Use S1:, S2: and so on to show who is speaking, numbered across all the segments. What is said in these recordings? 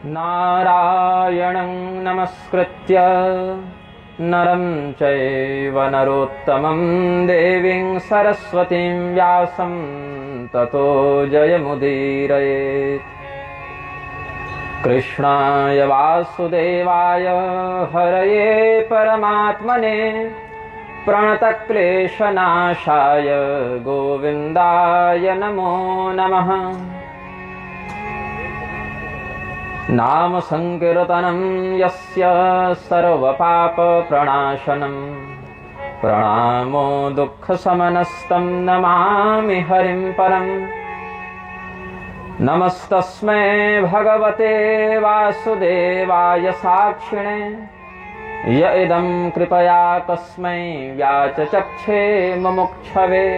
S1: नारायणं नमस्कृत्य नरं चैव नरोत्तमं देवीं सरस्वतीं व्यासं ततो जयमुदीरयेत्। कृष्णाय वासुदेवाय हरये परमात्मने प्रणतक्लेशनाशाय गोविन्दाय नमो नमः। नाम संकीर्तनं यस्य सर्वपापप्रणाशनं प्रणामो दुःखशमनस्तं नमामि हरिं परम्। नमस्तस्मै भगवते वासुदेवाय साक्षिणे य इदं कृपया तस्मै व्याचचक्षे मुमुक्षवे।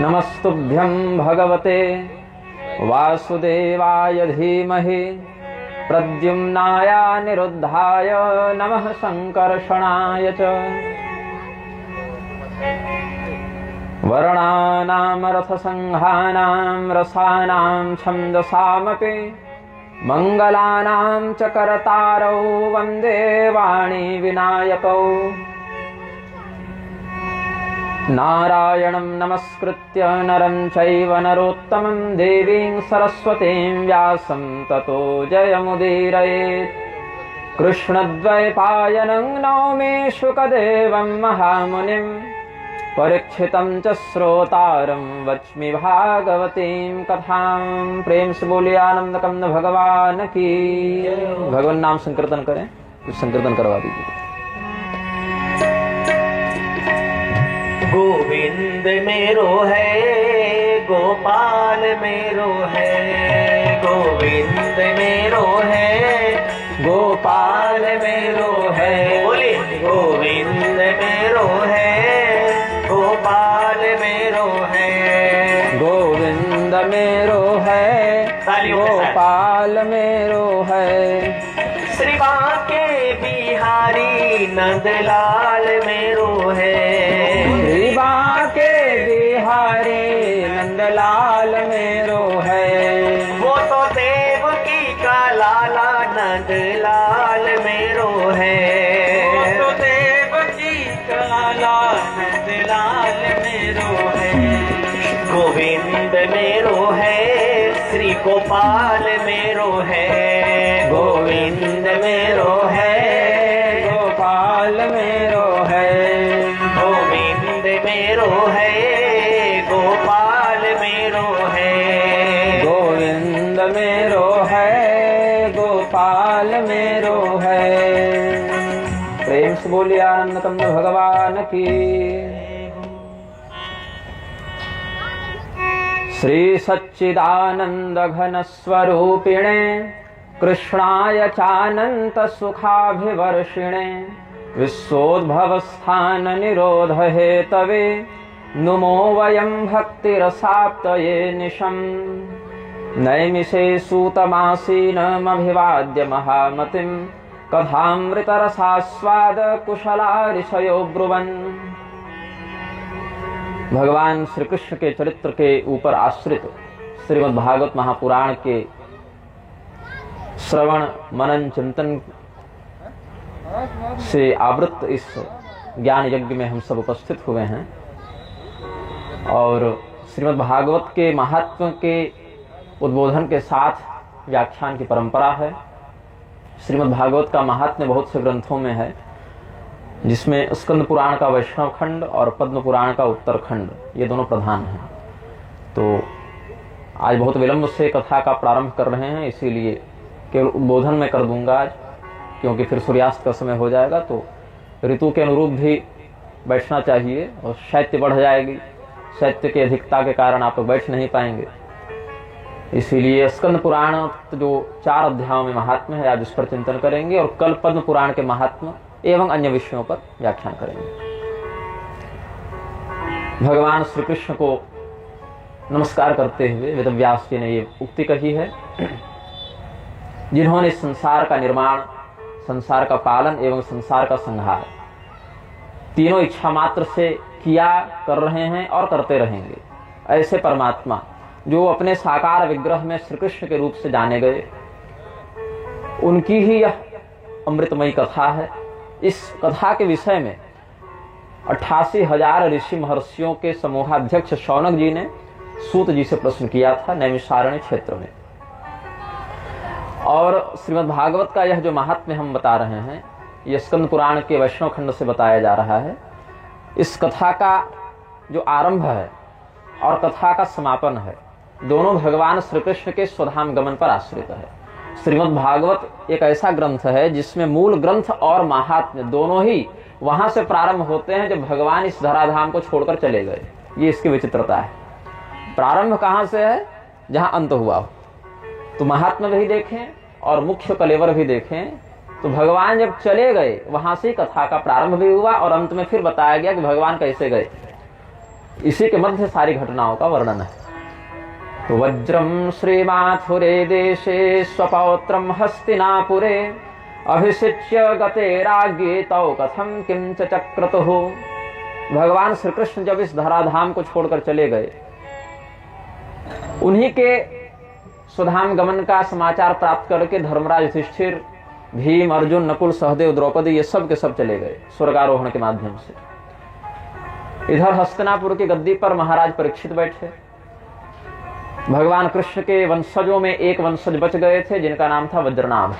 S1: नमस्तुभ्यं भगवते वासुदेवाय धीमहि प्रद्युम्नाय निरुद्धाय नमः संकर्षणाय च। वर्णानां रथसंघानां रसानां छन्दसामपि मङ्गलानां च करतारौ वन्दे वाणी विनायकौ। नारायणं नमस्कृत्य नरं चैव नरोत्तमं देवीं सरस्वतीं व्यासं ततो जयमुदीरयेत्। कृष्णद्वैपायनं नौमि शुकदेवं महामुनिं परीक्षितं च श्रोतारं वच्मि भागवतीं कथां। प्रेम से बोलिए आनंद कंद भगवान की। भगवान नाम संकीर्तन करें, कुछ संकीर्तन करवा दीजिए।
S2: गोविंद मेरो है गोपाल मेरो है, गोविंद मेरो है गोपाल मेरो है। बोलिए गोविंद मेरो है गोपाल मेरो है,
S1: गोविंद मेरो है गोपाल मेरो है।
S2: श्री बांके बिहारी नंदलाल मेरो है,
S1: श्री बांके बिहारी नंदलाल मेरो है।
S2: वो तो देवकी का लाला नंदलाल मेरो है, वो तो देवकी का लाला नंदलाल मेरो है। गोविंद मेरो है श्री गोपाल मेरो है, गोविंद मेरो है
S1: गोपाल मेरो है।
S2: गोविंद मेरो है गोपाल मेरो है,
S1: गोविंद मेरो है गोपाल मेरो है। प्रेम से बोलिए आनंद कंद भगवान की। श्री सच्चिदानंद घन स्वरूपिणे कृष्णाय चानंत सुखाभिवर्षिणे विश्वोद्भव स्थान निरोध हेतवे नुमो वयं भक्तिरसाप्तये निशम्। नैमिषे सूतमासीनमभिवाद्य महामतिं कथामृतरसास्वाद कुशला ऋषयो ब्रुवन्। भगवान श्री कृष्ण के चरित्र के ऊपर आश्रित श्रीमद् भागवत महापुराण के श्रवण मनन चिंतन से आवृत इस ज्ञान यज्ञ में हम सब उपस्थित हुए हैं और श्रीमद् भागवत के महात्म के उद्बोधन के साथ व्याख्यान की परंपरा है। श्रीमद् भागवत का महात्म्य बहुत से ग्रंथों में है, जिसमें स्कंद पुराण का वैष्णव खंड और पद्म पुराण का उत्तर खंड ये दोनों प्रधान हैं। तो आज बहुत विलंब से कथा का प्रारंभ कर रहे हैं, इसीलिए केवल उद्बोधन में कर दूंगा आज, क्योंकि फिर सूर्यास्त का समय हो जाएगा तो ऋतु के अनुरूप भी बैठना चाहिए और शैत्य बढ़ जाएगी। शैत्य की अधिकता के कारण आप लोग बैठ नहीं पाएंगे, इसीलिए स्कंद पुराण जो 4 अध्यायों में महात्म्य है आज उस पर चिंतन करेंगे और कल पद्म पुराण के महात्म्य एवं अन्य विषयों पर व्याख्यान करेंगे। भगवान श्री कृष्ण को नमस्कार करते हुए वेदव्यास जी ने ये उक्ति कही है, जिन्होंने संसार का निर्माण, संसार का पालन एवं संसार का संहार तीनों इच्छा मात्र से किया, कर रहे हैं और करते रहेंगे। ऐसे परमात्मा जो अपने साकार विग्रह में श्री कृष्ण के रूप से जाने गए, उनकी ही यह अमृतमयी कथा है। इस कथा के विषय में 88,000 ऋषि महर्षियों के समूहाध्यक्ष शौनक जी ने सूत जी से प्रश्न किया था नैमिषारण्य क्षेत्र में। और श्रीमद् भागवत का यह जो महात्म्य हम बता रहे हैं, यह स्कंद पुराण के वैष्णव खंड से बताया जा रहा है। इस कथा का जो आरंभ है और कथा का समापन है, दोनों भगवान श्री कृष्ण के स्वधाम गमन पर आश्रित है। श्रीमद् भागवत एक ऐसा ग्रंथ है जिसमें मूल ग्रंथ और महात्म्य दोनों ही वहां से प्रारंभ होते हैं जब भगवान इस धराधाम को छोड़कर चले गए। ये इसकी विचित्रता है। प्रारंभ कहां से है? जहां अंत हुआ हो। तो महात्मा भी देखें और मुख्य कलेवर भी देखें, तो भगवान जब चले गए वहां से कथा का प्रारंभ भी हुआ और अंत में फिर बताया गया कि भगवान कैसे गए। इसी के मध्य सारी घटनाओं का वर्णन है। तो वज्रम श्रीमाथुरे देशे स्वपौत्रम हस्तिनापुरे अभिषिच्य गते राज्ञे तौ कथम किम च चक्रतुः। भगवान श्री कृष्ण जब इस धराधाम को छोड़कर चले गए, उन्हीं के स्वधाम गमन का समाचार प्राप्त करके धर्मराज युधिष्ठिर, भीम, अर्जुन, नकुल, सहदेव, द्रौपदी ये सब के सब चले गए स्वर्गारोहण के माध्यम से। इधर हस्तिनापुर की गद्दी पर महाराज परीक्षित बैठे। भगवान कृष्ण के वंशजों में एक वंशज बच गए थे जिनका नाम था वज्रनाभ।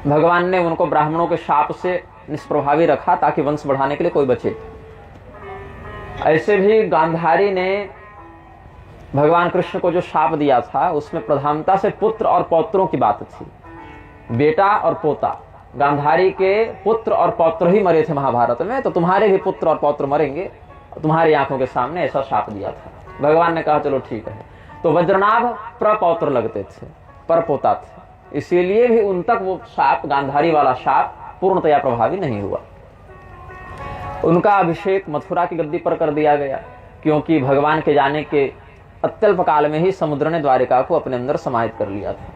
S1: भगवान ने उनको ब्राह्मणों के शाप से निष्प्रभावी रखा ताकि वंश बढ़ाने के लिए कोई बचे। ऐसे भी गांधारी ने भगवान कृष्ण को जो शाप दिया था उसमें प्रधानता से पुत्र और पौत्रों की बात थी, बेटा और पोता। गांधारी के पुत्र और पौत्र ही मरे थे महाभारत में, तो तुम्हारे भी पुत्र और पौत्र मरेंगे तुम्हारी आंखों के सामने, ऐसा शाप दिया था। भगवान ने कहा चलो ठीक है। तो वज्रनाभ प्रपौत्र लगते थे, पर पोता थे, इसीलिए भी उन तक वो शाप, गांधारी वाला शाप पूर्णतया प्रभावी नहीं हुआ। उनका अभिषेक मथुरा की गद्दी पर कर दिया गया, क्योंकि भगवान के जाने के अत्यल्प काल में ही समुद्र ने द्वारिका को अपने अंदर समाहित कर लिया था।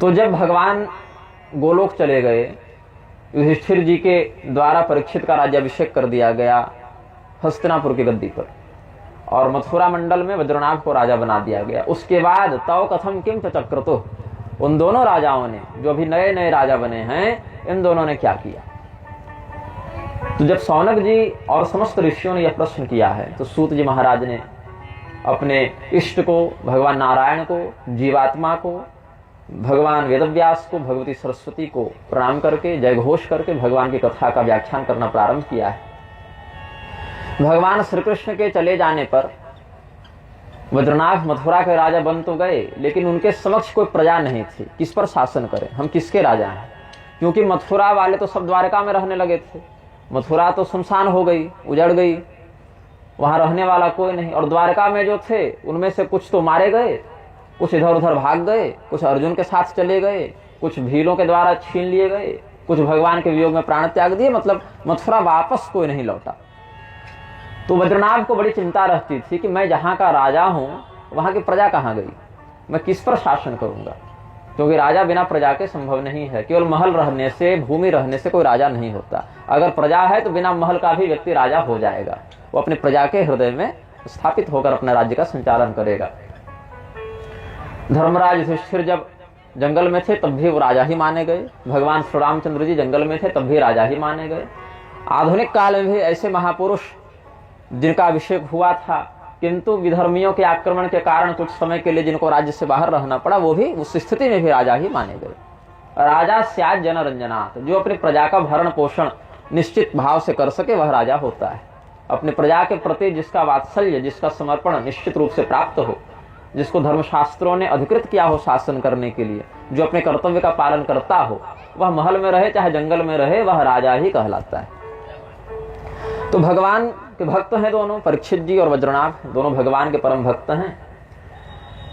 S1: तो जब भगवान गोलोक चले गए, युधिष्ठिर जी के द्वारा परीक्षित का राज्याभिषेक कर दिया गया हस्तिनापुर की गद्दी पर, और मथुरा मंडल में वज्रनाभ को राजा बना दिया गया। उसके बाद तव कथम किम च चक्रतुः, उन दोनों राजाओं ने, जो अभी नए नए राजा बने हैं, इन दोनों ने क्या किया। तो जब शौनक जी और समस्त ऋषियों ने यह प्रश्न किया है, तो सूत जी महाराज ने अपने इष्ट को, भगवान नारायण को, जीवात्मा को, भगवान वेदव्यास को, भगवती सरस्वती को प्रणाम करके, जय घोष करके भगवान की कथा का व्याख्यान करना प्रारंभ किया है। भगवान श्री कृष्ण के चले जाने पर वज्रनाभ मथुरा के राजा बन तो गए, लेकिन उनके समक्ष कोई प्रजा नहीं थी। किस पर शासन करें, हम किसके राजा हैं? क्योंकि मथुरा वाले तो सब द्वारका में रहने लगे थे। मथुरा तो सुनसान हो गई, उजड़ गई, वहां रहने वाला कोई नहीं। और द्वारका में जो थे उनमें से कुछ तो मारे गए, कुछ इधर उधर भाग गए, कुछ अर्जुन के साथ चले गए, कुछ भीलों के द्वारा छीन लिए गए, कुछ भगवान के वियोग में प्राण त्याग दिए। मतलब मथुरा वापस कोई नहीं लौटा। तो वज्रनाभ को बड़ी चिंता रहती थी कि मैं जहां का राजा हूं वहां की प्रजा कहां गई, मैं किस पर शासन करूंगा। क्योंकि राजा बिना प्रजा के संभव नहीं है। केवल महल रहने से, भूमि रहने से कोई राजा नहीं होता। अगर प्रजा है तो बिना महल का भी व्यक्ति राजा हो जाएगा। वो अपनी प्रजा के हृदय में स्थापित होकर अपने राज्य का संचालन करेगा। धर्मराज युधिष्ठिर जब जंगल में थे तब भी वो राजा ही माने गए। भगवान श्री रामचंद्र जी जंगल में थे तब भी राजा ही माने गए। आधुनिक काल में भी ऐसे महापुरुष जिनका अभिषेक हुआ था, किंतु विधर्मियों के आक्रमण के कारण कुछ समय के लिए जिनको राज्य से बाहर रहना पड़ा, वो भी उस स्थिति में भी राजा ही माने गए। राजा स्यात् जनरंजनात्, जो अपनी प्रजा का भरण पोषण निश्चित भाव से कर सके वह राजा होता है। अपनी प्रजा के प्रति जिसका वात्सल्य, जिसका समर्पण निश्चित रूप से प्राप्त हो, जिसको धर्मशास्त्रों ने अधिकृत किया हो शासन करने के लिए, जो अपने कर्तव्य का पालन करता हो, वह महल में रहे चाहे जंगल में रहे, वह राजा ही कहलाता है। तो भगवान के भक्त हैं दोनों, परीक्षित जी और वज्रनाभ, दोनों भगवान के परम भक्त हैं।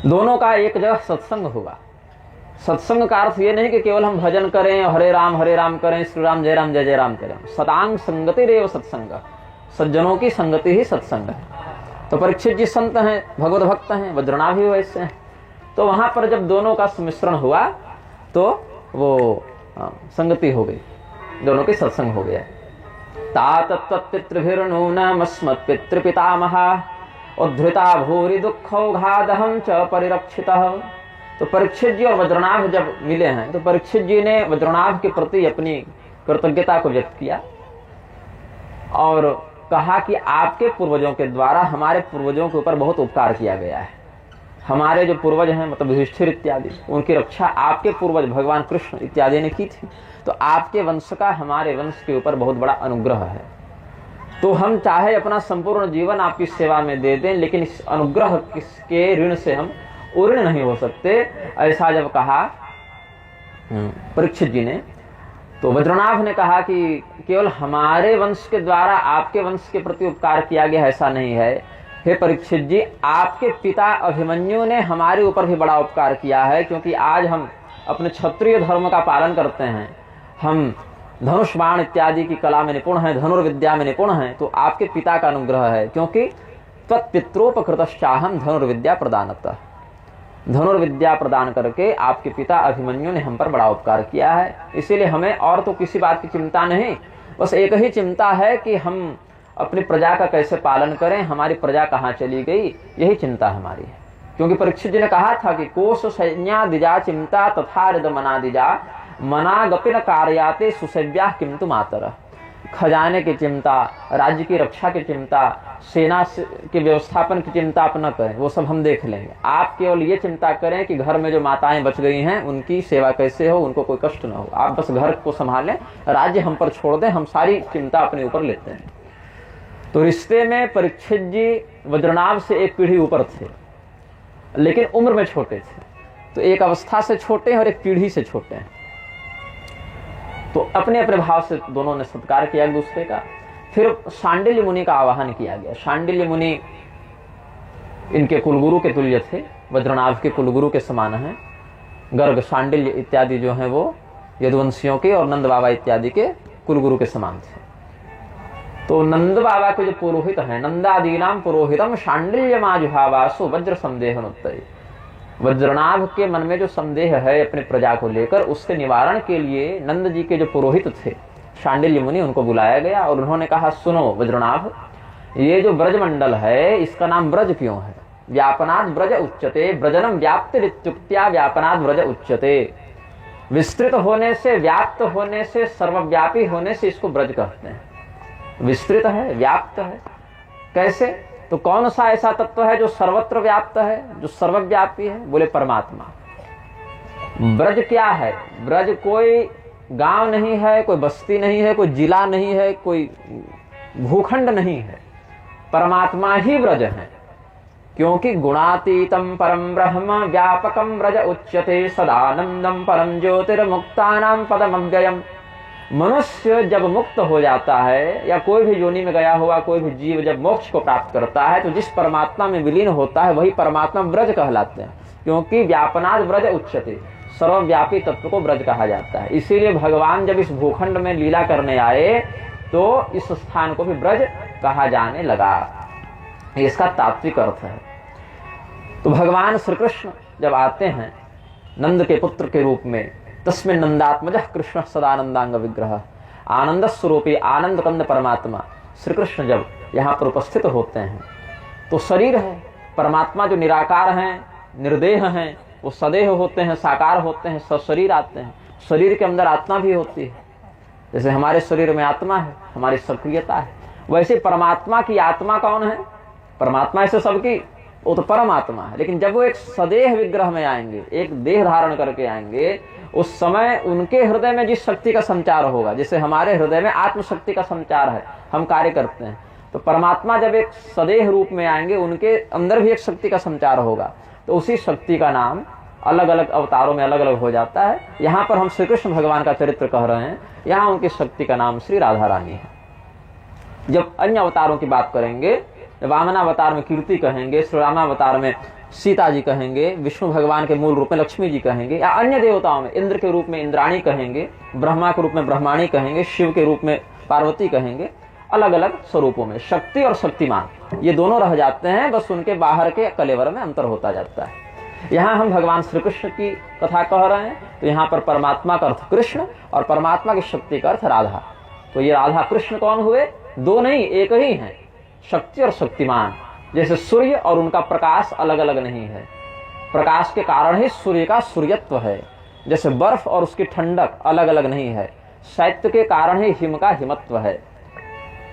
S1: दोनों का एक जगह सत्संग हुआ। सत्संग का अर्थ ये नहीं कि केवल हम भजन करें, हरे राम करें, श्री राम जय जय राम करें। सतांग संगति रेव सत्संग, सज्जनों की संगति ही सत्संग है। तो परीक्षित जी संत हैं, भगवत भक्त हैं, वज्रनाभ भी वैसे हैं। तो वहां पर जब दोनों का सम्मिश्रण हुआ तो वो संगति हो गई, दोनों की सत्संग हो गया। तात तत्पितृभिर्नूनमस्मत् पितृपितामहः उद्धृता भूरि दुःखौघादहं च परिरक्षितः। तो परीक्षित जी और वज्रनाभ जब मिले हैं तो परीक्षित जी ने वज्रनाभ के प्रति अपनी कृतज्ञता को व्यक्त किया और कहा कि आपके पूर्वजों के द्वारा हमारे पूर्वजों के ऊपर बहुत उपकार किया गया है। हमारे जो पूर्वज हैं मतलब युधिष्ठिर इत्यादि, उनकी रक्षा आपके पूर्वज भगवान कृष्ण इत्यादि ने की थी। तो आपके वंश का हमारे वंश के ऊपर बहुत बड़ा अनुग्रह है। तो हम चाहे अपना संपूर्ण जीवन आपकी सेवा में दे दें, लेकिन इस अनुग्रह के ऋण से हम ऋण नहीं हो सकते। ऐसा जब कहा परीक्षित जी ने, तो वज्रनाभ ने कहा कि केवल हमारे वंश के द्वारा आपके वंश के प्रति उपकार किया गया, ऐसा नहीं है। हे परीक्षित जी, आपके पिता अभिमन्यु ने हमारे ऊपर भी बड़ा उपकार किया है, क्योंकि आज हम अपने क्षत्रिय धर्म का पालन करते हैं, हम धनुष बाण इत्यादि की कला में निपुण हैं, धनुर्विद्या में निपुण हैं। तो आपके पिता का अनुग्रह है, क्योंकि तत्पित्रोपकृतश्चाहम धनुर्विद्या प्रदानतः, धनुर्विद्या प्रदान करके आपके पिता अभिमन्यु ने हम पर बड़ा उपकार किया है। इसीलिए हमें और तो किसी बात की चिंता नहीं, बस एक ही चिंता है कि हम अपनी प्रजा का कैसे पालन करें, हमारी प्रजा कहाँ चली गई, यही चिंता हमारी है। क्योंकि परीक्षित जी ने कहा था कि कोश सैन्या दिजा चिंता तथा हृद मना दिजा मना गपिन कार्याते सुसेव्या किंतु मातर। खजाने की चिंता, राज्य की रक्षा की चिंता, सेना के व्यवस्थापन की चिंता आप न करें, वो सब हम देख लेंगे। आप केवल ये चिंता करें कि घर में जो माताएं बच गई हैं उनकी सेवा कैसे हो, उनको कोई कष्ट न हो। आप बस घर को संभालें, राज्य हम पर छोड़ दें, हम सारी चिंता अपने ऊपर लेते हैं। तो रिश्ते में परीक्षित जी वज्रनाभ से एक पीढ़ी ऊपर थे, लेकिन उम्र में छोटे थे। तो एक अवस्था से छोटे हैं और एक पीढ़ी से छोटे हैं। तो अपने अपने भाव से दोनों ने सत्कार किया एक दूसरे का। फिर शांडिल्य मुनि का आवाहन किया गया। शांडिल्य मुनि इनके कुलगुरु के तुल्य थे, वज्रनाभ के कुलगुरु के समान हैं। गर्ग, शांडिल्य इत्यादि जो हैं वो यदुवंशियों के और नंद बाबा इत्यादि के कुलगुरु के समान थे। तो नंद बाबा के जो पुरोहित हैं, नंदादीनाम पुरोहितम शांडिल्यमाजुभावासु वज्र संदेह अनुत्तरे। वज्रनाभ के मन में जो संदेह है अपने प्रजा को लेकर, उसके निवारण के लिए नंद जी के जो पुरोहित थे शांडिल्य मुनि, उनको बुलाया गया और उन्होंने कहा, सुनो वज्रनाभ, ये जो ब्रजमंडल है इसका नाम ब्रज क्यों है? व्यापनाद ब्रज उच्यते, ब्रजनम व्याप्तिरित्युक्त्या व्यापनाद ब्रज उच्यते। विस्तृत होने से, व्याप्त होने से, सर्वव्यापी होने से इसको ब्रज कहते हैं। विस्तृत है, व्याप्त है, कैसे? तो कौन सा ऐसा तत्व है जो सर्वत्र व्याप्त है, जो सर्वव्यापी है? बोले परमात्मा। ब्रज क्या है? ब्रज कोई गांव नहीं है, कोई बस्ती नहीं है, कोई जिला नहीं है, कोई भूखंड नहीं है, परमात्मा ही ब्रज है। क्योंकि गुणातीतम परम ब्रह्म व्यापकम ब्रज उच्यते, सदानंदम परम ज्योतिर्मुक्तानां पदमव्ययम्। मनुष्य जब मुक्त हो जाता है, या कोई भी योनि में गया हुआ कोई भी जीव जब मोक्ष को प्राप्त करता है, तो जिस परमात्मा में विलीन होता है वही परमात्मा ब्रज कहलाते हैं। क्योंकि व्यापनाद ब्रज उच्यते, सर्वव्यापी तत्व को ब्रज कहा जाता है। इसीलिए भगवान जब इस भूखंड में लीला करने आए तो इस स्थान को भी ब्रज कहा जाने लगा। इसका तात्विक अर्थ है। तो भगवान श्री कृष्ण जब आते हैं नंद के पुत्र के रूप में, तस्मिन् नंदात्मजः कृष्ण सदानंदांग विग्रह, आनंद स्वरूपी आनंद कंद परमात्मा श्री कृष्ण जब यहाँ पर उपस्थित होते हैं तो शरीर है, परमात्मा जो निराकार हैं, निर्देह हैं, वो सदेह होते हैं, साकार होते हैं, सशरीर आते हैं। शरीर के अंदर आत्मा भी होती है। जैसे हमारे शरीर में आत्मा है, हमारी सक्रियता है, वैसे परमात्मा की आत्मा कौन है? परमात्मा ऐसे सबकी, वो तो परमात्मा है। लेकिन जब वो एक सदेह विग्रह में आएंगे, एक देह धारण करके आएंगे, उस समय उनके हृदय में जिस शक्ति का संचार होगा, जैसे हमारे हृदय में आत्मशक्ति का संचार है, हम कार्य करते हैं, तो परमात्मा जब एक सदेह रूप में आएंगे, उनके अंदर भी एक शक्ति का संचार होगा। तो उसी शक्ति का नाम अलग अलग अवतारों में अलग अलग हो जाता है। यहाँ पर हम श्री कृष्ण भगवान का चरित्र कह रहे हैं, यहाँ उनकी शक्ति का नाम श्री राधा रानी है। जब अन्य अवतारों की बात करेंगे, वामनावतार में कीर्ति कहेंगे, श्री रामावतार में सीता जी कहेंगे, विष्णु भगवान के मूल रूप में लक्ष्मी जी कहेंगे, या अन्य देवताओं में इंद्र के रूप में इंद्राणी कहेंगे, ब्रह्मा के रूप में ब्रह्माणी कहेंगे, शिव के रूप में पार्वती कहेंगे। अलग अलग स्वरूपों में शक्ति और शक्तिमान ये दोनों रह जाते हैं, बस उनके बाहर के कलेवर में अंतर होता जाता है। यहाँ हम भगवान श्री कृष्ण की कथा कह रहे हैं, तो यहाँ पर परमात्मा का अर्थ कृष्ण और परमात्मा की शक्ति का अर्थ राधा। तो ये राधा कृष्ण कौन हुए? दो नहीं, एक ही हैं, शक्ति और शक्तिमान। जैसे सूर्य और उनका प्रकाश अलग अलग नहीं है, प्रकाश के कारण ही सूर्य का सूर्यत्व है। जैसे बर्फ और उसकी ठंडक अलग अलग नहीं है, शैत्य के कारण ही हिम का हिमत्व है।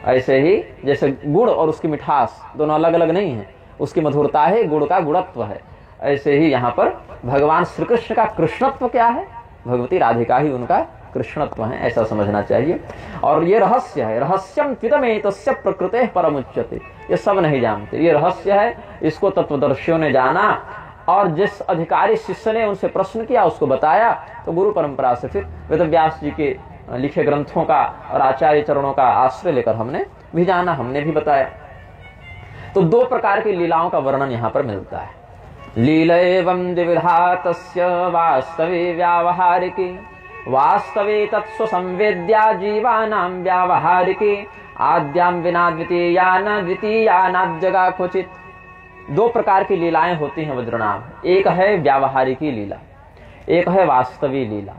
S1: ऐसे ही जैसे गुड़ और उसकी मिठास दोनों अलग अलग नहीं है, उसकी मधुरता है, गुड़ का गुणत्व है। ऐसे ही यहाँ पर भगवान श्री कृष्ण का कृष्णत्व क्या है, भगवती राधिका ही उनका कृष्णत्व है, ऐसा समझना चाहिए। और ये रहस्य है, रहस्यम त्विदमेतस्य प्रकृतेः परमुच्यते। ये सब नहीं जानते, ये रहस्य है, इसको तत्वदर्शियों ने जाना और जिस अधिकारी शिष्य ने उनसे प्रश्न किया उसको बताया, तो गुरु परंपरा से फिर वेदव्यास जी के लिखे ग्रंथों का और आचार्य चरणों का आश्रय लेकर हमने भी जाना, हमने भी बताया। तो दो प्रकार की लीलाओं का वर्णन यहाँ पर मिलता है। लीला एवं द्विविधा तस्य वास्तवे व्यावहारिकी, वास्तवे तत्स्व संवेद्या जीवानां व्यावहारिकी, आद्यां विना द्वितीया न द्वितीया नाद्यगा क्वचित। दो प्रकार की लीलाएं होती हैं वज्रनाभ, एक है व्यावहारिकी लीला, एक है वास्तवी लीला।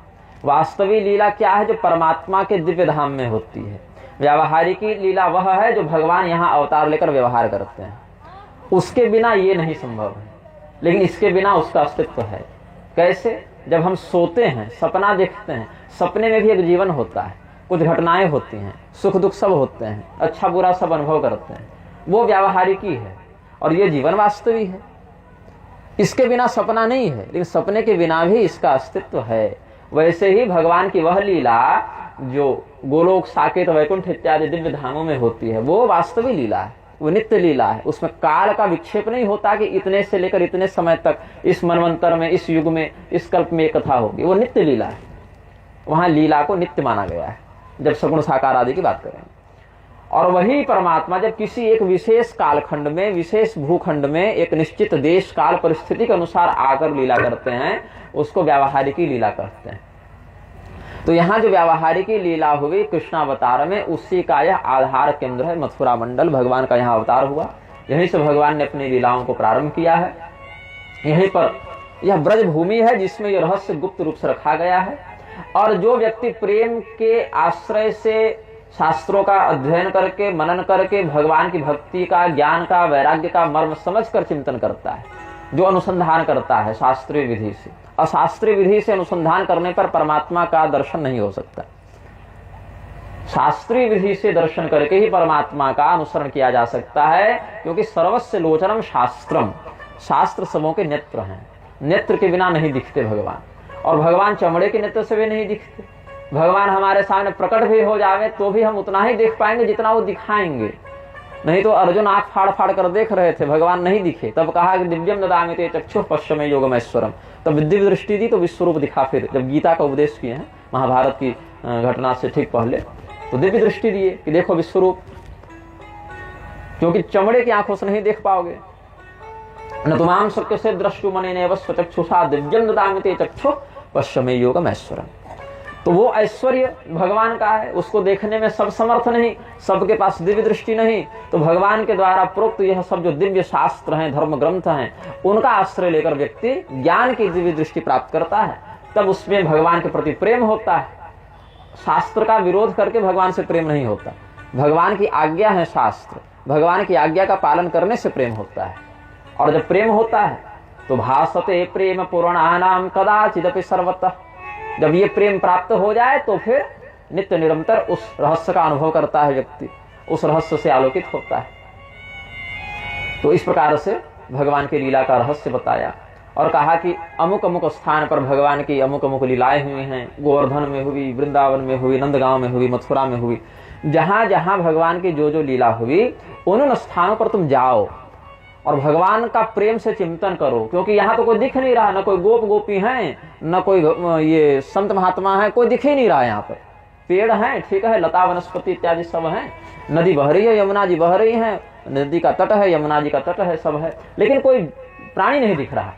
S1: वास्तवी लीला क्या है, जो परमात्मा के दिव्य धाम में होती है। व्यावहारिकी लीला वह है जो भगवान यहाँ अवतार लेकर व्यवहार करते हैं, उसके बिना ये नहीं संभव है, लेकिन इसके बिना उसका अस्तित्व है। कैसे, जब हम सोते हैं, सपना देखते हैं, सपने में भी एक जीवन होता है, कुछ घटनाएं होती हैं, सुख दुख सब होते हैं, अच्छा बुरा सब अनुभव करते हैं, वो व्यावहारिकी है। और ये जीवन वास्तविक है, इसके बिना सपना नहीं है, लेकिन सपने के बिना भी इसका अस्तित्व है। वैसे ही भगवान की वह लीला जो गोलोक, साकेत, वैकुंठ इत्यादि दिव्य धामों में होती है, वो वास्तविक लीला है, वो नित्य लीला है। उसमें काल का विक्षेप नहीं होता कि इतने से लेकर इतने समय तक, इस मनवंतर में, इस युग में, इस कल्प में एक कथा होगी, वो नित्य लीला है। वहां लीला को नित्य माना गया है जब सगुण साकार आदि की बात करें। और वही परमात्मा जब किसी एक विशेष कालखंड में, विशेष भूखंड में, एक निश्चित देश काल परिस्थिति के अनुसार आकर लीला करते हैं, उसको व्यावहारिकी लीला कहते हैं। तो यहाँ जो व्यावहारिकी लीला हुई कृष्णावतार में, उसी का यह आधार केंद्र है मथुरा मंडल। भगवान का यहाँ अवतार हुआ, यहीं से भगवान ने अपनी लीलाओं को प्रारंभ किया है। यहीं पर यह ब्रज भूमि है जिसमें यह रहस्य गुप्त रूप से रखा गया है। और जो व्यक्ति प्रेम के आश्रय से शास्त्रों का अध्ययन करके, मनन करके, भगवान की भक्ति का, ज्ञान का, वैराग्य का मर्म समझकर चिंतन करता है, जो अनुसंधान करता है शास्त्रीय विधि से, अशास्त्रीय विधि से अनुसंधान करने पर परमात्मा का दर्शन नहीं हो सकता। शास्त्रीय विधि से दर्शन करके ही परमात्मा का अनुसरण किया जा सकता है, क्योंकि सर्वस्य लोचनम शास्त्रम, शास्त्र सबों के नेत्र हैं, नेत्र के बिना नहीं दिखते भगवान। और भगवान चमड़े के नेत्र से भी नहीं दिखते। भगवान हमारे सामने प्रकट भी हो जावे तो भी हम उतना ही देख पाएंगे जितना वो दिखाएंगे। नहीं तो अर्जुन आंख फाड़ फाड़ कर देख रहे थे, भगवान नहीं दिखे, तब कहा कि दिव्यम ददामि ते चक्षुः पश्यमे योगमैश्वरम। तब दिव्य दृष्टि दी तो विश्वरूप दिखा। फिर जब गीता का उपदेश किए हैं महाभारत की घटना से ठीक पहले, तो दिव्य दृष्टि दिए कि देखो विश्वरूप, क्योंकि चमड़े की आंखों से नहीं देख पाओगे। न तुमाम शक्य से द्रष्टुमनेनैव स्वचक्षुषा दिव्यम ददामि ते चक्षुः पश्यमे योगमैश्वरम। तो वो ऐश्वर्य भगवान का है, उसको देखने में सब समर्थ नहीं, सबके पास दिव्य दृष्टि नहीं। तो भगवान के द्वारा प्रोक्त यह सब जो दिव्य शास्त्र हैं, धर्म ग्रंथ हैं, उनका आश्रय लेकर व्यक्ति ज्ञान की दिव्य दृष्टि प्राप्त करता है, तब उसमें भगवान के प्रति प्रेम होता है। शास्त्र का विरोध करके भगवान से प्रेम नहीं होता। भगवान की आज्ञा है शास्त्र, भगवान की आज्ञा का पालन करने से प्रेम होता है। और जब प्रेम होता है तो भासते प्रेम पुराणानाम कदाचिदपि सर्वतः। जब ये प्रेम प्राप्त हो जाए तो फिर नित्य निरंतर उस रहस्य का अनुभव करता है व्यक्ति, उस रहस्य से आलोकित होता है। तो इस प्रकार से भगवान की लीला का रहस्य बताया और कहा कि अमुक अमुक स्थान पर भगवान की अमुक अमुक लीलाएं हुई हैं। गोवर्धन में हुई, वृंदावन में हुई, नंदगांव में हुई, मथुरा में हुई। जहां जहां भगवान की जो जो लीला हुई उन स्थानों पर तुम जाओ और भगवान का प्रेम से चिंतन करो, क्योंकि यहाँ तो कोई दिख नहीं रहा, न कोई गोप गोपी हैं, न कोई ये संत महात्मा है, कोई दिख ही नहीं रहा। यहाँ पर पेड़ हैं, ठीक है, लता वनस्पति इत्यादि सब हैं, नदी बह रही है, यमुना जी बह रही है, नदी का तट है, यमुना जी का तट है, सब है, लेकिन कोई प्राणी नहीं दिख रहा।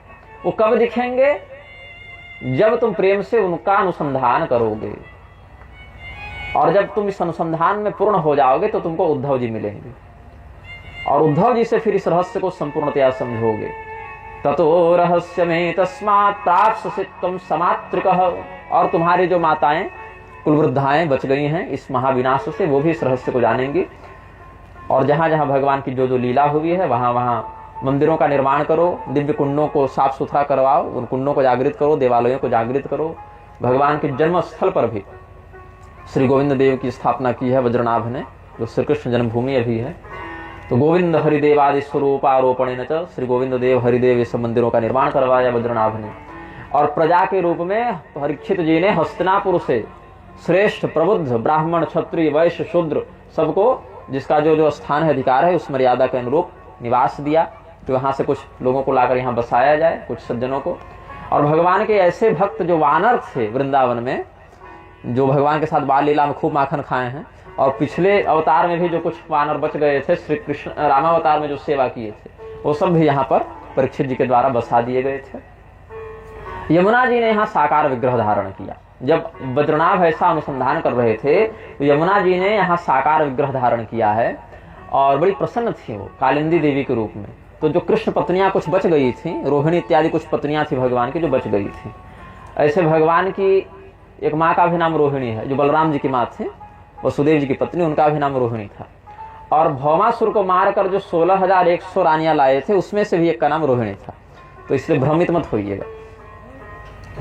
S1: वो कब दिखेंगे? जब तुम प्रेम से उनका अनुसंधान करोगे, और जब तुम इस अनुसंधान में पूर्ण हो जाओगे तो तुमको उद्धव जी मिलेंगे, और उद्धव जी से फिर इस रहस्य को संपूर्णतया समझोगे। ततो रहस्य में तस्मात् प्राप्स्यसि त्वं समात्रिकः। और तुम्हारी जो माताएं कुलवृद्धाएं बच गई हैं इस महाविनाश से, वो भी इस रहस्य को जानेंगी। और जहां जहां भगवान की जो जो लीला हुई है वहां वहां मंदिरों का निर्माण करो, दिव्य कुंडों को साफ सुथरा करवाओ, उन कुंडों को जागृत करो, देवालयों को जागृत करो। भगवान के जन्म स्थल पर भी श्री गोविंद देव की स्थापना की है वज्रनाभ ने, जो श्री कृष्ण जन्मभूमि अभी है। तो गोविंद हरिदेव आदि स्वरूपारोपण न श्री गोविंद देव हरिदेव ये सब मंदिरों का निर्माण करवाया वज्रनाभ ने। और प्रजा के रूप में परीक्षित जी ने हस्तिनापुर से श्रेष्ठ प्रबुद्ध ब्राह्मण क्षत्रिय वैश्य शूद्र सबको जिसका जो जो स्थान है अधिकार है उस मर्यादा के अनुरूप निवास दिया। तो वहां से कुछ लोगों को लाकर यहाँ बसाया जाए, कुछ सज्जनों को। और भगवान के ऐसे भक्त जो वानर थे वृंदावन में, जो भगवान के साथ बाल लीला में खूब माखन खाए हैं, और पिछले अवतार में भी जो कुछ वानर बच गए थे, श्री कृष्ण रामावतार में जो सेवा किए थे, वो सब भी यहाँ पर परीक्षित जी के द्वारा बसा दिए गए थे। यमुना जी ने यहाँ साकार विग्रह धारण किया। जब बद्रनाभ ऐसा अनुसंधान कर रहे थे तो यमुना जी ने यहाँ साकार विग्रह धारण किया है, और बड़ी प्रसन्न थी वो कालिंदी देवी के रूप में। तो जो कृष्ण पत्नियां कुछ बच गई थी, रोहिणी इत्यादि कुछ पत्नियां थी भगवान की जो बच गई थी, ऐसे भगवान की एक माँ का भी नाम रोहिणी है, जो बलराम जी की माँ थी, वसुदेव जी की पत्नी, उनका भी नाम रोहिणी था। और भौमासुर को मारकर जो 16,100 रानियां लाए थे उसमें से भी एक का नाम रोहिणी था। तो इसलिए भ्रमित मत होइएगा।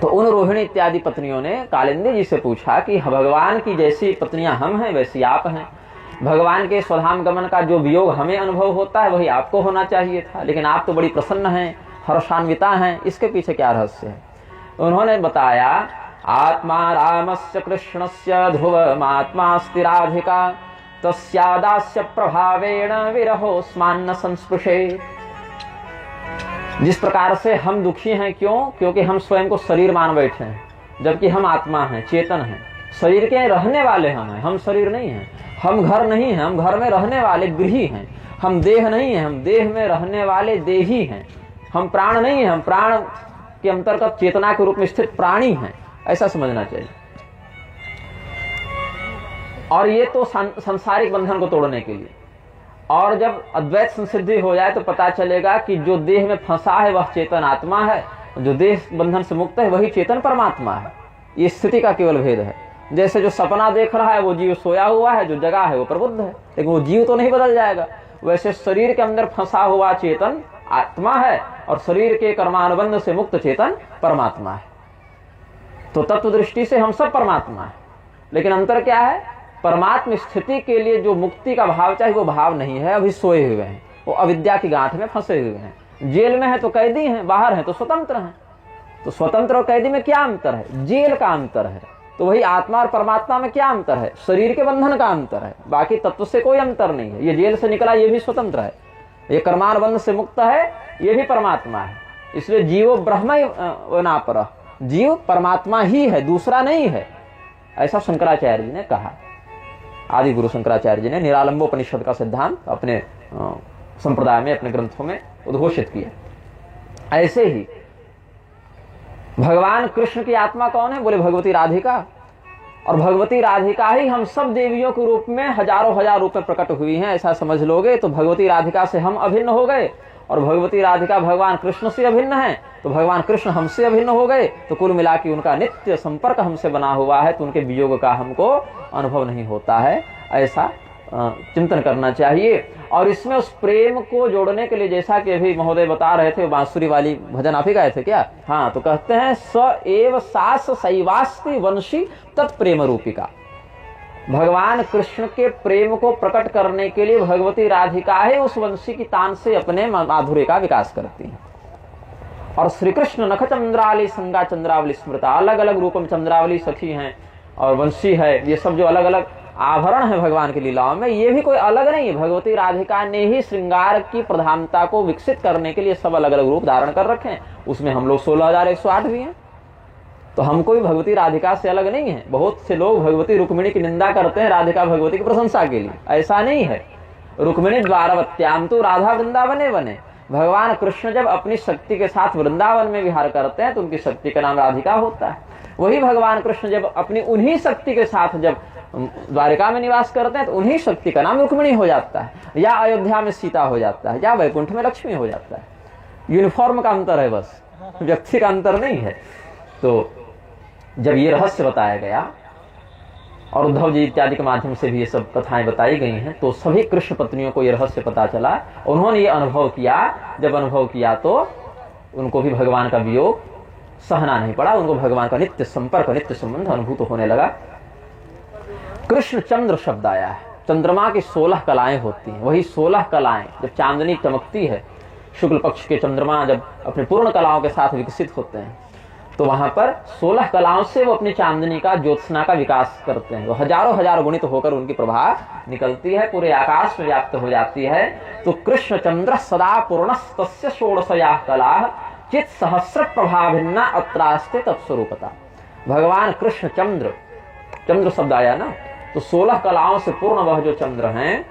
S1: तो उन रोहिणी इत्यादि पत्नियों ने कालिंदी जी से पूछा कि भगवान की जैसी पत्नियां हम हैं वैसी आप हैं, भगवान के स्वधाम गमन का जो वियोग हमें अनुभव होता है वही आपको होना चाहिए था, लेकिन आप तो बड़ी प्रसन्न हैं, हर्षान्विता हैं, इसके पीछे क्या रहस्य है? तो उन्होंने बताया, आत्मा रामस्य कृष्णस्य ध्रुवमात्मास्ति राधिका तस्यादास्य प्रभावेण विरहोस्मान्न संस्पृशेत्। जिस प्रकार से हम दुखी हैं, क्यों? क्योंकि हम स्वयं को शरीर मान बैठे हैं, जबकि हम आत्मा हैं, चेतन हैं, शरीर के रहने वाले हम हैं, हम शरीर नहीं हैं। हम घर नहीं हैं, हम घर में रहने वाले गृही हैं। हम देह नहीं हैं, हम देह में रहने वाले देही हैं। हम प्राण नहीं हैं, हम प्राण के अंतर्गत चेतना के रूप में स्थित प्राणी हैं। ऐसा समझना चाहिए। और ये तो सांसारिक बंधन को तोड़ने के लिए। और जब अद्वैत संसिद्धि हो जाए तो पता चलेगा कि जो देह में फंसा है वह चेतन आत्मा है, जो देह बंधन से मुक्त है वही चेतन परमात्मा है। ये स्थिति का केवल भेद है। जैसे जो सपना देख रहा है वो जीव सोया हुआ है, जो जगा है वो प्रबुद्ध है, लेकिन वो जीव तो नहीं बदल जाएगा। वैसे शरीर के अंदर फंसा हुआ चेतन आत्मा है और शरीर के कर्मानुबंध से मुक्त चेतन परमात्मा है। तो तत्व दृष्टि से हम सब परमात्मा है, लेकिन अंतर क्या है? परमात्म स्थिति के लिए जो मुक्ति का भाव चाहिए वो भाव नहीं है, अभी सोए हुए हैं, वो अविद्या की गांठ में फंसे हुए हैं। जेल में है तो कैदी हैं, बाहर हैं तो स्वतंत्र हैं। तो स्वतंत्र और कैदी में क्या अंतर है? जेल का अंतर है। तो वही आत्मा और परमात्मा में क्या अंतर है? शरीर के बंधन का अंतर है, बाकी तत्व से कोई अंतर नहीं है। ये जेल से निकला ये भी स्वतंत्र है, ये कर्मानुबंध से मुक्त है, ये भी परमात्मा है। इसलिए जीवो ब्रह्म नापर, जीव परमात्मा ही है, दूसरा नहीं है। ऐसा शंकराचार्य जी ने कहा। आदि गुरु शंकराचार्य जी ने निरालंबोपनिषद का सिद्धांत अपने संप्रदाय में, अपने ग्रंथों में उद्घोषित किया। ऐसे ही भगवान कृष्ण की आत्मा कौन है? बोले भगवती राधिका। और भगवती राधिका ही हम सब देवियों के रूप में हजारों हजार रूप में प्रकट हुई हैं, ऐसा समझ लोगे तो भगवती राधिका से हम अभिन्न हो गए, और भगवती राधिका भगवान कृष्ण से अभिन्न है, तो भगवान कृष्ण हमसे अभिन्न हो गए। तो कुल मिला के उनका नित्य संपर्क हमसे बना हुआ है, तो उनके वियोग का हमको अनुभव नहीं होता है। ऐसा चिंतन करना चाहिए। और इसमें उस प्रेम को जोड़ने के लिए, जैसा कि अभी महोदय बता रहे थे, बांसुरी वाली भजन आप ही गाए थे क्या? हाँ, तो कहते हैं स एव सास शैवास्ति वंशी तत्प्रेम रूपिका। भगवान कृष्ण के प्रेम को प्रकट करने के लिए भगवती राधिका है उस वंशी की तान से अपने माधुर्य का विकास करती है। और श्री कृष्ण नख चंद्रावली संगा चंद्रावली स्मृता, अलग अलग रूप में चंद्रावली सखी हैं और वंशी है, ये सब जो अलग अलग आभरण है भगवान की लीलाओं में, ये भी कोई अलग नहीं है। भगवती राधिका ने ही श्रृंगार की प्रधानता को विकसित करने के लिए सब अलग अलग रूप धारण कर रखे हैं। उसमें हम लोग 16,108 भी हैं, तो हमको भी भगवती राधिका से अलग नहीं है। बहुत से लोग भगवती रुक्मिणी की निंदा करते हैं राधिका भगवती की प्रशंसा के लिए, ऐसा नहीं है। रुक्मिणी द्वारवत्याम तो राधा वृंदावने बने। भगवान कृष्ण जब अपनी शक्ति के साथ वृंदावन में विहार करते हैं तो उनकी शक्ति का नाम राधिका होता है। वही भगवान कृष्ण जब अपनी उन्हीं शक्ति के साथ जब द्वारिका में निवास करते हैं तो उन्हीं शक्ति का नाम रुक्मिणी हो जाता है, या अयोध्या में सीता हो जाता है, या वैकुंठ में लक्ष्मी हो जाता है। यूनिफॉर्म का अंतर है, बस व्यक्ति का अंतर नहीं है। तो जब ये रहस्य बताया गया और उद्धव जी इत्यादि के माध्यम से भी ये सब कथाएं बताई गई हैं। तो सभी कृष्ण पत्नियों को ये रहस्य पता चला, उन्होंने ये अनुभव किया। जब अनुभव किया तो उनको भी भगवान का वियोग सहना नहीं पड़ा, उनको भगवान का नित्य संपर्क, नित्य संबंध अनुभूत होने लगा। कृष्ण चंद्र शब्द आया है। चंद्रमा की 16 कलाएं होती हैं, वही 16 कलाएं जब चांदनी चमकती है, शुक्ल पक्ष के चंद्रमा जब अपने पूर्ण कलाओं के साथ विकसित होते हैं, तो वहां पर 16 कलाओं से वो अपनी चांदनी का, ज्योत्सना का विकास करते हैं। वो हजारों हजार गुणित होकर उनकी प्रभा निकलती है, पूरे आकाश में व्याप्त हो जाती है। तो कृष्ण चंद्र सदा पूर्णस्तस्य षोडशया कला चित सहस्र प्रभा भिन्ना अत्रास्ते तत्स्वरूपता। भगवान कृष्ण चंद्र, चंद्र शब्द आया ना, तो 16 कलाओं से पूर्ण वह जो चंद्र हैं,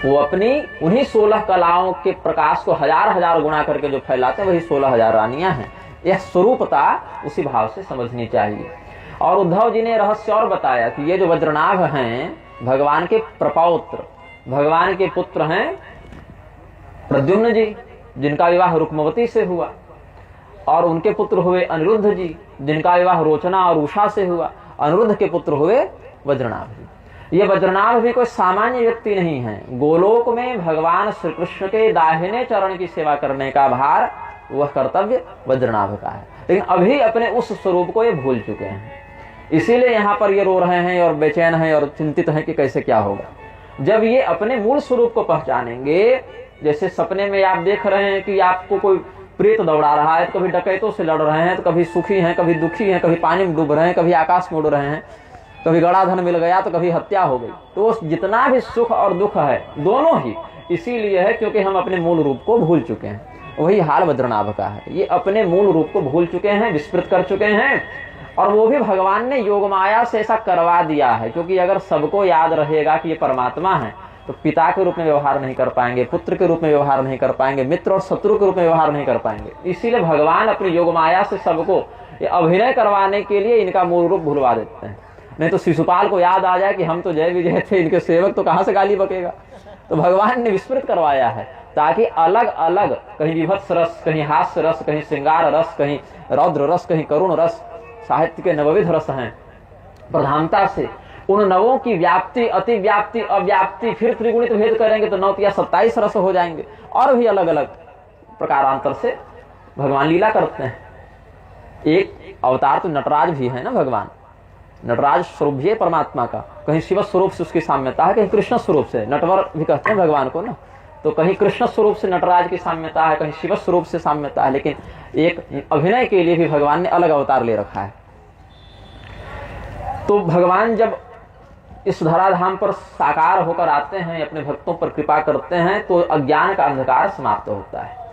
S1: वो अपनी उन्हीं 16 कलाओं के प्रकाश को हजार हजार गुणा करके जो फैलाते हैं, वही 16,000 रानियां हैं। यह स्वरूपता उसी भाव से समझनी चाहिए। और उद्धव जी ने रहस्य और बताया कि ये जो वज्रनाभ हैं भगवान के प्रपौत्र, भगवान के पुत्र हैं प्रद्युम्न जी, जिनका विवाह रुक्मवती से हुआ, और उनके पुत्र हुए अनिरुद्ध जी, जिनका विवाह रोचना और उषा से हुआ। अनिरुद्ध के पुत्र हुए वज्रनाभ जी। ये वज्रनाभ भी कोई सामान्य व्यक्ति नहीं है। गोलोक में भगवान श्री कृष्ण के दाहिने चरण की सेवा करने का भार, वह कर्तव्य वज्रनाभ का है, लेकिन अभी अपने उस स्वरूप को ये भूल चुके हैं। इसीलिए यहाँ पर ये रो रहे हैं और बेचैन हैं और चिंतित हैं कि कैसे क्या होगा। जब ये अपने मूल स्वरूप को पहचानेंगे, जैसे सपने में आप देख रहे हैं कि आपको कोई प्रेत दौड़ा रहा है, तो कभी डकैतों से लड़ रहे हैं, तो कभी सुखी हैं, कभी दुखी हैं, कभी पानी में डूब रहे हैं, कभी आकाश में उड़ रहे हैं, कभी गड़ा धन मिल गया तो कभी हत्या हो गई। तो जितना भी सुख और दुख है दोनों ही इसीलिए है क्योंकि हम अपने मूल रूप को भूल चुके हैं। वही हाल वज्रनाभ का है। ये अपने मूल रूप को भूल चुके हैं, विस्मृत कर चुके हैं, और वो भी भगवान ने योग माया से ऐसा करवा दिया है। क्योंकि अगर सबको याद रहेगा कि ये परमात्मा है, तो पिता के रूप में व्यवहार नहीं कर पाएंगे, पुत्र के रूप में व्यवहार नहीं कर पाएंगे, मित्र और शत्रु के रूप में व्यवहार नहीं कर पाएंगे। इसीलिए भगवान अपनी योग माया से सबको अभिनय करवाने के लिए इनका मूल रूप भुलवा देते हैं। नहीं तो शिशुपाल को याद आ जाए कि हम तो जय विजय थे, इनके सेवक, तो कहां से गाली बकेगा। तो भगवान ने विस्मृत करवाया है ताकि अलग अलग, कहीं विभत्स रस, कहीं हास्य रस, कहीं श्रृंगार रस, कहीं रौद्र रस, कहीं करुण रस, साहित्य के नवविध रस हैं। प्रधानता से उन नवों की व्याप्ति, अति व्याप्ति, अव्याप्ति, फिर त्रिगुणित भेद करेंगे तो 9 या 27 रस हो जाएंगे। और भी अलग अलग प्रकारांतर से भगवान लीला करते हैं। एक अवतार तो नटराज भी है ना, भगवान नटराज स्वरूप भी है परमात्मा का। कहीं शिव स्वरूप से उसकी साम्यता है, कहीं कृष्ण स्वरूप से, नटवर भी कहते हैं भगवान को ना, तो कहीं कृष्ण स्वरूप से नटराज की साम्यता है, कहीं शिव स्वरूप से साम्यता है। लेकिन एक अभिनय के लिए भी भगवान ने अलग अवतार ले रखा है। तो भगवान जब इस धराधाम पर साकार होकर आते हैं, अपने भक्तों पर कृपा करते हैं, तो अज्ञान का अंधकार समाप्त होता है।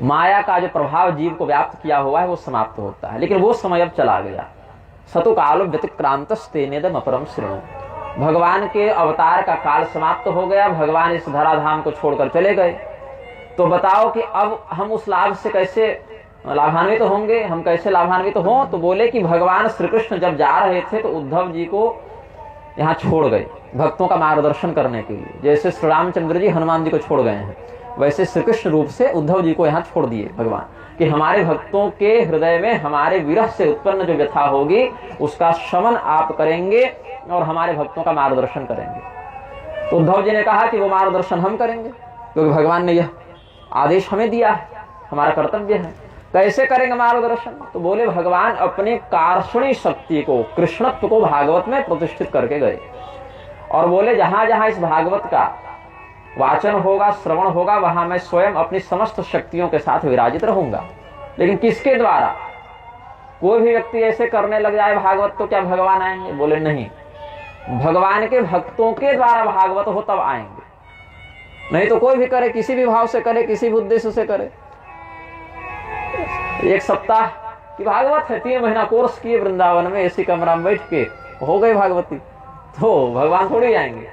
S1: माया का जो प्रभाव जीव को व्याप्त किया हुआ है वो समाप्त होता है। लेकिन वो समय अब चला गया। सतु कालो व्यतिक्रांतस्तेनेदम अपरम श्रेणु। भगवान के अवतार का काल समाप्त हो गया, भगवान इस धराधाम को छोड़कर चले गए। तो बताओ कि अब हम उस लाभ से कैसे लाभान्वित होंगे, हम कैसे लाभान्वित हों। तो बोले कि भगवान श्री कृष्ण जब जा रहे थे तो उद्धव जी को यहाँ छोड़ गए भक्तों का मार्गदर्शन करने के लिए। जैसे श्री रामचंद्र जी हनुमान जी को छोड़ गए हैं, वैसे श्री कृष्ण रूप से उद्धव जी को यहाँ छोड़ दिए भगवान, कि हमारे भक्तों के हृदय में हमारे विरह से उत्पन्न जो व्यथा होगी उसका शमन आप करेंगे और हमारे भक्तों का मार्गदर्शन करेंगे। तो उद्धव जी ने कहा कि वो मार्गदर्शन हम करेंगे, क्योंकि भगवान ने यह आदेश हमें दिया है, हमारा कर्तव्य है। कैसे करेंगे मार्गदर्शन? तो बोले भगवान अपने कार्षणी शक्ति को, कृष्णत्व को भागवत में प्रतिष्ठित करके गए और बोले जहां जहां इस भागवत का वाचन होगा, श्रवण होगा, वहां मैं स्वयं अपनी समस्त शक्तियों के साथ विराजित रहूंगा। लेकिन किसके द्वारा? कोई भी व्यक्ति ऐसे करने लग जाए भागवत तो क्या भगवान आएंगे? बोले नहीं, भगवान के भक्तों के द्वारा भागवत हो तब आएंगे, नहीं तो कोई भी करे, किसी भी भाव से करे, किसी भी उद्देश्य से करे। एक सप्ताह की भागवत है, 3 महीना कोर्स किए वृंदावन में, ऐसी कमरा में बैठ के हो गए भागवती, तो भगवान थोड़ी आएंगे।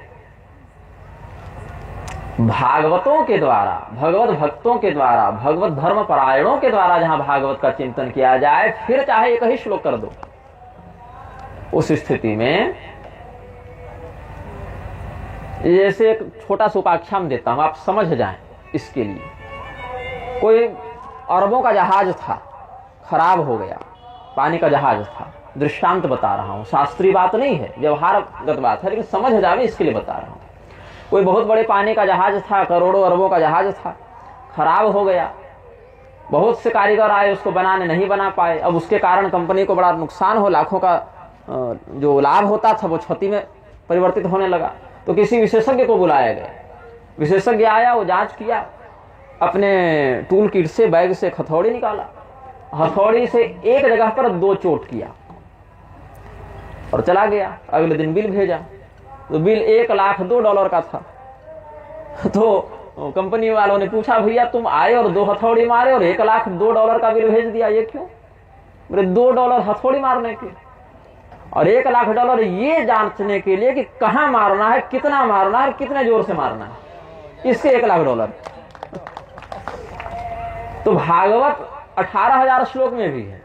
S1: भागवतों के द्वारा, भगवत भक्तों के द्वारा, भगवत धर्म परायणों के द्वारा जहां भागवत का चिंतन किया जाए, फिर चाहे एक ही श्लोक कर दो, उस स्थिति में जैसे एक छोटा सा उपाख्यान देता हूं, आप समझ जाएं। इसके लिए कोई अरबों का जहाज था, खराब हो गया, पानी का जहाज था। दृष्टांत बता रहा हूँ, शास्त्रीय बात नहीं है, व्यवहारगत बात है, लेकिन समझ जावे इसके लिए बता रहा हूँ। कोई बहुत बड़े पानी का जहाज था, करोड़ों अरबों का जहाज था, खराब हो गया। बहुत से कारीगर आए, उसको बनाने नहीं बना पाए। अब उसके कारण कंपनी को बड़ा नुकसान हो, लाखों का जो लाभ होता था वो क्षति में परिवर्तित होने लगा। तो किसी विशेषज्ञ को बुलाया गया। विशेषज्ञ आया, वो जांच किया, अपने टूल किट से बैग से हथौड़ी निकाला, हथौड़ी से एक जगह पर 2 चोट किया और चला गया। अगले दिन बिल भेजा, तो बिल $1,02,000 का था। तो कंपनी वालों ने पूछा, भैया तुम आए और 2 हथौड़ी मारे और $1,02,000 का बिल भेज दिया, ये क्यों? मेरे $2 हथौड़ी मारने के और $1,00,000 ये जांचने के लिए कि कहां मारना है, कितना मारना है, कितने जोर से मारना है, इसके $1,00,000। तो भागवत 18,000 श्लोक में भी है,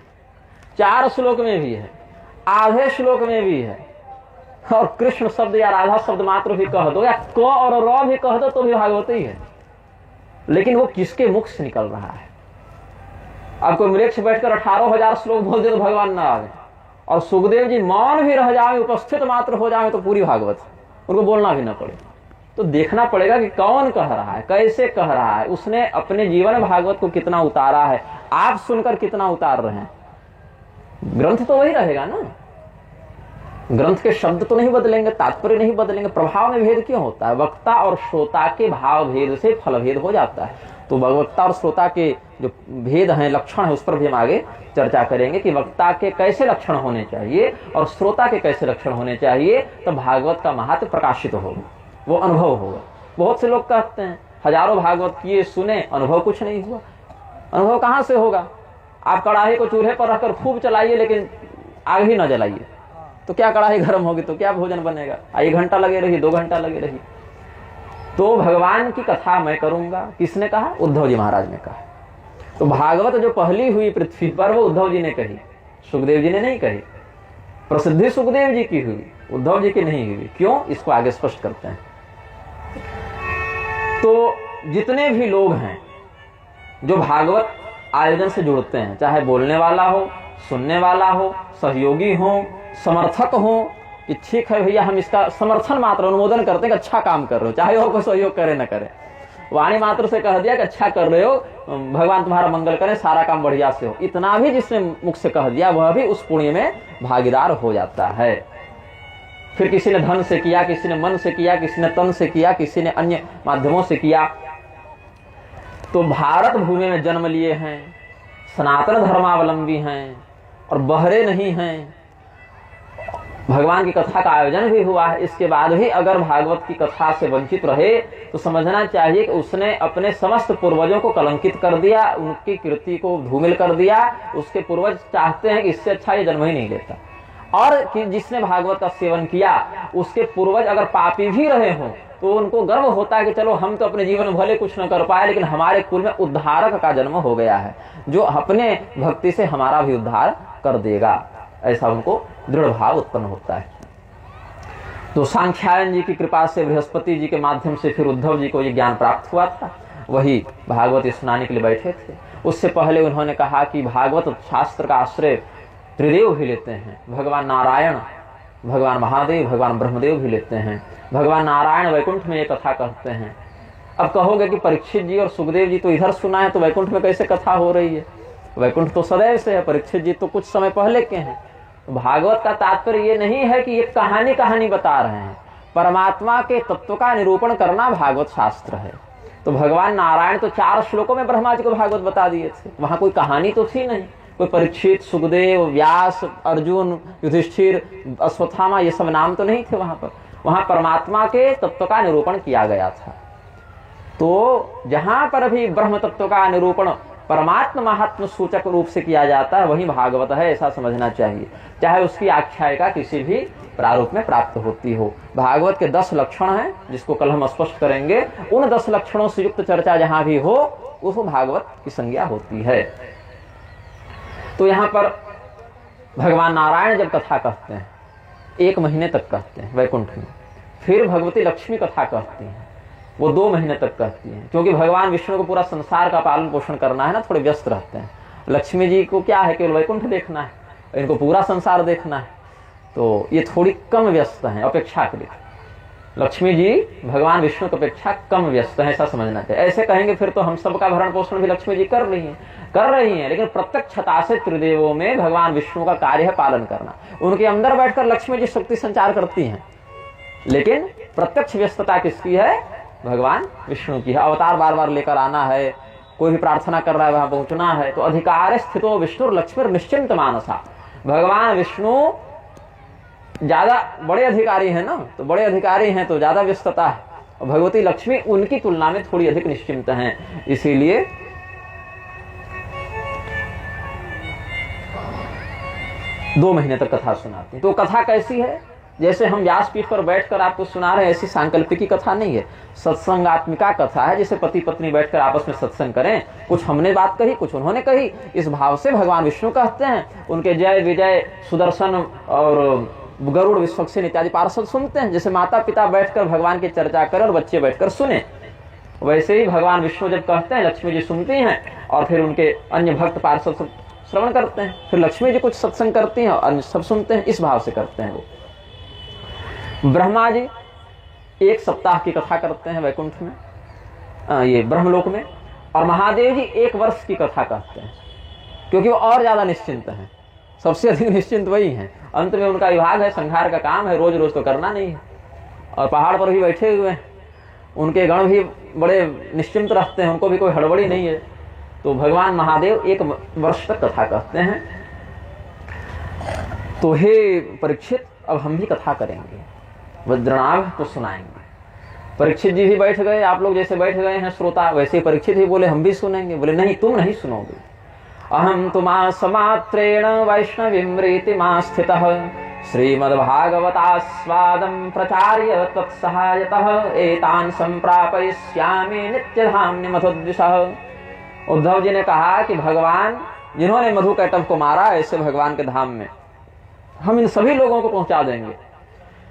S1: 4 श्लोक में भी है, आधे श्लोक में भी है, और कृष्ण शब्द या राधा शब्द मात्र भी कह दो या क और र भी कह दो तो भी भागवत ही है। लेकिन वो किसके मुख से निकल रहा है? अब कोई मृक्ष बैठकर 18,000 श्लोक बोल दे तो भगवान ना आवे, और सुखदेव जी मौन भी रह जाए, उपस्थित मात्र हो जाए तो पूरी भागवत, उनको बोलना भी ना पड़े। तो देखना पड़ेगा कि कौन कह रहा है, कैसे कह रहा है, उसने अपने जीवन में भागवत को कितना उतारा है, आप सुनकर कितना उतार रहे हैं। ग्रंथ तो वही रहेगा ना, ग्रंथ के शब्द तो नहीं बदलेंगे, तात्पर्य नहीं बदलेंगे, प्रभाव में भेद क्यों होता है? वक्ता और श्रोता के भाव भेद से फल भेद हो जाता है। तो वक्ता और श्रोता के जो भेद हैं, लक्षण है, उस पर भी हम आगे चर्चा करेंगे कि वक्ता के कैसे लक्षण होने चाहिए और श्रोता के कैसे लक्षण होने चाहिए, तो भागवत का महत्व प्रकाशित होगा, वो अनुभव होगा। बहुत से लोग कहते हैं हजारों भागवत किए सुने, अनुभव कुछ नहीं हुआ। अनुभव कहां से होगा? आप कड़ाही को चूल्हे पर रखकर खूब चलाइए लेकिन आग ही न जलाइए, तो क्या कड़ाही गर्म होगी, तो क्या भोजन बनेगा? 1 घंटा लगे रही, 2 घंटा लगे रही। तो भगवान की कथा मैं करूंगा, किसने कहा? उद्धव जी महाराज ने कहा। तो भागवत जो पहली हुई पृथ्वी पर वो उद्धव जी ने कही, सुखदेव जी ने नहीं कही। प्रसिद्धि सुखदेव जी की हुई, उद्धव जी की नहीं हुई। क्यों? इसको आगे स्पष्ट करते हैं। तो जितने भी लोग हैं जो भागवत आयोजन से जुड़ते हैं, चाहे बोलने वाला हो, सुनने वाला हो, सहयोगी हो, समर्थक हो, कि ठीक है भैया हम इसका समर्थन मात्र अनुमोदन करते हैं कि अच्छा काम कर रहे हो, चाहे और कोई सहयोग करे न करे, वाणी मात्र से कह दिया कि अच्छा कर रहे हो, भगवान तुम्हारा मंगल करें, सारा काम बढ़िया से हो, इतना भी जिसने मुख से कह दिया वह भी उस पुण्य में भागीदार हो जाता है। फिर किसी ने धन से किया, किसी ने मन से किया, किसी ने तन से किया, किसी ने अन्य माध्यमों से किया। तो भारत भूमि में जन्म लिए हैं, सनातन धर्मावलंबी हैं और बहरे नहीं हैं, भगवान की कथा का आयोजन भी हुआ है, इसके बाद भी अगर भागवत की कथा से वंचित रहे तो समझना चाहिए कि उसने अपने समस्त पूर्वजों को कलंकित कर दिया, उनकी कीर्ति को धूमिल कर दिया। उसके पूर्वज चाहते हैं कि इससे अच्छा ये जन्म ही नहीं लेता, और कि जिसने भागवत का सेवन किया उसके पूर्वज अगर पापी भी रहे हों तो उनको गर्व होता है कि चलो हम तो अपने जीवन में भले कुछ न कर पाए, लेकिन हमारे कुल में उद्धारक का जन्म हो गया है जो अपने भक्ति से हमारा भी उद्धार कर देगा, ऐसा उनको दृढ़ भाव उत्पन्न होता है। तो सांख्यायन जी की कृपा से, बृहस्पति जी के माध्यम से फिर उद्धव जी को ये ज्ञान प्राप्त हुआ था, वही भागवत सुनाने के लिए बैठे थे। उससे पहले उन्होंने कहा कि भागवत शास्त्र का आश्रय त्रिदेव भी लेते हैं, भगवान नारायण, भगवान महादेव, भगवान ब्रह्मदेव भी लेते हैं। भगवान नारायण वैकुंठ में ये कथा कहते हैं। अब कहोगे कि परीक्षित जी और सुखदेव जी तो इधर सुना है, तो वैकुंठ में कैसे कथा हो रही है? वैकुंठ तो सदैव से है, परीक्षित जी तो कुछ समय पहले के हैं। भागवत का तात्पर्य ये नहीं है कि ये कहानी बता रहे हैं, परमात्मा के तत्व का निरूपण करना भागवत शास्त्र है। तो भगवान नारायण तो 4 श्लोकों में ब्रह्मा जी को भागवत बता दिए थे, वहां कोई कहानी तो थी नहीं, कोई परीक्षित, सुखदेव, व्यास, अर्जुन, युधिष्ठिर, अश्वत्थामा, ये सब नाम तो नहीं थे वहां पर। वहां परमात्मा के तत्व का निरूपण किया गया था। तो जहां पर भी ब्रह्म तत्व का निरूपण परमात्मा महात्म सूचक रूप से किया जाता है वही भागवत है, ऐसा समझना चाहिए, चाहे उसकी आख्यायिका किसी भी प्रारूप में प्राप्त होती हो। भागवत के 10 लक्षण हैं जिसको कल हम स्पष्ट करेंगे। उन 10 लक्षणों से युक्त चर्चा जहां भी हो उसको भागवत की संज्ञा होती है। तो यहाँ पर भगवान नारायण जब कथा कहते हैं 1 महीने तक कहते हैं वैकुंठ में, फिर भगवती लक्ष्मी कथा कहती हैं, वो 2 महीने तक कहती हैं, क्योंकि भगवान विष्णु को पूरा संसार का पालन पोषण करना है ना, थोड़े व्यस्त रहते हैं। लक्ष्मी जी को क्या है, केवल वैकुंठ देखना है, इनको पूरा संसार देखना है, तो ये थोड़ी कम व्यस्त हैं अपेक्षाकृत। लक्ष्मी जी भगवान विष्णु की अपेक्षा कम व्यस्त है, ऐसा समझना चाहिए। ऐसे कहेंगे फिर तो हम सबका भरण पोषण भी लक्ष्मी जी कर रही हैं, लेकिन प्रत्यक्षता से त्रिदेवों में भगवान विष्णु का कार्य है पालन करना। उनके अंदर बैठकर लक्ष्मी जी शक्ति संचार करती हैं, लेकिन प्रत्यक्ष व्यस्तता किसकी है? भगवान विष्णु की है। अवतार बार बार लेकर आना है, कोई भी प्रार्थना कर रहा है वहां पहुंचना है। तो अधिकार स्थितो विष्णु लक्ष्मी निश्चिंत मानसा, भगवान विष्णु ज्यादा बड़े अधिकारी हैं ना, तो बड़े अधिकारी हैं तो ज्यादा व्यस्तता है, और भगवती लक्ष्मी उनकी तुलना में थोड़ी अधिक निश्चिंत हैं। इसीलिए दो महीने तक कथा सुनाती। तो कथा कैसी है? जैसे हम व्यासपीठ पर बैठकर आपको सुना रहे हैं, ऐसी सांकल्पिक की कथा नहीं है, सत्संगात्मिका कथा है। जैसे पति पत्नी बैठकर आपस में सत्संग करें, कुछ हमने बात कही, कुछ उन्होंने कही, इस भाव से भगवान विष्णु कहते हैं। उनके जय विजय सुदर्शन और गरुड़ विश्वक्सेन इत्यादि पार्षद सुनते हैं। जैसे माता पिता बैठकर भगवान की चर्चा करें और बच्चे बैठकर सुने, वैसे ही भगवान विष्णु जब कहते हैं लक्ष्मी जी सुनती हैं, और फिर उनके अन्य भक्त पार्षद श्रवण करते हैं। फिर लक्ष्मी जी कुछ सत्संग करती हैं और अन्य सब सुनते हैं, इस भाव से करते हैं वो। ब्रह्मा जी 1 सप्ताह की कथा करते हैं वैकुंठ में, ये ब्रह्मलोक में, और महादेव जी 1 वर्ष की कथा करते हैं, क्योंकि वो और ज्यादा निश्चिंत हैं, सबसे अधिक निश्चिंत वही हैं। अंत में उनका विभाग है, संहार का काम है, रोज रोज तो करना नहीं है, और पहाड़ पर भी बैठे हुए हैं, उनके गण भी बड़े निश्चिंत रहते हैं, उनको भी कोई हड़बड़ी नहीं है। तो भगवान महादेव 1 वर्ष तक कथा कहते हैं। तो हे परीक्षित, अब हम भी कथा करेंगे, वज्रनाभ को सुनाएंगे। परीक्षित जी भी बैठ गए, आप लोग जैसे बैठ गए हैं श्रोता, वैसे परीक्षित ही बोले हम भी सुनेंगे। बोले नहीं, तुम नहीं सुनोगे। अहम तुमा समात्रेण वैष्णवीं रीतिमा स्थितः श्रीमद्भागवतास्वादं प्रचार्य तत्सहायतः एतान् संप्रापयिष्यामि नित्यधाम्नि मधुद्विषः। उद्धव जी ने कहा कि भगवान जिन्होंने मधु कैटभ को मारा, ऐसे भगवान के धाम में हम इन सभी लोगों को पहुंचा देंगे।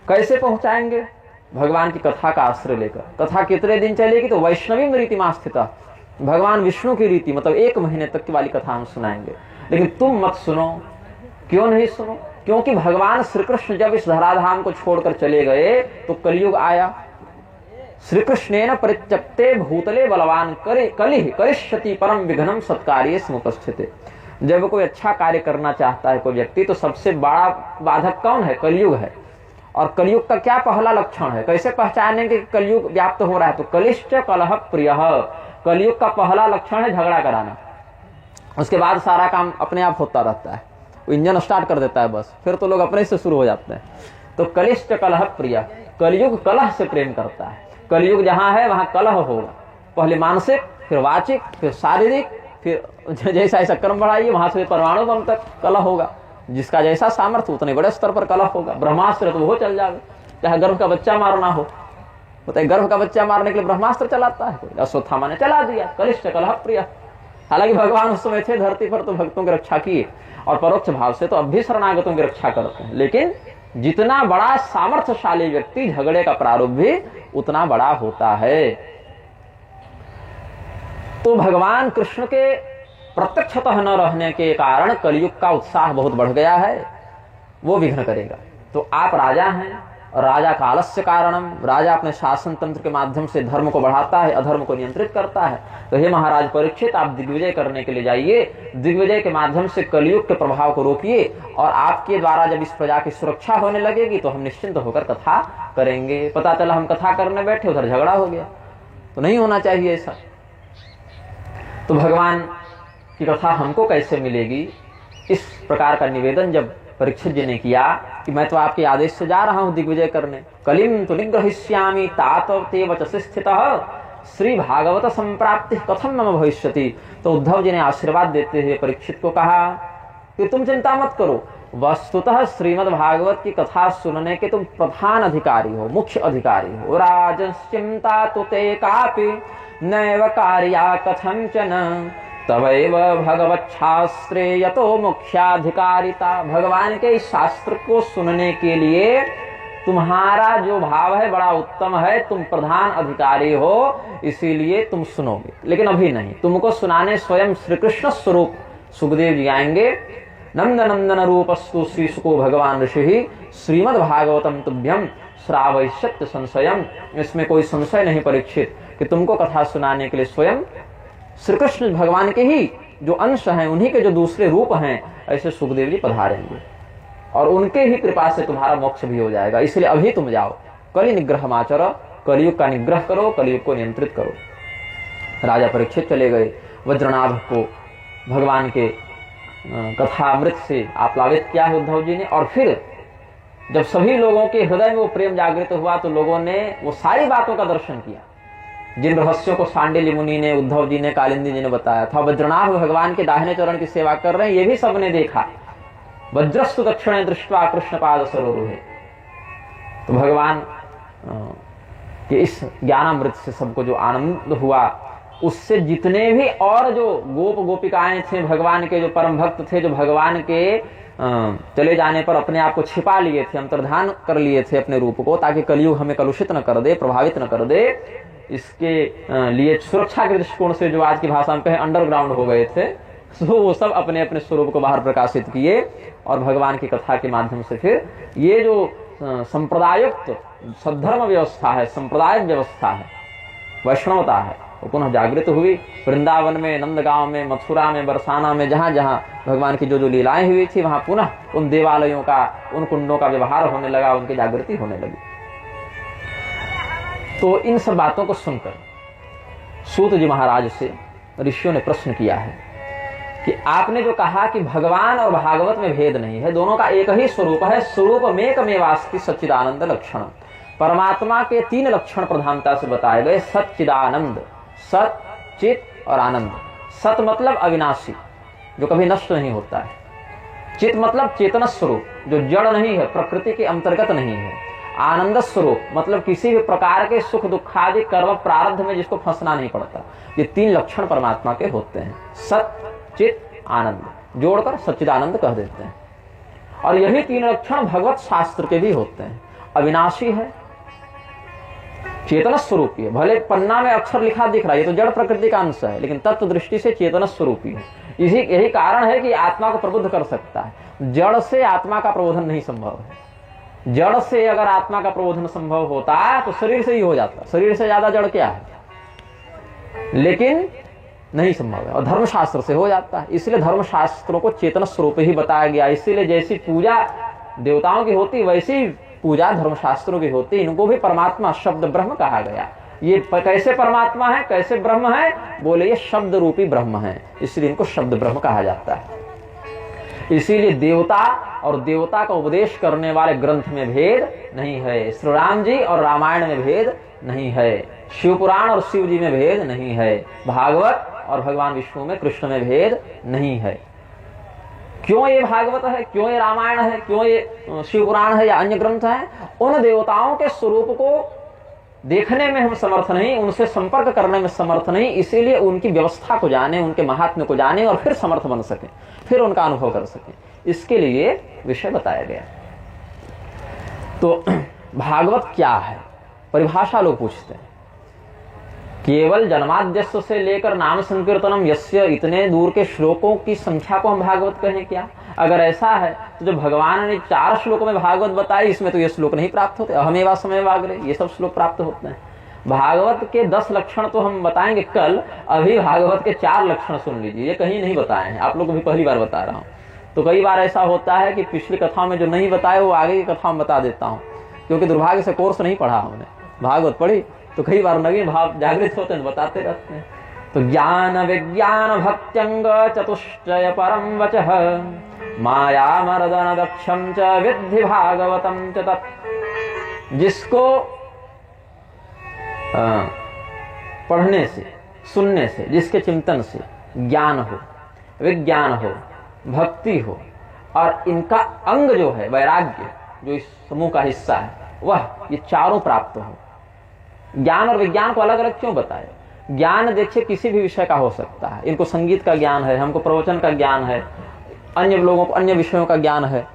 S1: कैसे पहुंचाएंगे? भगवान की कथा का आश्रय लेकर। कथा कितने दिन चलेगी? तो वैष्णवी रीतिमा स्थिता, भगवान विष्णु की रीति, मतलब 1 महीने तक की वाली कथा हम सुनाएंगे। लेकिन तुम मत सुनो। क्यों नहीं सुनो? क्योंकि भगवान श्री कृष्ण जब इस धराधाम को छोड़कर चले गए तो कलयुग आया। श्री कृष्णेन परित्यक्ते भूतले बलवान कलिह करिष्यति परम विघ्नं सत्कार्ये समुपस्थिते। जब कोई अच्छा कार्य करना चाहता है कोई व्यक्ति, तो सबसे बड़ा बाधक कौन है? कलयुग है। और कलयुग का क्या पहला लक्षण है? कैसे पहचानेंगे कि कलयुग व्याप्त हो रहा है? तो कलिश्च कलह प्रियः, कलयुग का पहला लक्षण है झगड़ा कराना। उसके बाद सारा काम अपने आप होता रहता है, वो इंजन स्टार्ट कर देता है बस, फिर तो लोग अपने से शुरू हो जाते हैं। तो कलिश्च कलह प्रिय, कलयुग कलह से प्रेम करता है। कलयुग जहां है वहां कलह होगा, पहले मानसिक, फिर वाचिक, फिर शारीरिक, फिर जैसा ऐसा क्रम बढ़ाइए वहां से परमाणु बम तक कलह होगा। जिसका जैसा सामर्थ्य उतने बड़े स्तर पर कलह होगा। ब्रह्मास्त्र तो वो चल जाए, चाहे गर्भ का बच्चा मारना हो, बताइए गर्भ का बच्चा मारने के लिए ब्रह्मास्त्र चलाता है कोई? अश्वत्थामा ने चला दिया। कलिष्ठ कलह प्रिय। हालांकि भगवान उस समय थे धरती पर तो भक्तों की रक्षा किए, और परोक्ष भाव से तो अब भी शरणागतों की रक्षा करते हैं। लेकिन जितना बड़ा सामर्थ्यशाली व्यक्ति, झगड़े का प्रारूप भी उतना बड़ा होता है। तो भगवान कृष्ण के प्रत्यक्षतः न रहने के कारण कलयुग का उत्साह बहुत बढ़ गया है, वो विघ्न करेगा। तो आप राजा हैं, राजा कालस्य कारणम, राजा अपने शासन तंत्र के माध्यम से धर्म को बढ़ाता है, अधर्म को नियंत्रित करता है। तो हे महाराज परीक्षित, आप दिग्विजय करने के लिए जाइए, दिग्विजय के माध्यम से कलयुग के प्रभाव को रोकिए, और आपके द्वारा जब इस प्रजा की सुरक्षा होने लगेगी तो हम निश्चिंत होकर कथा करेंगे। पता चला हम कथा करने बैठे, उधर झगड़ा हो गया, तो नहीं होना चाहिए ऐसा। तो भगवान की कथा हमको कैसे मिलेगी, इस प्रकार का निवेदन जब परीक्षित जी ने किया कि मैं तो आपके आदेश से जा रहा हूं दिग्विजय करने, कलिम तो निग्रहिष्यामि तात ते वचसि स्थितः श्री भागवत संप्राप्ति कथम मम भविष्यति। तो उद्धव जी ने आशीर्वाद देते हुए परीक्षित को कहा कि तुम चिंता मत करो, वस्तुतः श्रीमद् भागवत की कथा सुनने के तुम प्रधान अधिकारी हो, मुख्य अधिकारी हो। राजश्चिंता तो ते कापि नैव कार्या कथंचन तवैव भगवत शास्त्रे यतो मुख्याधिकारिता। भगवान के इस शास्त्र को सुनने के लिए तुम्हारा जो भाव है बड़ा उत्तम है, तुम प्रधान अधिकारी हो, इसीलिए तुम सुनोगे। लेकिन अभी नहीं, तुमको सुनाने स्वयं श्री कृष्ण स्वरूप सुखदेव जी आएंगे। नंद नंदन रूपस्तु श्री सुको भगवान ऋषि श्रीमद् भागवतम तुभ्यम श्रावयिष्यत् संशयम। इसमें कोई संशय नहीं परीक्षित कि तुमको कथा सुनाने के लिए स्वयं श्री कृष्ण भगवान के ही जो अंश हैं, उन्हीं के जो दूसरे रूप हैं, ऐसे सुखदेव जी पधारेंगे और उनके ही कृपा से तुम्हारा मोक्ष भी हो जाएगा। इसलिए अभी तुम जाओ, कलि निग्रह माचर, कलयुग का निग्रह करो, कलयुग को नियंत्रित करो। राजा परीक्षित चले गए। वज्रनाभ को भगवान के कथामृत से आप्लावित किया है उद्धव जी ने। और फिर जब सभी लोगों के हृदय में वो प्रेम जागृत हुआ तो लोगों ने वो सारी बातों का दर्शन किया जिन रहस्यों को सांडिल्य मुनि ने, उद्धव जी ने, कालिंदी जी ने बताया था। वज्रनाभ भगवान के दाहिने चरण की सेवा कर रहे हैं, ये भी सबने देखा। वज्रस्तु दक्षिणे दृष्ट्वा कृष्ण पाद सरोरुहे। तो भगवान के इस ज्ञानामृत से सबको जो आनंद हुआ, उससे जितने भी और जो गोप गोपिकाएं थे, भगवान के जो परम भक्त थे, जो भगवान के चले जाने पर अपने आप को छिपा लिए थे, अंतर्धान कर लिए थे अपने रूप को, ताकि कलयुग हमें कलुषित न कर दे, प्रभावित न कर दे, इसके लिए सुरक्षा के दृष्टिकोण से जो आज की भाषा में कहें अंडरग्राउंड हो गए थे, तो वो सब अपने अपने स्वरूप को बाहर प्रकाशित किए और भगवान की कथा के माध्यम से फिर ये जो संप्रदायुक्त सद्धर्म व्यवस्था है, संप्रदाय व्यवस्था है, वैष्णवता है, वो पुनः जागृत हुई। वृंदावन में, नंदगांव में, मथुरा में, बरसाना में, जहां जहां भगवान की जो जो लीलाएं हुई थी, वहां पुनः उन देवालयों का, उन कुंडों का व्यवहार होने लगा, उनकी जागृति होने लगी। तो इन सब बातों को सुनकर सूत जी महाराज से ऋषियों ने प्रश्न किया है कि आपने जो कहा कि भगवान और भागवत में भेद नहीं है, दोनों का एक ही स्वरूप है, स्वरूपमेकमेवास्ति सच्चिदानंद लक्षण। परमात्मा के 3 लक्षण प्रधानता से बताए गए, सच्चिदानंद, सत, चित और आनंद। सत मतलब अविनाशी, जो कभी नष्ट नहीं होता है। चित मतलब चेतन स्वरूप, जो जड़ नहीं है, प्रकृति के अंतर्गत नहीं है। आनंद स्वरूप मतलब किसी भी प्रकार के सुख दुखादि कर्म प्रारब्ध में जिसको फंसना नहीं पड़ता। ये 3 लक्षण परमात्मा के होते हैं, सत, चित, आनंद, जोड़कर सच्चिदानंद कह देते हैं। और यही 3 लक्षण भगवत शास्त्र के भी होते हैं। अविनाशी है, चेतन स्वरूपी है, भले पन्ना में अक्षर लिखा दिख रहा है, ये तो जड़ प्रकृति का अंश है, लेकिन तत्व दृष्टि से चेतन स्वरूपी है। यही कारण है कि आत्मा को प्रबुद्ध कर सकता है। जड़ से आत्मा का प्रबोधन नहीं संभव है। जड़ से अगर आत्मा का प्रबोधन संभव होता तो शरीर से ही हो जाता। शरीर से ज्यादा जड़ क्या है, लेकिन नहीं संभव है। और धर्मशास्त्र से हो जाता है, इसलिए धर्मशास्त्रों को चेतन स्वरूप ही बताया गया। इसीलिए जैसी पूजा देवताओं की होती, वैसी पूजा धर्मशास्त्रों की होती। इनको भी परमात्मा शब्द ब्रह्म कहा गया। ये कैसे परमात्मा है, कैसे ब्रह्म है, बोले ये शब्द रूपी ब्रह्म है, इसलिए इनको शब्द ब्रह्म कहा जाता है। इसीलिए देवता और देवता का उपदेश करने वाले ग्रंथ में भेद नहीं है। श्री राम जी और रामायण में भेद नहीं है। शिव पुराण और शिव जी में भेद नहीं है। भागवत और भगवान विष्णु में, कृष्ण में भेद नहीं है। क्यों ये भागवत है, क्यों ये रामायण है, क्यों ये शिव पुराण है या अन्य ग्रंथ है? उन देवताओं के स्वरूप को देखने में हम समर्थ नहीं, उनसे संपर्क करने में समर्थ नहीं, इसीलिए उनकी व्यवस्था को जाने, उनके महात्म्य को जाने और फिर समर्थ बन सके, फिर उनका अनुभव कर सके, इसके लिए विषय बताया गया। तो भागवत क्या है, परिभाषा लोग पूछते हैं। केवल जन्माद्यस्य से लेकर नाम संकीर्तनम यस्य, इतने दूर के श्लोकों की संख्या को हम भागवत कहें क्या? अगर ऐसा है तो जो भगवान ने 4 श्लोकों में भागवत बताई, इसमें तो ये श्लोक नहीं प्राप्त होते। अहमेवा समयवाग्रे, ये सब श्लोक प्राप्त होते हैं। भागवत के 10 लक्षण तो हम बताएंगे कल, अभी भागवत के 4 लक्षण सुन लीजिए। ये कहीं नहीं बताए हैं, आप लोग को भी पहली बार बता रहा हूँ। तो कई बार ऐसा होता है कि पिछली कथाओं में जो नहीं बताए वो आगे की कथा में बता देता हूँ, क्योंकि दुर्भाग्य से कोर्स नहीं पढ़ा हमने, भागवत पढ़ी तो कई बार नवीन भाव जागृत होते हैं, बताते रहते हैं। तो ज्ञान विज्ञान भक्त्यंग चतुष्टय परम वचः माया मर्दन दक्षम च विद्धि भागवतम च तत्। जिसको पढ़ने से, सुनने से, जिसके चिंतन से ज्ञान हो, विज्ञान हो, भक्ति हो और इनका अंग जो है वैराग्य, जो इस समूह का हिस्सा है, वह ये चारों प्राप्त हो। ज्ञान और विज्ञान को अलग अलग क्यों बताए? ज्ञान देखिए किसी भी विषय का हो सकता है। इनको संगीत का ज्ञान है, हमको प्रवचन का ज्ञान है, अन्य लोगों को अन्य विषयों का ज्ञान है।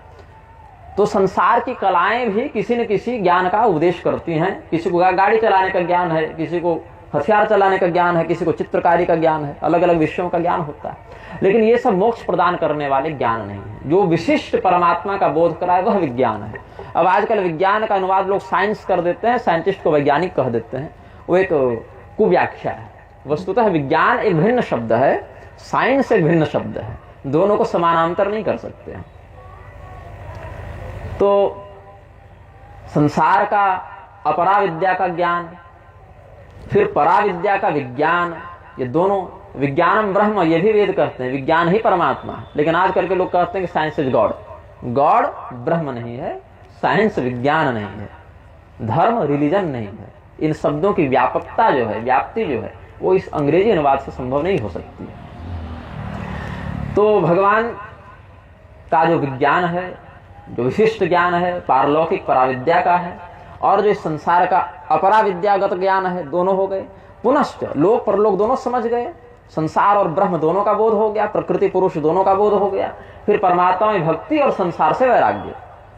S1: तो संसार की कलाएं भी किसी न किसी ज्ञान का उपदेश करती हैं। किसी को गाड़ी चलाने का ज्ञान है, किसी को हथियार चलाने का ज्ञान है, किसी को चित्रकारी का ज्ञान है, अलग अलग विषयों का ज्ञान होता है। लेकिन ये सब मोक्ष प्रदान करने वाले ज्ञान नहीं है। जो विशिष्ट परमात्मा का बोध कराए वह विज्ञान है। अब आजकल विज्ञान का अनुवाद लोग साइंस कर देते हैं, साइंटिस्ट को वैज्ञानिक कह देते हैं, वो एक कुव्याख्या है। वस्तुतः विज्ञान एक भिन्न शब्द है, साइंस एक भिन्न शब्द है, दोनों को समानांतर नहीं कर सकते हैं। तो संसार का अपरा विद्या का ज्ञान, फिर परा विद्या का विज्ञान, ये दोनों, विज्ञानम ब्रह्म ये भी वेद कहते हैं, विज्ञान ही परमात्मा है। लेकिन आजकल के लोग कहते हैं कि साइंस इज गॉड। गॉड ब्रह्म नहीं है, साइंस विज्ञान नहीं है, धर्म रिलीजन नहीं है। इन शब्दों की व्यापकता जो है, व्याप्ति जो है, वो इस अंग्रेजी अनुवाद से संभव नहीं हो सकती है। तो भगवान का जो विज्ञान है, जो विशिष्ट ज्ञान है, पारलौकिक पराविद्या का है, और जो इस संसार का अपरा विद्यागत ज्ञान है, दोनों हो गए। पुनश्च लोक परलोक दोनों समझ गए, संसार और ब्रह्म दोनों का बोध हो गया, प्रकृति पुरुष दोनों का बोध हो गया, फिर परमात्मा में भक्ति और संसार से वैराग्य।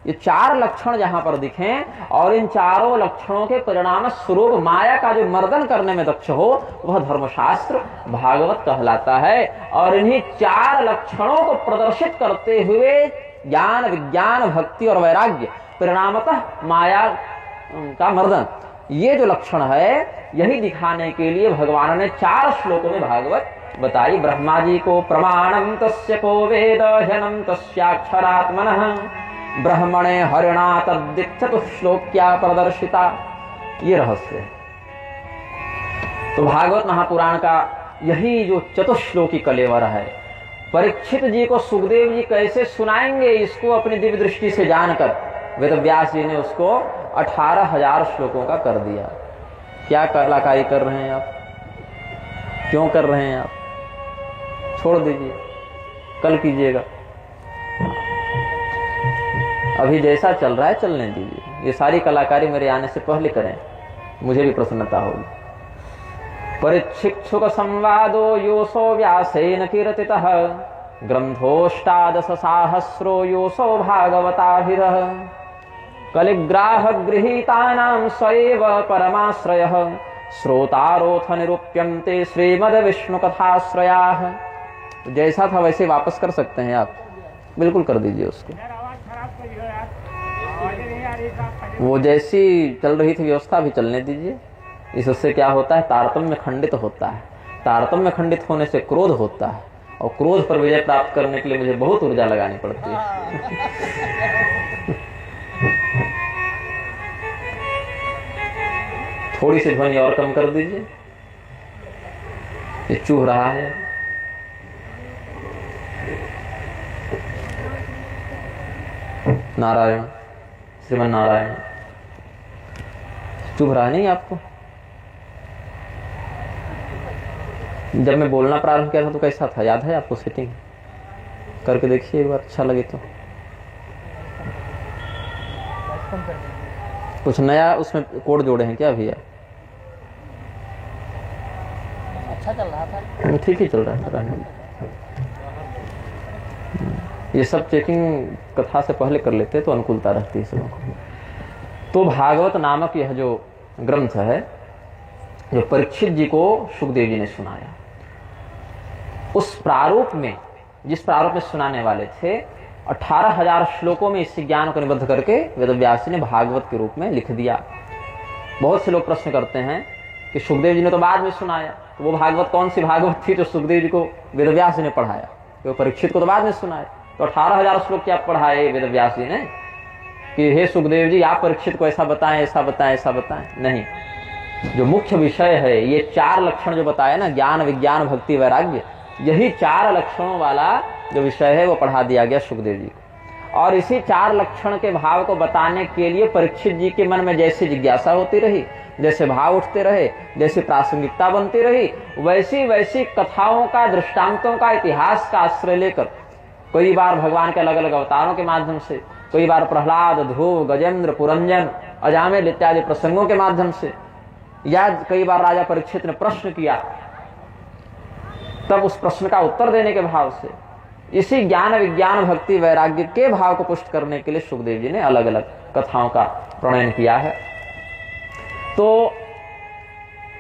S1: ये चार लक्षण जहां पर दिखें और इन चारों लक्षणों के परिणाम स्वरूप माया का जो मर्दन करने में दक्ष हो, वह धर्मशास्त्र भागवत कहलाता है। और इन्हीं चार लक्षणों को प्रदर्शित करते हुए ज्ञान, विज्ञान, भक्ति और वैराग्य, परिणामतः माया का मर्दन, ये जो लक्षण है, यही दिखाने के लिए भगवान ने 4 श्लोकों में भागवत बताई। ब्रह्मा जी को प्रमाणम तस्य को वेद ह्यनम तस्याक्षरात्मनः ब्रह्मणे हरिणा तद्दिक्चतुश्लोक्या प्रदर्शिता, ये रहस्य है। तो भागवत महापुराण का यही जो चतुश्लोकी कलेवर है, परीक्षित जी को सुखदेव जी कैसे सुनाएंगे, इसको अपनी दिव्य दृष्टि से जानकर वेद व्यास जी ने उसको 18,000 श्लोकों का कर दिया। क्या कलाकारी कर रहे हैं आप, क्यों कर रहे हैं आप, छोड़ दीजिए, कल कीजिएगा। अभी जैसा चल रहा है चलने दीजिए। ये सारी कलाकारी मेरे आने से पहले करें, मुझे भी प्रसन्नता होगी। परीक्षिक्षुक संवादो योसो व्यासेन कीर्तितः ग्रंथोष्टादश साहस्रो योसो भागवताभिरः कलिग्राह गृहीतानां स्वैव परमाश्रयः श्रोतारोथ निरूप्यन्ते श्रीमद् विष्णु कथाश्रयाः। जैसा था वैसे वापस कर सकते हैं आप, बिल्कुल कर दीजिए उसको। वो जैसी चल रही थी व्यवस्था भी चलने दीजिए। इससे क्या होता है, तारतम्य खंडित होता है। तारतम्य खंडित होने से क्रोध होता है, और क्रोध पर विजय प्राप्त करने के लिए मुझे बहुत ऊर्जा लगानी पड़ती है। थोड़ी सी ध्वनि और कम कर दीजिए, ये चूह रहा है। नारायण, श्रीमन नारायण, चुभ रहा नहीं आपको? जब मैं बोलना प्रारंभ किया था तो कैसा था, याद है आपको? सेटिंग करके देखिए एक बार, अच्छा लगे तो। कुछ नया उसमें कोड जोड़े हैं क्या भैया? अच्छा चल रहा था, ठीक ही चल रहा है। ये सब चेकिंग कथा से पहले कर लेते तो अनुकूलता रहती है सबको। तो भागवत नामक यह जो ग्रंथ है, जो परीक्षित जी को सुखदेव जी ने सुनाया, उस प्रारूप में, जिस प्रारूप में सुनाने वाले थे, 18,000 श्लोकों में इस ज्ञान को निबद्ध करके वेदव्यास जी ने भागवत के रूप में लिख दिया। बहुत से लोग प्रश्न करते हैं कि सुखदेव जी ने तो बाद में सुनाया, तो वो भागवत कौन सी भागवत थी जो सुखदेव जी को वेदव्यास जी ने पढ़ाया? तो परीक्षित को तो बाद में सुनाया, तो 18,000 श्लोक क्या पढ़ाए वेदव्यास जी ने कि हे सुखदेव जी आप परीक्षित को ऐसा बताएं, ऐसा बताएं, ऐसा बताएं? नहीं, जो मुख्य विषय है, ये 4 लक्षण जो बताया ना, ज्ञान, विज्ञान, भक्ति, वैराग्य, यही 4 लक्षणों वाला जो विषय है वो पढ़ा दिया गया सुखदेव जी को। और इसी 4 लक्षण के भाव को बताने के लिए परीक्षित जी के मन में जैसी जिज्ञासा होती रही, जैसे भाव उठते रहे, जैसी प्रासंगिकता बनती रही, वैसी वैसी कथाओं का, दृष्टांतों का, इतिहास का आश्रय लेकर, कई बार भगवान के अलग अलग अवतारों के माध्यम से, कई बार प्रहलाद, ध्रुव, गजेंद्र, पुरंजन, अजामिल इत्यादि प्रसंगों के माध्यम से, या कई बार राजा परीक्षित ने प्रश्न किया, तब उस प्रश्न का उत्तर देने के भाव से, इसी ज्ञान, विज्ञान, भक्ति, वैराग्य के भाव को पुष्ट करने के लिए सुखदेव जी ने अलग अलग कथाओं का प्रणयन किया है। तो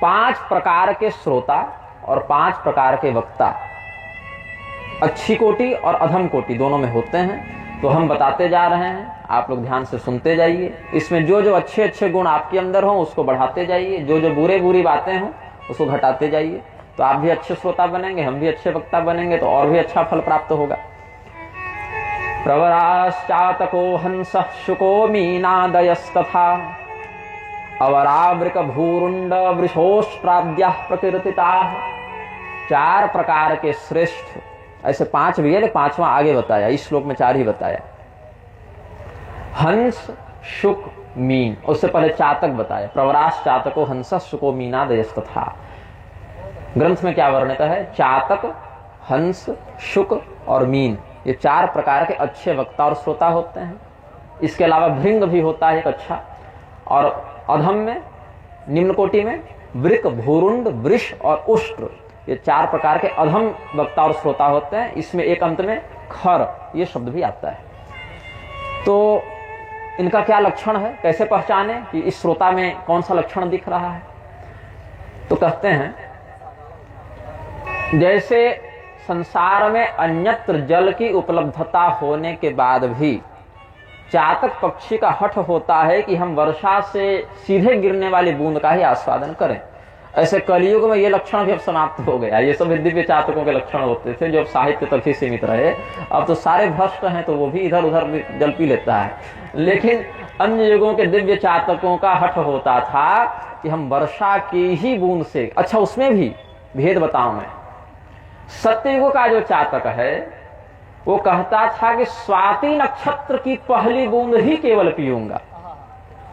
S1: 5 प्रकार के श्रोता और 5 प्रकार के वक्ता अच्छी कोटि और अधम कोटि दोनों में होते हैं। तो हम बताते जा रहे हैं, आप लोग ध्यान से सुनते जाइए। इसमें जो जो अच्छे अच्छे गुण आपके अंदर हो उसको बढ़ाते जाइए, जो जो बुरे बुरी बातें हों उसको घटाते जाइए। तो आप भी अच्छे श्रोता बनेंगे, हम भी अच्छे वक्ता बनेंगे, तो और भी अच्छा फल प्राप्त होगा। प्रवराश्चातको हंस शुको मीनादयस्तथा अवरावृक भूरुंड वृषोष्ट्राद्या प्रकीर्तिता। 4 प्रकार के श्रेष्ठ, ऐसे 5 भी है, 5वां आगे बताया, इस श्लोक में 4 ही बताया। हंस, शुक, मीन, उससे पहले चातक बताया। प्रवराश चातको हंस शुको मीनादयस्तथा। ग्रंथ में क्या वर्णित है? चातक, हंस, शुक और मीन, ये 4 प्रकार के अच्छे वक्ता और श्रोता होते हैं। इसके अलावा भृंग भी होता है एक अच्छा। और अधम में, निम्न कोटि में वृक, भूरुंड, वृष और उष्ट्र, ये 4 प्रकार के अधम वक्ता और श्रोता होते हैं। इसमें एक अंत में खर ये शब्द भी आता है। तो इनका क्या लक्षण है, कैसे पहचाने कि इस श्रोता में कौन सा लक्षण दिख रहा है? तो कहते हैं जैसे संसार में अन्यत्र जल की उपलब्धता होने के बाद भी चातक पक्षी का हठ होता है कि हम वर्षा से सीधे गिरने वाली बूंद का ही आस्वादन करें, ऐसे कलयुग में ये लक्षण भी अब समाप्त हो गया। ये सब दिव्य चातकों के लक्षण होते थे जो अब साहित्य तक ही सीमित रहे। अब तो सारे भ्रष्ट हैं, तो वो भी इधर उधर भी जल पी लेता है। लेकिन अन्य युगों के दिव्य चातकों का हठ होता था कि हम वर्षा की ही बूंद से, अच्छा उसमें भी भेद बताऊं मैं। सत्ययुग का जो चातक है वो कहता था कि स्वाति नक्षत्र की पहली बूंद ही केवल पीऊंगा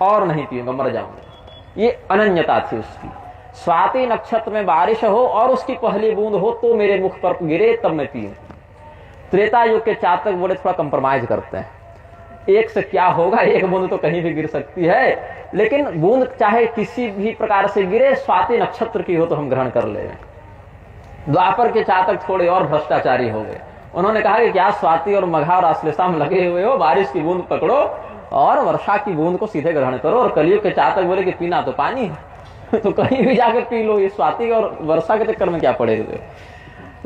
S1: और नहीं पीऊंगा, मर जाऊंगा। ये अनन्यता थी उसकी। स्वाति नक्षत्र में बारिश हो और उसकी पहली बूंद हो तो मेरे मुख पर गिरे तब मैं पीऊं। त्रेता युग के चातक बोले थोड़ा कंप्रोमाइज करते हैं, एक से क्या होगा, एक बूंद तो कहीं भी गिर सकती है, लेकिन बूंद चाहे किसी भी प्रकार से गिरे, स्वाति नक्षत्र की हो तो हम ग्रहण कर ले। द्वापर के चातक थोड़े और भ्रष्टाचारी हो गए। उन्होंने कहा कि क्या स्वाति और मघा और आश्लेषा में लगे हुए हो, बारिश की बूंद पकड़ो और वर्षा की बूंद को सीधे ग्रहण करो। और कलयुग के चातक बोले कि पीना तो पानी है तो कहीं भी जाके पी लो, ये स्वाति और वर्षा के चक्कर में क्या पड़े हुए।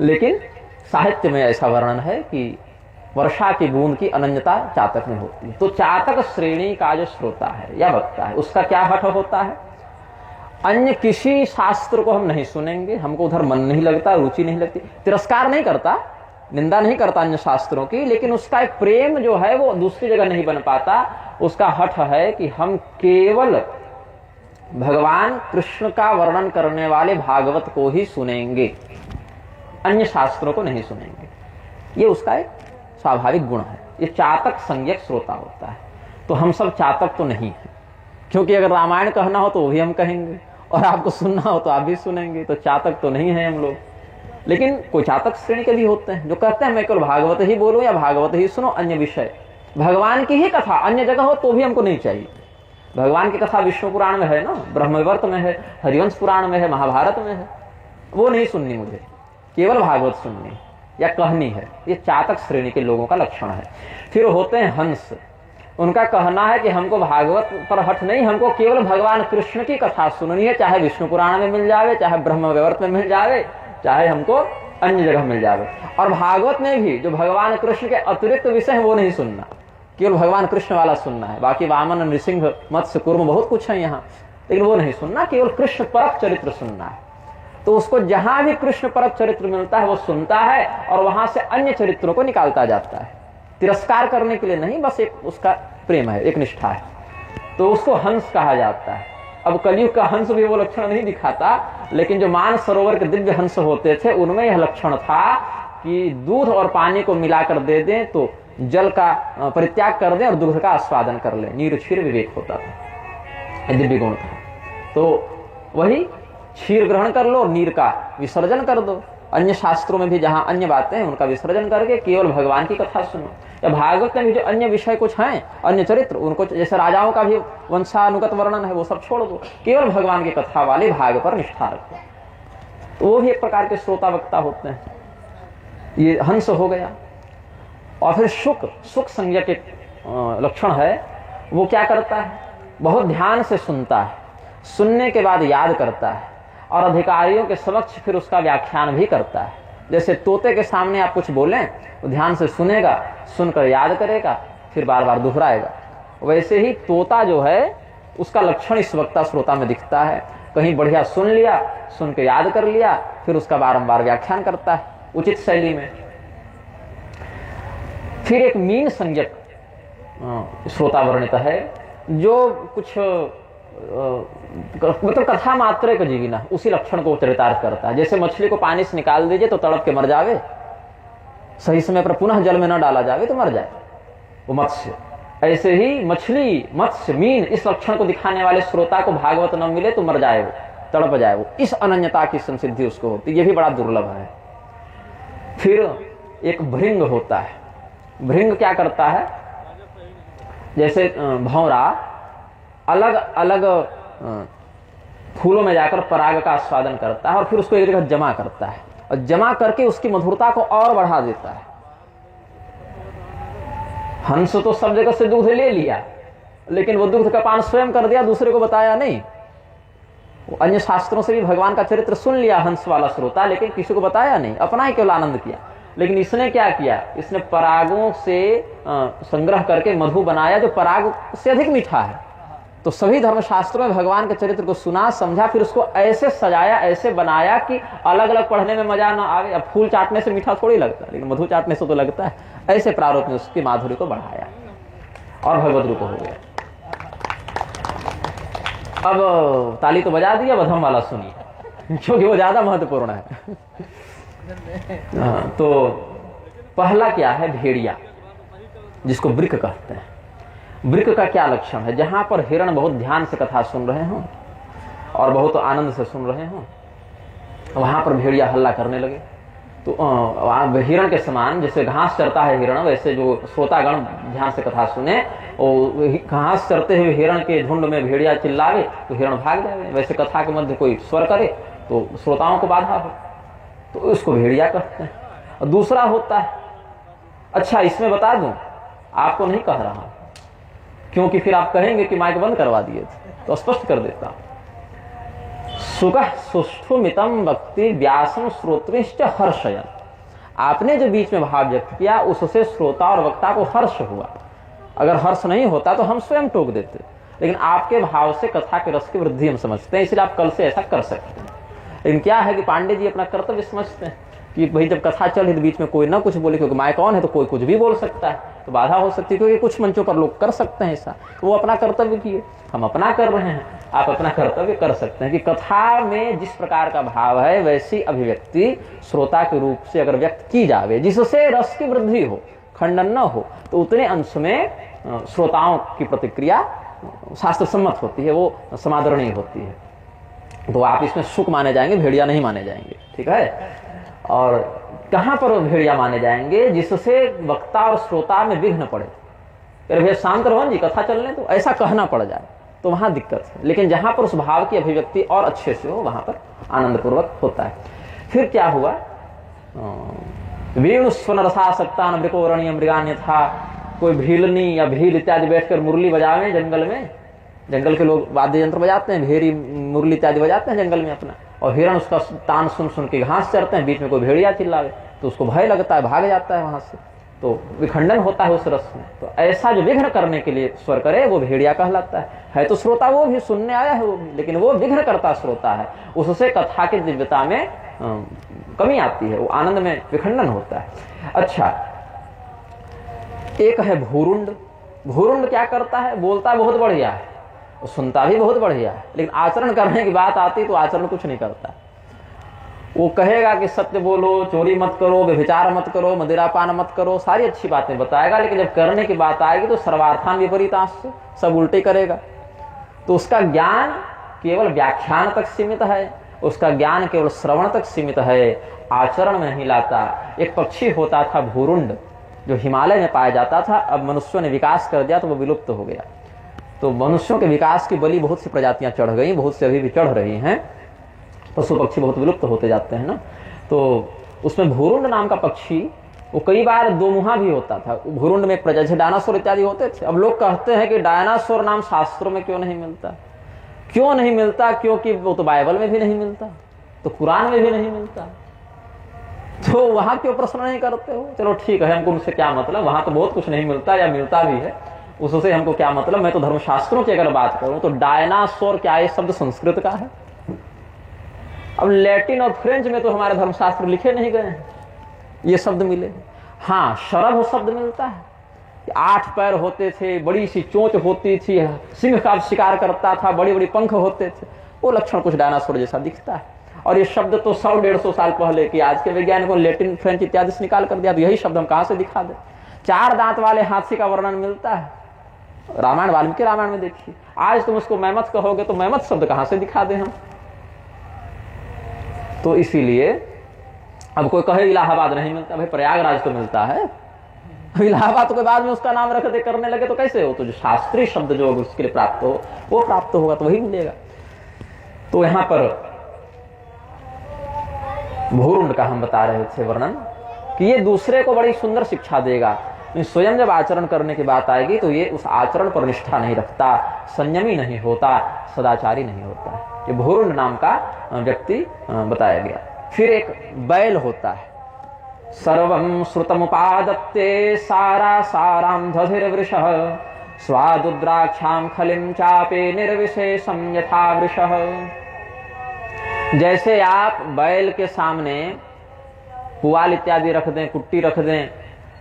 S1: लेकिन साहित्य में ऐसा वर्णन है कि वर्षा की बूंद की अनन्यता चातक में होती है। तो चातक श्रेणी का जो श्रोता है या वक्ता है उसका क्या हठ होता है? अन्य किसी शास्त्र को हम नहीं सुनेंगे, हमको उधर मन नहीं लगता, रुचि नहीं लगती, तिरस्कार नहीं करता, निंदा नहीं करता अन्य शास्त्रों की, लेकिन उसका एक प्रेम जो है वो दूसरी जगह नहीं बन पाता। उसका हठ है कि हम केवल भगवान कृष्ण का वर्णन करने वाले भागवत को ही सुनेंगे, अन्य शास्त्रों को नहीं सुनेंगे। ये उसका एक स्वाभाविक गुण है। ये चातक संज्ञक श्रोता होता है। तो हम सब चातक तो नहीं है, क्योंकि अगर रामायण कहना हो तो वो भी हम कहेंगे और आपको सुनना हो तो आप भी सुनेंगे। तो चातक तो नहीं है हम लोग। लेकिन कोई चातक श्रेणी के भी होते हैं जो कहते हैं मैं केवल भागवत ही बोलूं या भागवत ही सुनो, अन्य विषय भगवान की ही कथा अन्य जगह हो तो भी हमको नहीं चाहिए। भगवान की कथा विष्णु पुराण में है ना, ब्रह्मविवर्त में है, हरिवंश पुराण में है, महाभारत में है, वो नहीं सुननी मुझे, केवल भागवत सुननी या कहनी है। ये चातक श्रेणी के लोगों का लक्षण है। फिर होते हैं हंस। उनका कहना है कि हमको भागवत पर हट नहीं, हमको केवल भगवान कृष्ण की कथा सुननी है, चाहे विष्णु पुराण में मिल जावे, चाहे ब्रह्मविवर्त में मिल जावे, चाहे हमको अन्य जगह मिल जावे। और भागवत में भी जो भगवान कृष्ण के अतिरिक्त विषय है वो नहीं सुनना, केवल भगवान कृष्ण वाला सुनना है। बाकी वामन, नृसिंह, मत्स्य, कूर्म बहुत कुछ है यहाँ, लेकिन वो नहीं सुनना, केवल कृष्ण परक चरित्र सुनना है। तो उसको जहां भी कृष्ण परक चरित्र मिलता है वो सुनता है और वहां से अन्य चरित्रों को निकालता जाता है, तिरस्कार करने के लिए नहीं, बस एक उसका प्रेम है, एक निष्ठा है। तो उसको हंस कहा जाता है। अब कलयुग का हंस भी वो लक्षण नहीं दिखाता, लेकिन जो मान सरोवर के दिव्य हंस होते थे उनमें यह लक्षण था कि दूध और पानी को मिलाकर दे दें तो जल का परित्याग कर दें और दूध का आस्वादन कर लें, नीर क्षीर विवेक होता था, दिव्य गुण था। तो वही क्षीर ग्रहण कर लो और नीर का विसर्जन कर दो। अन्य शास्त्रों में भी जहां अन्य बातें हैं उनका विसर्जन करके केवल भगवान की कथा सुनो। या भागवत में भी जो अन्य विषय कुछ हैं, अन्य चरित्र, उनको जैसे राजाओं का भी वंशानुगत वर्णन है वो सब छोड़ दो, केवल भगवान की कथा वाले भाग पर निष्ठा रखो। तो वो भी एक प्रकार के श्रोता वक्ता होते हैं। ये हंस हो गया। और फिर सुख संज्ञा के लक्षण है। वो क्या करता है? बहुत ध्यान से सुनता है, सुनने के बाद याद करता है, और अधिकारियों के समक्ष फिर उसका व्याख्यान भी करता है। जैसे तोते के सामने आप कुछ बोलें तो ध्यान से सुनेगा, सुनकर याद करेगा, फिर बार बार दोहराएगा। वैसे ही तोता जो है उसका लक्षण इस वक्ता श्रोता में दिखता है। कहीं बढ़िया सुन लिया, सुन के याद कर लिया, फिर उसका बारंबार व्याख्यान करता है उचित शैली में। फिर एक मीन संज्ञक श्रोता वर्णित है, जो कुछ मतलब कथा मात्र का जीवी ना, उसी लक्षण को चरितार्थ करता है। जैसे मछली को पानी से निकाल दीजिए तो तड़प के मर जावे, सही समय पर पुनः जल में न डाला जावे तो मर जाए वो मत्स्य। ऐसे ही मछली, मत्स्य, मीन इस लक्षण को दिखाने वाले श्रोता को भागवत न मिले तो मर जाए वो, तड़प जाए वो। इस अनन्यता की संसिद्धि उसको होती, ये भी बड़ा दुर्लभ है। फिर एक भृंग होता है। भृंग क्या करता है, जैसे भौरा अलग अलग फूलों में जाकर पराग का आस्वादन करता है और फिर उसको एक जगह जमा करता है और जमा करके उसकी मधुरता को और बढ़ा देता है। हंस तो सब जगह से दूध ले लिया, लेकिन वो दूध का पान स्वयं कर दिया, दूसरे को बताया नहीं। वो अन्य शास्त्रों से भी भगवान का चरित्र सुन लिया हंस वाला श्रोता, लेकिन किसी को बताया नहीं, अपना ही केवल आनंद किया। लेकिन इसने क्या किया, इसने परागों से संग्रह करके मधु बनाया जो पराग से अधिक मीठा है। तो सभी धर्मशास्त्रों में भगवान के चरित्र को सुना, समझा, फिर उसको ऐसे सजाया, ऐसे बनाया कि अलग अलग पढ़ने में मजा ना आवे। अब फूल चाटने से मीठा थोड़ी लगता, लेकिन मधु चाटने से तो लगता है। ऐसे प्रारूप में उसकी माधुर्य को बढ़ाया और भगवत रूप हो गया। अब ताली तो बजा दी, अब अधम वाला सुनिए क्योंकि वो ज्यादा महत्वपूर्ण है। तो पहला क्या है, भेड़िया, जिसको वृक कहते हैं। वृक का क्या लक्षण है, जहां पर हिरण बहुत ध्यान से कथा सुन रहे हों और बहुत आनंद से सुन रहे हों, वहां पर भेड़िया हल्ला करने लगे। तो हिरण के समान जैसे घास चरता है हिरण, वैसे जो श्रोतागण ध्यान से कथा सुने और घास चरते हुए हिरण के झुंड में भेड़िया चिल्लावे तो हिरण भाग जाए। वैसे कथा के मध्य कोई स्वर करे तो श्रोताओं को बाधा हो, तो उसको भेड़िया कहते हैं। और दूसरा होता है, अच्छा इसमें बता दूं, आपको नहीं कह रहा क्योंकि फिर आप कहेंगे कि माइक बंद करवा दिए थे, तो स्पष्ट कर देता। सुगह सुष्ठुमितम भक्ति व्यासम श्रोत्रिश्च हर्षयन्। आपने जो बीच में भाव व्यक्त किया उससे श्रोता और वक्ता को हर्ष हुआ। अगर हर्ष नहीं होता तो हम स्वयं टोक देते, लेकिन आपके भाव से कथा के रस की वृद्धि हम समझते हैं, इसलिए आप कल से ऐसा कर सकते हैं। लेकिन क्या है कि पांडे जी अपना कर्तव्य समझते हैं कि भाई जब कथा चल रही तो बीच में कोई ना कुछ बोले, क्योंकि माइक ऑन है तो कोई कुछ भी बोल सकता है, तो बाधा हो सकती है। क्योंकि कुछ मंचों पर लोग कर सकते हैं ऐसा, तो वो अपना कर्तव्य किए, हम अपना कर रहे हैं, आप अपना कर्तव्य कर सकते हैं। कि कथा में जिस प्रकार का भाव है वैसी अभिव्यक्ति श्रोता के रूप से अगर व्यक्त की जावे, जिससे रस की वृद्धि हो, खंडन न हो, तो उतने अंश में श्रोताओं की प्रतिक्रिया शास्त्र सम्मत होती है, वो समादरणीय होती है। तो आप इसमें सुख माने जाएंगे, भेड़िया नहीं माने जाएंगे, ठीक है। और कहां पर भेड़िया माने जाएंगे, जिससे वक्ता और श्रोता में विघ्न पड़े। अरे भैया शांत रहो जी, कथा चलने तो ऐसा कहना पड़ जाए, तो वहां दिक्कत है। लेकिन जहां पर उस भाव की अभिव्यक्ति और अच्छे से हो, वहां पर आनंद पूर्वक होता है। फिर क्या हुआ, वेणुस्वन रसासक्ता मृकोरणीय मृगान्य था। कोई भीलनी या भील इत्यादि बैठकर मुरली बजावे जंगल में, जंगल के लोग वाद्य यंत्र बजाते हैं, भेरी मुरली इत्यादि बजाते हैं जंगल में अपना, और हिरण उसका तान सुन सुन के घास चरते हैं, बीच में कोई भेड़िया चिल्लावे तो उसको भय लगता है, भाग जाता है वहां से, तो विखंडन होता है उस रस में। तो ऐसा जो विघ्न करने के लिए स्वर करे वो भेड़िया कहलाता है तो श्रोता वो भी सुनने आया है वो भी, लेकिन वो विघ्न करता श्रोता है, उससे कथा की दिव्यता में कमी आती है, वो आनंद में विखंडन होता है। अच्छा, एक है भूरुंड। भूरुंड क्या करता है, बोलता बहुत बढ़िया है, सुनता भी बहुत बढ़िया है, लेकिन आचरण करने की बात आती तो आचरण कुछ नहीं करता। वो कहेगा कि सत्य बोलो, चोरी मत करो, व्यभिचार मत करो, मदिरापान मत करो, सारी अच्छी बातें बताएगा, लेकिन जब करने की बात आएगी तो सर्वार्थान विपरीतांश, सब उल्टे करेगा। तो उसका ज्ञान केवल व्याख्यान तक सीमित है, उसका ज्ञान केवल श्रवण तक सीमित है, आचरण में नहीं लाता। एक पक्षी होता था भूरुंड, जो हिमालय में पाया जाता था, अब मनुष्यों ने विकास कर दिया तो वो विलुप्त हो गया। तो मनुष्यों के विकास की बलि बहुत सी प्रजातियां चढ़ गई, बहुत से अभी भी चढ़ रही हैं, पशु पक्षी बहुत विलुप्त होते जाते हैं ना। तो उसमें भूरुंड नाम का पक्षी, वो कई बार दो मुहा भी होता था। भूरुंड में एक प्रजाति डायनासोर इत्यादि होते थे। अब लोग कहते हैं कि डायनासोर नाम शास्त्रों में क्यों नहीं मिलता, क्यों नहीं मिलता? क्योंकि वो तो बाइबल में भी नहीं मिलता, तो कुरान में भी नहीं मिलता, तो वहां क्यों प्रश्न नहीं करते हो? चलो ठीक है, हमको उनसे क्या मतलब, वहां तो बहुत कुछ नहीं मिलता या मिलता भी है, उससे हमको क्या मतलब। मैं तो धर्मशास्त्रों की अगर बात करूं तो डायनासोर, क्या ये शब्द संस्कृत का है? अब लैटिन और फ्रेंच में तो हमारे धर्मशास्त्र लिखे नहीं गए हैं ये शब्द मिले। हाँ, शरभ शब्द मिलता है, 8 पैर होते थे, बड़ी सी चोंच होती थी, सिंह का शिकार करता था, बड़ी बड़ी पंख होते थे, वो लक्षण कुछ डायनासोर जैसा दिखता है। और ये शब्द तो 100-150 साल पहले की, आज के वैज्ञानिकों ने लैटिन फ्रेंच इत्यादि से निकाल कर दिया, तो यही शब्द हम कहां से दिखा दे? 4 दांत वाले हाथी का वर्णन मिलता है रामायण, वाल्मीकि रामायण में देखिए। आज तुम उसको मैमथ कहोगे तो मैमथ शब्द कहां से दिखा दे हम? तो इसीलिए अब कोई कहे इलाहाबाद नहीं मिलता, भाई प्रयागराज तो मिलता है, इलाहाबाद के बाद में उसका नाम रख दे करने लगे तो कैसे हो? तो जो शास्त्रीय शब्द जो उसके लिए प्राप्त हो वो प्राप्त होगा तो वही मिलेगा। तो यहां पर भूरुंड का हम बता रहे थे वर्णन कि ये दूसरे को बड़ी सुंदर शिक्षा देगा, स्वयं जब आचरण करने की बात आएगी तो ये उस आचरण पर निष्ठा नहीं रखता, संयमी नहीं होता, सदाचारी नहीं होता। ये भूरुंड नाम का व्यक्ति बताया गया। फिर एक बैल होता है, सर्वं श्रुतमुपादत्ते सारा सारां दधिर्वृषः स्वादुद्राक्षां खलिं चापे निर्विशेषं यथा वृषः। जैसे आप बैल के सामने पुआल इत्यादि रख दें, कुट्टी रख दें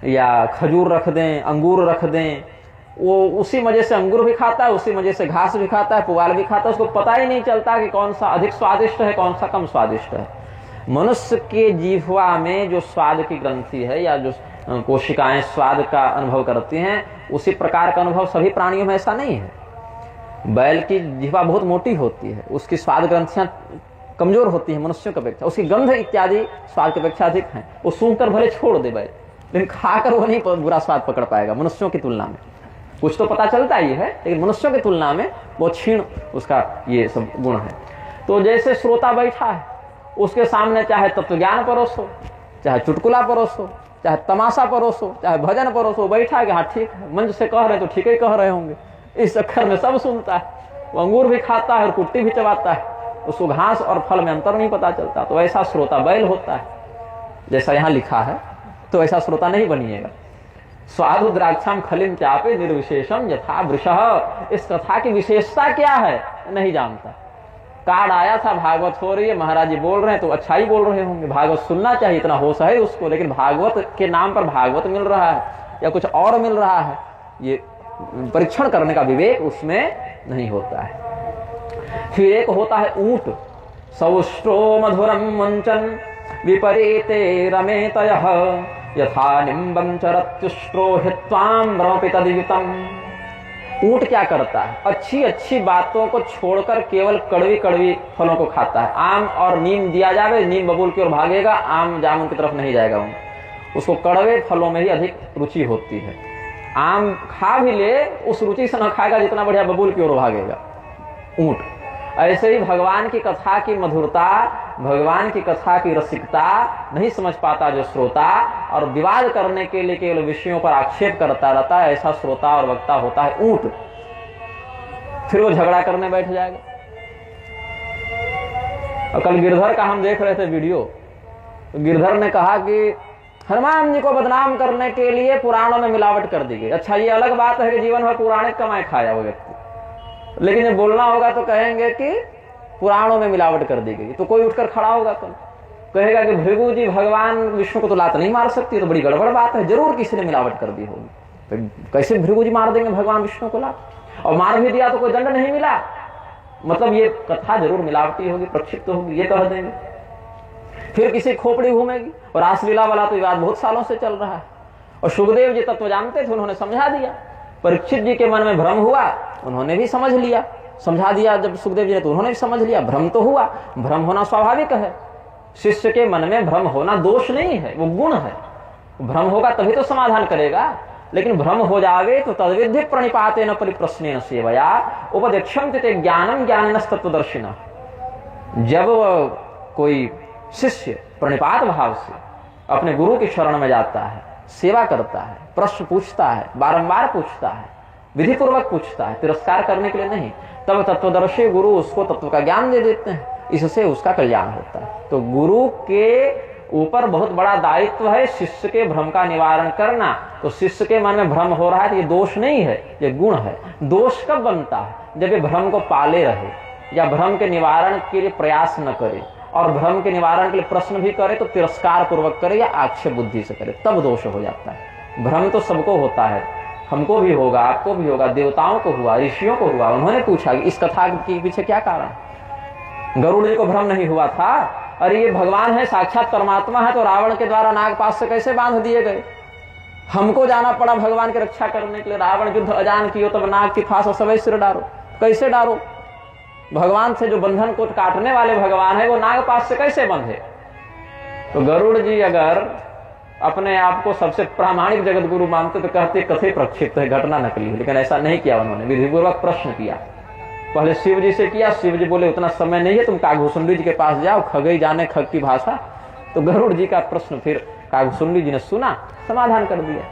S1: या खजूर रख दें, अंगूर रख दें, वो उसी मजे से अंगूर भी खाता है, उसी मजे से घास भी खाता है, पुआल भी खाता है, उसको पता ही नहीं चलता कि कौन सा अधिक स्वादिष्ट है, कौन सा कम स्वादिष्ट है। मनुष्य के जीवा में जो स्वाद की ग्रंथि है या जो कोशिकाएं स्वाद का अनुभव करती हैं, उसी प्रकार का अनुभव सभी प्राणियों में ऐसा नहीं है। बैल की जीवा बहुत मोटी होती है, उसकी स्वाद ग्रंथियां कमजोर होती है मनुष्यों की अपेक्षा, उसकी गंध इत्यादि स्वाद की अपेक्षा अधिक है। वो सूंघकर भले छोड़ दे बैल, लेकिन खाकर वो नहीं बुरा स्वाद पकड़ पाएगा मनुष्यों की तुलना में। कुछ तो पता चलता ही है, लेकिन मनुष्यों की तुलना में बहुत क्षीण उसका ये सब गुण है। तो जैसे श्रोता बैठा है, उसके सामने चाहे तत्वज्ञान परोसो, चाहे चुटकुला परोसो, चाहे तमाशा परोसो, चाहे भजन परोसो, बैठा है कि हाँ ठीक है, मंच से कह रहे तो ठीक ही कह रहे होंगे, इस चक्कर में सब सुनता है। वो अंगूर भी खाता है और कुट्टी भी चबाता है, उसको घास और फल में अंतर नहीं पता चलता। तो ऐसा श्रोता बैल होता है, जैसा यहाँ लिखा है, तो ऐसा श्रोता नहीं बनिएगा। स्वादु द्राक्षाम खलिम चापे निर्विशेषम यथा वृषः। इस कथा की विशेषता क्या है नहीं जानता। कार्ड आया था, भागवत हो रही है, महाराज जी बोल रहे हैं तो अच्छा ही बोल रहे होंगे, भागवत सुनना चाहिए, इतना होश है उसको, लेकिन भागवत के नाम पर भागवत मिल रहा है या कुछ और मिल रहा है, ये परीक्षण करने का विवेक उसमें नहीं होता है। फिर एक होता है ऊंट, सौष्ठो मधुरम मुंचन विपरीते रमेतयः यथा निम्बं चरत्युष्ट्रो हित्वां ब्रह्मपि तद्युतम्। ऊंट क्या करता है? अच्छी अच्छी बातों को छोड़कर केवल कड़वी कड़वी फलों को खाता है। आम और नीम दिया जावे, नीम बबूल की ओर भागेगा, आम जामुन की तरफ नहीं जाएगा। उसको कड़वे फलों में ही अधिक रुचि होती है। आम खा भी ले, उस रुचि से न खाएगा जितना बढ़िया बबूल की ओर भागेगा ऊंट। ऐसे ही भगवान की कथा की मधुरता, भगवान की कथा की रसिकता नहीं समझ पाता जो श्रोता, और विवाद करने के लिए केवल विषयों पर आक्षेप करता रहता है, ऐसा श्रोता और वक्ता होता है ऊंट। फिर वो झगड़ा करने बैठ जाएगा। और कल गिरधर का हम देख रहे थे वीडियो, तो गिरधर ने कहा कि हनुमान जी को बदनाम करने के लिए पुराणों में मिलावट कर दी गई। अच्छा, ये अलग बात है कि जीवन भर पुराने कमाए खाया वो व्यक्ति, लेकिन जब बोलना होगा तो कहेंगे कि पुराणों में मिलावट कर दी गई। तो कोई उठकर खड़ा होगा कल, कहेगा कि भृगु जी भगवान विष्णु को तो लात नहीं मार सकती, तो बड़ी गड़बड़ बात है, जरूर किसी ने मिलावट कर दी होगी। तो कैसे भृगु जी मार देंगे भगवान विष्णु को लात? और मार भी दिया तो कोई दंड नहीं मिला, मतलब ये कथा जरूर मिलावटी होगी, प्रक्षिप्त होगी, ये कह देंगे। फिर किसी खोपड़ी घूमेगी। और रासलीला वाला तो विवाद बहुत सालों से चल रहा है, और सुखदेव जी तत्व जानते थे, उन्होंने समझा दिया। परीक्षित जी के मन में भ्रम हुआ, उन्होंने भी समझ लिया, समझा दिया जब सुखदेव जी ने, तो उन्होंने भी समझ लिया। भ्रम तो हुआ, भ्रम होना स्वाभाविक है, शिष्य के मन में भ्रम होना दोष नहीं है, वो गुण है। भ्रम होगा तभी तो समाधान करेगा, लेकिन भ्रम हो जावे तो तद्विधि प्रणिपातेन परिप्रश्नेन सेवया उपदेक्षं ते ज्ञानम ज्ञानिनस्तत्वदर्शिनः। जब कोई शिष्य प्रणिपात भाव से अपने गुरु की शरण में जाता है, सेवा करता है, प्रश्न पूछता है, बारंबार पूछता है, विधि पूर्वक पूछता है, तिरस्कार करने के लिए नहीं। तब तत्वदर्शी गुरु उसको तत्व का ज्ञान दे देते हैं, इससे उसका कल्याण होता है। तो गुरु के ऊपर बहुत बड़ा दायित्व है शिष्य के भ्रम का निवारण करना। तो शिष्य के मन में भ्रम हो रहा है तो ये दोष नहीं है, ये गुण है। दोष कब बनता है? जब ये भ्रम को पाले रहे या भ्रम के निवारण के लिए प्रयास न करे, और भ्रम के निवारण के लिए प्रश्न भी करे तो तिरस्कार पूर्वक करे या आक्षेप बुद्धि से करे, तब दोष हो जाता है। भ्रम तो सबको होता है, हमको भी होगा, आपको भी होगा, देवताओं को हुआ, ऋषियों को हुआ। उन्होंने पूछा कि इस कथा के पीछे क्या कारण? गरुड़ जी को भ्रम नहीं हुआ था? अरे ये भगवान है, साक्षात परमात्मा है, तो रावण के द्वारा नागपाश से कैसे बांध दिए गए? हमको जाना पड़ा भगवान की रक्षा करने के लिए। रावण युद्ध अजान कियो तब नाग की फांस सवै सिर डारो। कैसे डारो? भगवान से जो बंधन को काटने वाले भगवान है, वो नागपाश से कैसे बंधे? तो गरुड़ जी अगर अपने आप को सबसे प्रामाणिक जगत गुरु मानते तो कहते कथे प्रक्षिप्त है, घटना नकली है। लेकिन ऐसा नहीं किया उन्होंने, विधिपूर्वक प्रश्न किया। पहले शिव जी से किया, शिव जी बोले उतना समय नहीं है, तुम काघभुसुंडी जी के पास जाओ, खगई जाने खग की भाषा। तो गरुड़ जी का प्रश्न फिर काघभुसुंडी जी ने सुना, समाधान कर दिया।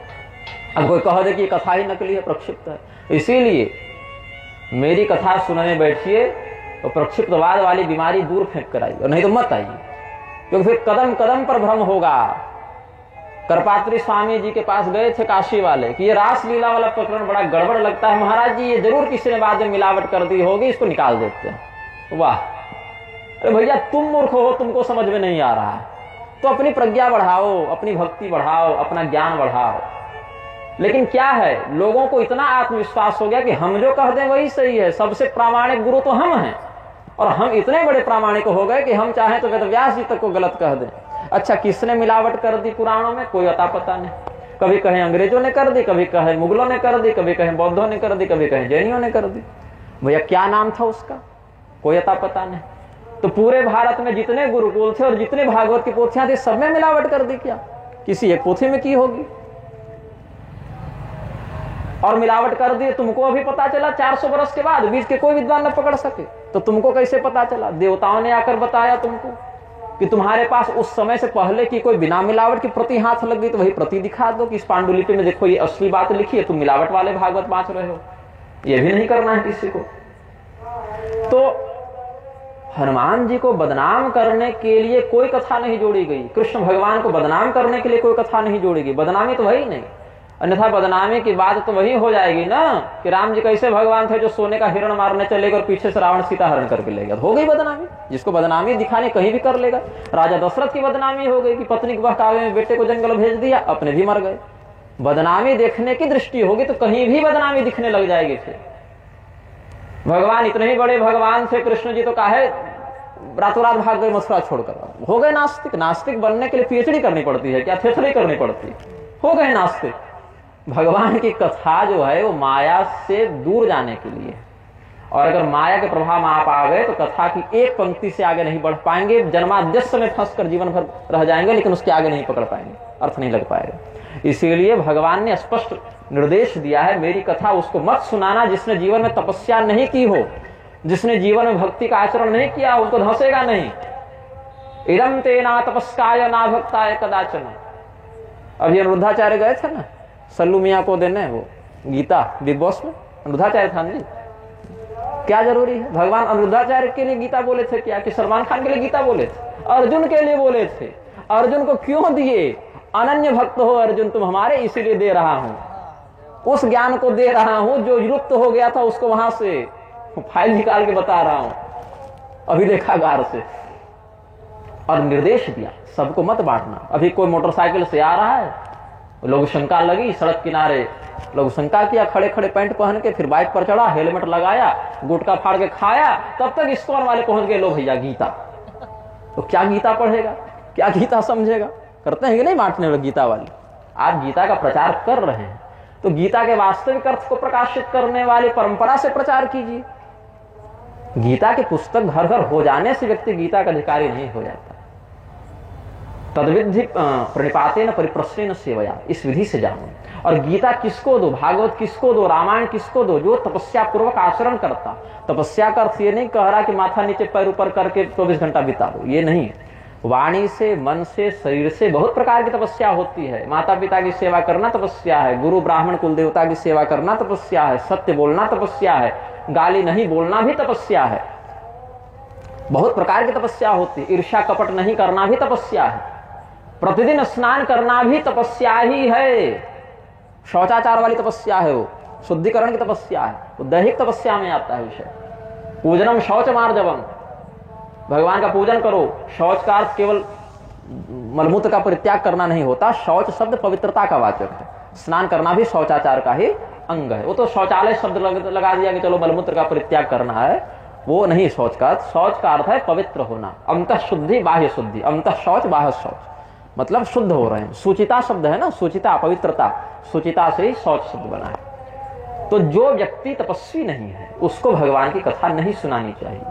S1: अब कोई कह दे कि कथा ही नकली है, प्रक्षिप्त है। इसीलिए मेरी कथा सुनने बैठिए तो प्रक्षिप्तवाद वाली बीमारी दूर फेंक कर आइए, और नहीं तो मत आइए, क्योंकि फिर कदम कदम पर भ्रम होगा। करपात्री स्वामी जी के पास गए थे काशी वाले कि ये रासलीला वाला प्रकरण बड़ा गड़बड़ लगता है महाराज जी, ये जरूर किसी ने बाद में मिलावट कर दी होगी, इसको निकाल देते हैं। वाह, अरे भैया तुम मूर्ख हो, तुमको समझ में नहीं आ रहा है, तो अपनी प्रज्ञा बढ़ाओ, अपनी भक्ति बढ़ाओ, अपना ज्ञान बढ़ाओ। लेकिन क्या है, लोगों को इतना आत्मविश्वास हो गया कि हम जो कह दें वही सही है, सबसे प्रामाणिक गुरु तो हम हैं। और हम इतने बड़े प्रामाणिक हो गए कि हम चाहें तो वेदव्यास जी तक को गलत कह दें। अच्छा, किसने मिलावट कर दी पुराणों में? कोई अता पता नहीं। कभी कहें अंग्रेजों ने कर दी, कभी कहें मुगलों ने कर दी, कभी कहें बौद्धों ने कर दी, कभी कहें जैनियों ने कर दी। भैया क्या नाम था उसका? कोई अता पता नहीं। तो पूरे भारत में जितने गुरुकुल थे और जितने भागवत की पोथियां थी, सब में मिलावट कर दी क्या? किसी एक पोथी में की होगी। और मिलावट कर दी तुमको अभी पता चला 400 वर्ष के बाद, बीच के कोई विद्वान न पकड़ सके, तो तुमको कैसे पता चला? देवताओं ने आकर बताया तुमको कि तुम्हारे पास उस समय से पहले की कोई बिना मिलावट की प्रति हाथ लग गई, तो वही प्रति दिखा दो कि इस पांडुलिपि में देखो ये असली बात लिखी है, तुम मिलावट वाले भागवत बांच रहे हो। ये भी नहीं करना है किसी को। तो हनुमान जी को बदनाम करने के लिए कोई कथा नहीं जोड़ी गई, कृष्ण भगवान को बदनाम करने के लिए कोई कथा नहीं जोड़ी गई। बदनामी तो वही नहीं, अन्यथा बदनामी की बात तो वही हो जाएगी ना कि राम जी कैसे भगवान थे जो सोने का हिरण मारने चले गए और पीछे से रावण सीता हरण करके ले गया। हो गई बदनामी। जिसको बदनामी दिखाने कहीं भी कर लेगा। राजा दशरथ की बदनामी हो गई कि पत्नी के बहकावे में बेटे को जंगल भेज दिया, अपने भी मर गए। बदनामी देखने की दृष्टि होगी तो कहीं भी बदनामी दिखने लग जाएगी। फिर भगवान इतने ही बड़े भगवान थे कृष्ण जी, तो काहे रातों रात भाग गए मथुरा छोड़कर? हो गए नास्तिक। नास्तिक बनने के लिए पीएचडी करनी पड़ती है क्या? थेथड़ी करनी पड़ती? हो गए नास्तिक। भगवान की कथा जो है वो माया से दूर जाने के लिए, और अगर माया के प्रभाव में आप आ गए तो कथा की एक पंक्ति से आगे नहीं बढ़ पाएंगे, जन्माद्यस्य में फंसकर जीवन भर रह जाएंगे, लेकिन उसके आगे नहीं पकड़ पाएंगे, अर्थ नहीं लग पाएगा। इसीलिए भगवान ने स्पष्ट निर्देश दिया है, मेरी कथा उसको मत सुनाना जिसने जीवन में तपस्या नहीं की हो, जिसने जीवन में भक्ति का आचरण नहीं किया, उनको धंसेगा नहीं। इदम ते ना तपस्काय ना भक्ताय कदाचन। अभी अनुरुद्धाचार्य गए थे ना सल्लू मियाँ को देने वो गीता बिग बॉस में, अनुरुद्धाचार्य था जी। क्या जरूरी है? भगवान अनुरुद्धाचार्य के लिए गीता बोले थे क्या कि सलमान खान के लिए गीता बोले थे? अर्जुन के लिए बोले थे। अर्जुन को क्यों दिए? अनन्य भक्त हो अर्जुन तुम हमारे, इसीलिए दे रहा हूं। उस ज्ञान को दे रहा हूं जो लुप्त हो गया था, उसको वहां से फाइल निकाल के बता रहा हूं अभिलेखागार से। और निर्देश दिया सबको मत बांटना। अभी कोई मोटरसाइकिल से आ रहा है, लोग शंका लगी, सड़क किनारे लोग शंका किया, खड़े खड़े पैंट पहन के, फिर बाइक पर चढ़ा, हेलमेट लगाया, गुटखा फाड़ के खाया, तब तक इस्कॉन वाले पहुंच गए, लो भैया गीता। तो क्या गीता पढ़ेगा? क्या गीता समझेगा? करते हैं कि नहीं बांटने वाले गीता वाले? आप गीता का प्रचार कर रहे हैं तो गीता के वास्तविक अर्थ को प्रकाशित करने वाली परंपरा से प्रचार कीजिए। गीता की पुस्तक घर घर हो जाने से व्यक्ति गीता का अधिकारी नहीं हो जाता। तद्विधि प्रणिपातेन परिप्रश्नेन सेवया, इस विधि से जानो। और गीता किसको दो? भागवत किसको दो? रामायण किसको दो? जो तपस्या पूर्वक आचरण करता। तपस्या का अर्थ ये नहीं कह रहा कि माथा नीचे पैर ऊपर करके 24 घंटा बिता दो, ये नहीं। वाणी से, मन से, शरीर से बहुत प्रकार की तपस्या होती है। माता पिता की सेवा करना तपस्या है, गुरु ब्राह्मण कुल देवता की सेवा करना तपस्या है, सत्य बोलना तपस्या है, गाली नहीं बोलना भी तपस्या है। बहुत प्रकार की तपस्या होती है। ईर्ष्या कपट नहीं करना भी तपस्या है। प्रतिदिन स्नान करना भी तपस्या ही है। शौचाचार वाली तपस्या है, वो शुद्धिकरण की तपस्या है, वो दैहिक तपस्या में आता है विषय। पूजनम शौच मार्जवम, भगवान का पूजन करो। शौच का अर्थ केवल मलमूत्र का परित्याग करना नहीं होता। शौच शब्द पवित्रता का वाचक है। स्नान करना भी शौचाचार का ही अंग है। वो तो शौचालय शब्द लगा दिया कि चलो मलमूत्र का परित्याग करना है, वो नहीं शौच का अर्थ। शौच का अर्थ है पवित्र होना, अंतः शुद्धि बाह्य शुद्धि, अंतः शौच बाह्य शौच, मतलब शुद्ध हो रहे हैं। सुचिता शब्द है ना, सुचिता पवित्रता, सुचिता से ही शौच शब्द बना है। तो जो व्यक्ति तपस्वी नहीं है उसको भगवान की कथा नहीं सुनानी चाहिए।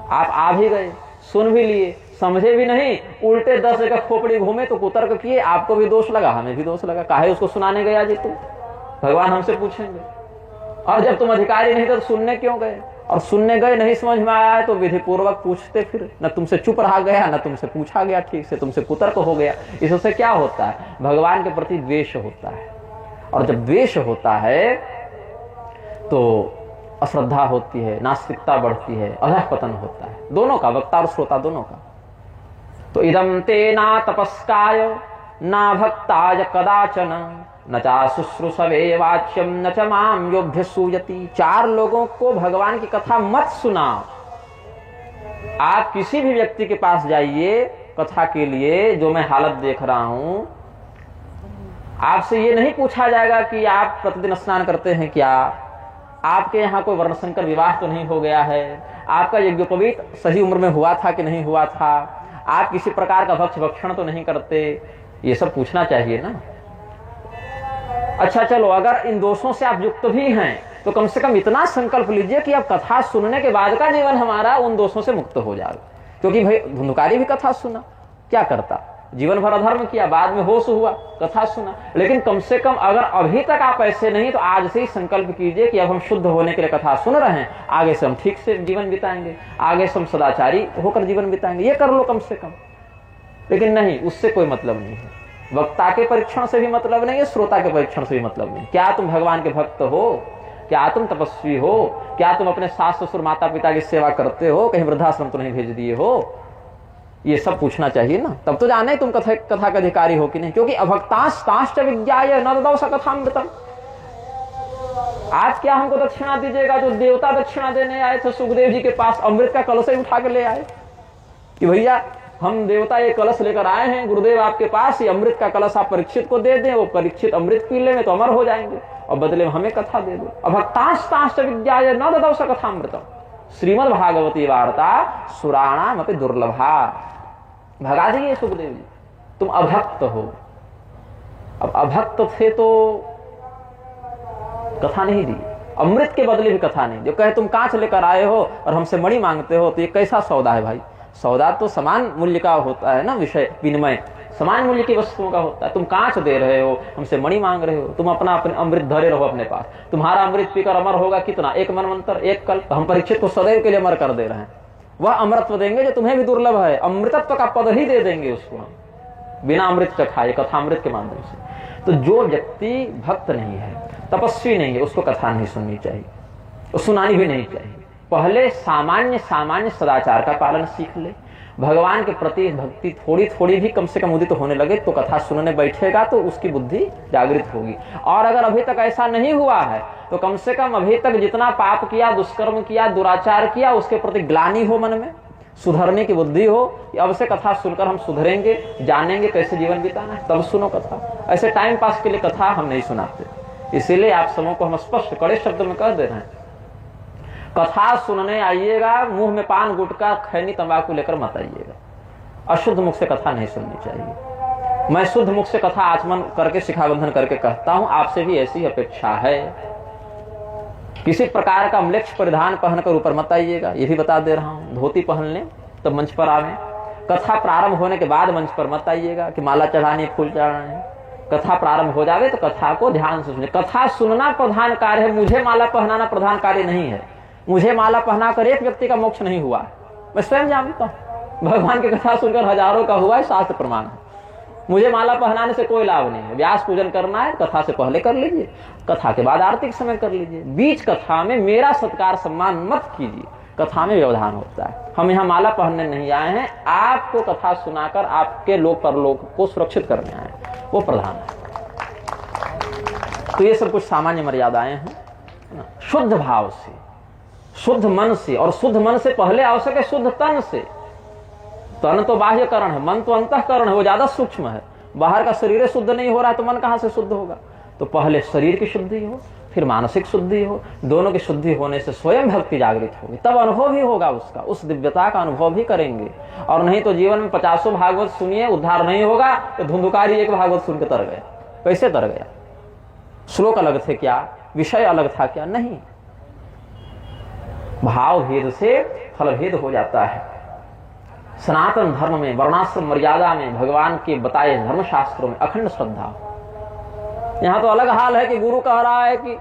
S1: आप आ भी गए, सुन भी लिए, समझे भी नहीं, उल्टे 10 जगह खोपड़ी घूमे तो कुतर्क किए, आपको भी दोष लगा, हमें भी दोष लगा। काहे उसको सुनाने गया जी तू? भगवान हमसे पूछेंगे। और जब तुम अधिकारी नहीं थे तो सुनने क्यों गए? और सुनने गए, नहीं समझ में आया है तो विधि पूर्वक पूछते, फिर न तुमसे चुप रहा गया, न तुमसे पूछा गया ठीक से, तुमसे कुतर्क हो गया। इससे क्या होता है? भगवान के प्रति द्वेष होता है। और जब द्वेष होता है तो अश्रद्धा होती है, नास्तिकता बढ़ती है, अधःपतन होता है, दोनों का, वक्ता और श्रोता दोनों का। तो इदं ते ना तपस्काय ना भक्ताय कदाचन न चा शुश्रूषवे वाच्यम न च माम योभ्य सूयति। 4 लोगों को भगवान की कथा मत सुनाओ। आप किसी भी व्यक्ति के पास जाइए कथा के लिए, जो मैं हालत देख रहा हूं, आपसे ये नहीं पूछा जाएगा कि आप प्रतिदिन स्नान करते हैं क्या, आपके यहाँ कोई वर्णशंकर विवाह तो नहीं हो गया है, आपका यज्ञोपवीत सही उम्र में हुआ था कि नहीं हुआ था, आप किसी प्रकार का भक्ष भक्षण तो नहीं करते, ये सब पूछना चाहिए ना। अच्छा चलो, अगर इन दोषों से आप युक्त भी हैं तो कम से कम इतना संकल्प लीजिए कि अब कथा सुनने के बाद का जीवन हमारा उन दोषों से मुक्त हो जाए। क्योंकि भाई धुंधकारी भी कथा सुना, क्या करता, जीवन भर अधर्म किया, बाद में होश हुआ, कथा सुना। लेकिन कम से कम अगर अभी तक आप ऐसे नहीं तो आज से ही संकल्प कीजिए कि अब हम शुद्ध होने के लिए कथा सुन रहे हैं, आगे से हम ठीक से जीवन बिताएंगे, आगे से हम सदाचारी होकर जीवन बिताएंगे। ये कर लो कम से कम। लेकिन नहीं, उससे कोई मतलब नहीं है। वक्ता के परीक्षण से भी मतलब नहीं है, श्रोता के परीक्षण से भी मतलब नहीं। क्या तुम भगवान के भक्त हो? क्या तुम तपस्वी हो? क्या तुम अपने सास ससुर माता पिता की सेवा करते हो? कहीं वृद्धाश्रम तो नहीं भेज दिए हो? ये सब पूछना चाहिए ना, तब तो जाने तुम कथा के अधिकारी हो कि नहीं। क्योंकि अभक्ताश्च विज्ञाय न ददौ स कथामृतम्। आज क्या हमको दक्षिणा दीजिएगा? जो देवता दक्षिणा देने आए थे सुखदेव जी के पास, अमृत का कलश ही उठा के ले आए कि भैया हम देवता ये कलश लेकर आए हैं गुरुदेव आपके पास, ये अमृत का कलश आप परीक्षित को दे दें, वो परीक्षित अमृत पी लेंगे तो अमर हो जाएंगे, और बदले में हमें कथा दे दो। अभक्ताश्च विज्ञाय न ददौ स कथामृतम्। श्रीमद् भागवती वार्ता सुराणाम अपि दुर्लभा। भगा दिए सुखदेव जी, तुम अभक्त हो। अब अभक्त थे तो कथा नहीं दी, अमृत के बदले भी कथा नहीं दी। कहे तुम कांच लेकर आए हो और हमसे मणि मांगते हो, तो ये कैसा सौदा है भाई? सौदा तो समान मूल्य का होता है ना, विषय विनिमय समान मूल्य की वस्तुओं का होता है। तुम कांच दे रहे हो, हमसे मणि मांग रहे हो, तुम अपना अपने अमृत धरे रहो अपने पास। तुम्हारा अमृत पीकर अमर होगा कितना? 1 मनवंतर, 1 कल्प। हम परीक्षित को सदैव के लिए अमर कर दे रहे हैं। वह अमृतत्व देंगे जो तुम्हें भी दुर्लभ है, अमृतत्व का पद ही दे देंगे उसको हम, बिना अमृत चखाए, कथामृत के माध्यम से। तो जो व्यक्ति भक्त नहीं है, तपस्वी नहीं है, उसको कथा नहीं सुननी चाहिए, सुनानी भी नहीं चाहिए। पहले सामान्य सदाचार का पालन सीख ले। भगवान के प्रति भक्ति थोड़ी थोड़ी भी कम से कम उदित होने लगे तो कथा सुनने बैठेगा तो उसकी बुद्धि जागृत होगी। और अगर अभी तक ऐसा नहीं हुआ है तो कम से कम अभी तक जितना पाप किया, दुष्कर्म किया, दुराचार किया, उसके प्रति ग्लानि हो मन में, सुधरने की बुद्धि हो। अब से कथा सुनकर हम सुधरेंगे, जानेंगे कैसे जीवन बिताना है, तब सुनो कथा। ऐसे टाइम पास के लिए कथा हम नहीं सुनाते। इसीलिए आप सबों को हम स्पष्ट कड़े शब्द में कह दे रहे हैं, कथा सुनने आइएगा, मुंह में पान गुटखा खैनी तंबाकू लेकर मत आइएगा। अशुद्ध मुख से कथा नहीं सुननी चाहिए। मैं शुद्ध मुख से कथा आचमन करके शिखाबंधन करके कहता हूं, आपसे भी ऐसी अपेक्षा है। किसी प्रकार का म्लेच्छ परिधान पहनकर ऊपर मत आइएगा, ये भी बता दे रहा हूं। धोती पहन लें तो मंच पर आवे। कथा प्रारंभ होने के बाद मंच पर मत आइएगा कि माला चढ़ानी, फूल चढ़ाने। कथा प्रारंभ हो जावे तो कथा को ध्यान से सुने। कथा सुनना प्रधान कार्य है, मुझे माला पहनाना प्रधान कार्य नहीं है। मुझे माला पहनाकर एक व्यक्ति का मोक्ष नहीं हुआ, मैं स्वयं जानता हूं। भगवान की कथा सुनकर हजारों का हुआ है, शास्त्र प्रमाण है। मुझे माला पहनाने से कोई लाभ नहीं है। व्यास पूजन करना है, कथा से पहले कर लीजिए, कथा के बाद आरती के समय कर लीजिए। बीच कथा में मेरा सत्कार सम्मान मत कीजिए, कथा में व्यवधान होता है। हम यहाँ माला पहनने नहीं आए हैं, आपको कथा सुनाकर आपके लोक परलोक को सुरक्षित करने आए हैं, वो प्रधान है। तो ये सब कुछ सामान्य मर्यादाएं हैं। शुद्ध भाव से, शुद्ध मन से, और शुद्ध मन से पहले आवश्यक है शुद्ध तन से। तन तो बाह्य करण है, मन तो अंतःकरण है, वो ज्यादा सूक्ष्म है। बाहर का शरीर शुद्ध नहीं हो रहा है तो मन कहां से शुद्ध होगा? तो पहले शरीर की शुद्धि हो, फिर मानसिक शुद्धि हो। दोनों की शुद्धि होने से स्वयं भक्ति जागृत होगी, तब अनुभव भी होगा उसका, उस दिव्यता का अनुभव भी करेंगे। और नहीं तो जीवन में 50 भागवत सुनिए, उद्धार नहीं होगा। तो धुंधुकारी एक भागवत सुन के तर गया। कैसे तर गया? श्लोक अलग थे क्या? विषय अलग था क्या? नहीं। भाव भेद से फल भेद हो जाता है। सनातन धर्म में, वर्णाश्रम मर्यादा में, भगवान के बताए धर्मशास्त्रों में अखंड श्रद्धा। यहां तो अलग हाल है कि गुरु कह रहा है कि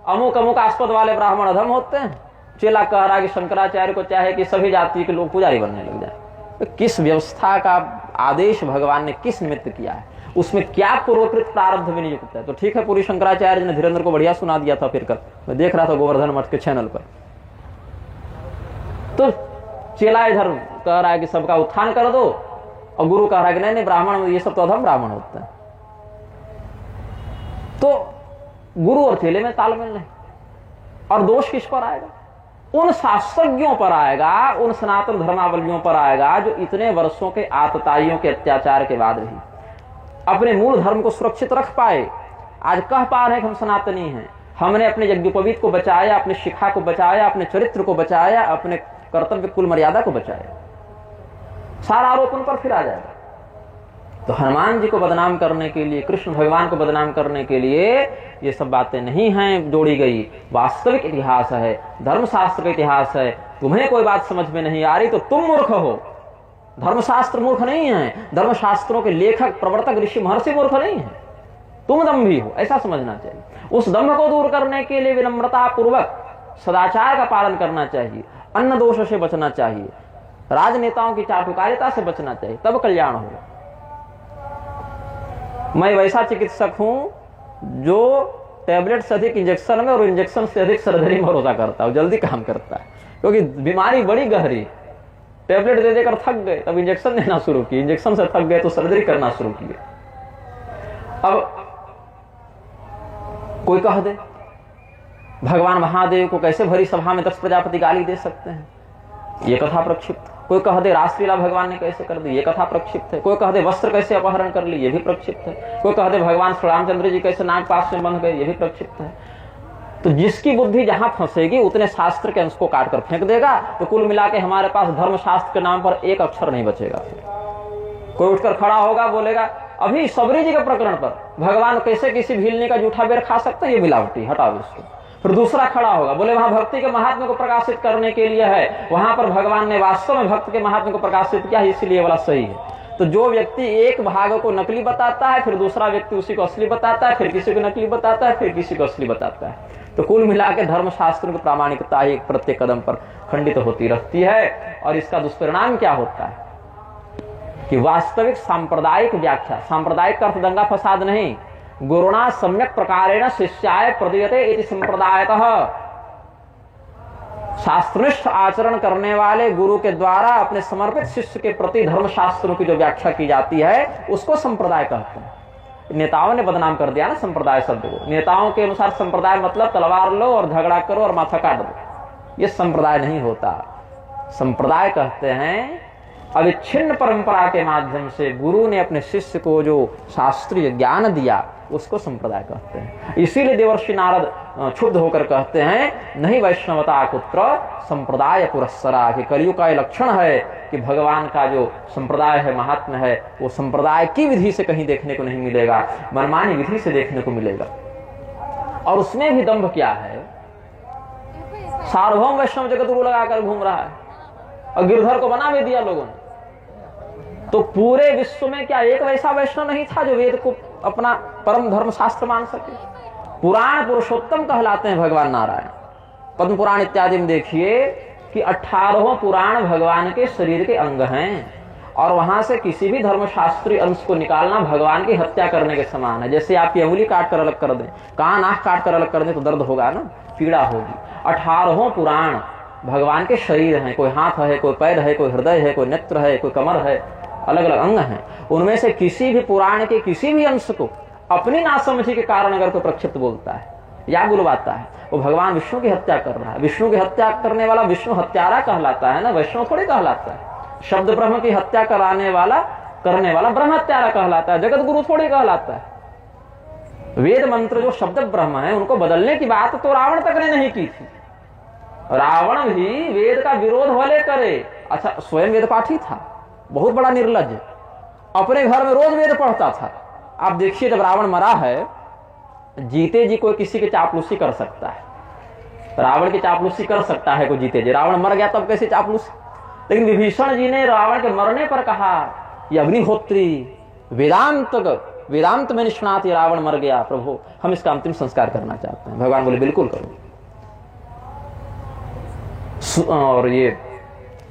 S1: अमुक अमुक आस्पद वाले ब्राह्मण अधम होते हैं, चेला कह रहा है कि शंकराचार्य को चाहे कि सभी जाति के लोग पुजारी बनने लग जाए। तो किस व्यवस्था का आदेश भगवान ने किस निमित्त किया है, उसमें क्या पूर्वकृत प्रारब्ध भी नियुक्त है? तो ठीक है, पूरी शंकराचार्य ने धीरेन्द्र को बढ़िया सुना दिया था। फिर कर मैं देख रहा था गोवर्धन मठ के चैनल पर, तो चेला इधर कह रहा है कि सबका उत्थान कर दो, और गुरु कह रहा है कि नहीं नहीं, ब्राह्मण ये सब तो अधम ब्राह्मण होते हैं। तो गुरु और चेले में तालमेल नहीं। और दोष किस पर आएगा? उन शास्त्रज्ञों पर आएगा, उन सनातन धर्मावलियों पर आएगा जो इतने वर्षों के आतताइयों के अत्याचार के बाद भी अपने मूल धर्म को सुरक्षित रख पाए। आज कह पा रहे हैं कि हम सनातनी हैं, हमने अपने यज्ञोपवीत को बचाया, अपने शिखा को बचाया, अपने चरित्र को बचाया, अपने कर्तव्य कुल मर्यादा को बचाया। सारा आरोप उन पर फिर आ जाएगा। तो हनुमान जी को बदनाम करने के लिए, कृष्ण भगवान को बदनाम करने के लिए ये सब बातें नहीं हैं जोड़ी गई। वास्तविक इतिहास है, धर्मशास्त्र का इतिहास है। तुम्हें कोई बात समझ में नहीं आ रही तो तुम मूर्ख हो। धर्मशास्त्र मूर्ख नहीं है, धर्मशास्त्रों के लेखक प्रवर्तक ऋषि महर्षि मूर्ख नहीं है, तुम दम्भी हो, ऐसा समझना चाहिए। उस दम्भ को दूर करने के लिए विनम्रता पूर्वक सदाचार का पालन करना चाहिए, अन्न दोष से बचना चाहिए, राजनेताओं की चाटुकारिता से बचना चाहिए, तब कल्याण होगा। मैं वैसा चिकित्सक हूं जो टैबलेट से अधिक इंजेक्शन में और इंजेक्शन से अधिक सर्जरी में भरोसा करता है, जल्दी काम करता है, क्योंकि बीमारी बड़ी गहरी। टैबलेट दे देकर थक गए, तब इंजेक्शन देना शुरू किए, इंजेक्शन से थक गए तो सर्जरी करना शुरू किए। अब कोई कह दे भगवान महादेव को कैसे भरी सभा में 10 प्रजापति गाली दे सकते हैं, ये कथा प्रक्षिप्त। कोई कह दे रासलीला भगवान ने कैसे कर दी, ये कथा प्रक्षिप्त है। कोई कह दे वस्त्र कैसे अपहरण कर ली, ये भी प्रक्षिप्त है। कोई कह दे भगवान श्री रामचंद्र जी कैसे नागपाश में बंध गए, ये भी प्रक्षिप्त है। तो जिसकी बुद्धि जहां फंसेगी उतने शास्त्र के अंश को काटकर फेंक देगा। तो कुल मिला के हमारे पास धर्मशास्त्र के नाम पर एक अक्षर नहीं बचेगा। फिर कोई उठकर खड़ा होगा, बोलेगा अभी सबरी जी के प्रकरण पर भगवान कैसे किसी भीलने का जूठा बेर खा सकते हैं, ये मिलावटी, हटाओ इसको। फिर दूसरा खड़ा होगा, बोले वहां भक्ति के महात्म्य को प्रकाशित करने के लिए है, वहां पर भगवान ने वास्तव में भक्त के महात्म्य को प्रकाशित किया है, इसलिए वाला सही है। तो जो व्यक्ति एक भाग को नकली बताता है, फिर दूसरा व्यक्ति उसी को असली बताता है, फिर किसी को नकली बताता है, फिर किसी को असली बताता है। तो कुल मिला के धर्मशास्त्रों की प्रामाणिकता ही प्रत्येक कदम पर खंडित होती रहती है। और इसका दुष्परिणाम क्या होता है कि वास्तविक सांप्रदायिक व्याख्या, सांप्रदायिक अर्थ दंगा फसाद नहीं, गुरुणा सम्यक प्रकारेण शिष्याय प्रदीयते इति संप्रदायतः, शास्त्रनिष्ठ आचरण करने वाले गुरु के द्वारा अपने समर्पित शिष्य के प्रति धर्मशास्त्रों की जो व्याख्या की जाती है उसको संप्रदाय कहते हैं। नेताओं ने बदनाम कर दिया ना संप्रदाय शब्द को। नेताओं के अनुसार संप्रदाय मतलब तलवार लो और झगड़ा करो और माथा काट दो, ये संप्रदाय नहीं होता। संप्रदाय कहते हैं अविच्छिन्न परंपरा के माध्यम से गुरु ने अपने शिष्य को जो शास्त्रीय ज्ञान दिया उसको संप्रदाय कहते हैं। इसीलिए देवर्षि नारद क्षुब्ध होकर कहते हैं नहीं वैष्णवता कुत्र संप्रदाय पुरस्सरा, कि कलियुग का लक्षण है कि भगवान का जो संप्रदाय है, महात्म्य है, वो संप्रदाय की विधि से कहीं देखने को नहीं मिलेगा, मनमानी विधि से देखने को मिलेगा। और उसमें भी दंभ क्या है, सार्वभौम वैष्णव जगत गुरु लगाकर घूम रहा है और गिरधर को बना भी दिया लोगों ने। तो पूरे विश्व में क्या एक वैसा वैष्णव नहीं था जो वेद को अपना परम धर्म शास्त्र मान सके? पुराण पुरुषोत्तम कहलाते हैं भगवान नारायण। पद्म पुराण इत्यादि में देखिए कि 18 पुराण भगवान के शरीर के अंग हैं और वहां से किसी भी धर्मशास्त्रीय अंश को निकालना भगवान की हत्या करने के समान है। जैसे आपकी अंगुली काट कर अलग कर दें, कान आंख काट कर अलग कर दें तो दर्द होगा ना, पीड़ा होगी। 18 पुराण भगवान के शरीर हैं, कोई हाथ है, कोई पैर है, कोई हृदय है, कोई नेत्र है, कोई कमर है, अलग अलग अंग हैं। उनमें से किसी भी पुराण के किसी भी अंश को अपनी नासमझी के कारण अगर कोई प्रक्षिप्त बोलता है या बुलवाता है, वो भगवान विष्णु की हत्या कर रहा है। विष्णु की हत्या करने वाला विष्णु हत्यारा कहलाता है ना, वैष्णव थोड़ी कहलाता है। शब्द ब्रह्म की हत्या करने वाला ब्रह्म हत्यारा कहलाता है, जगत गुरु थोड़ी कहलाता है। वेद मंत्र जो शब्द ब्रह्म है उनको बदलने की बात तो रावण तक ने नहीं की थी। रावण भी वेद का विरोध भले करे, अच्छा स्वयं वेद पाठी था, बहुत बड़ा निर्लज्ज, अपने घर में रोज वेद पढ़ता था। आप देखिए जब रावण मरा है, जीते जी कोई किसी की चापलूसी कर सकता है, रावण की चापलूसी कर सकता है कोई जीते जी। रावण मर गया तब कैसे चापलूसी? लेकिन विभीषण जी ने रावण के मरने पर कहा ये अग्निहोत्री वेदांत में निष्णात ये रावण मर गया, प्रभु हम इसका अंतिम संस्कार करना चाहते हैं। भगवान बोले बिल्कुल करो। और ये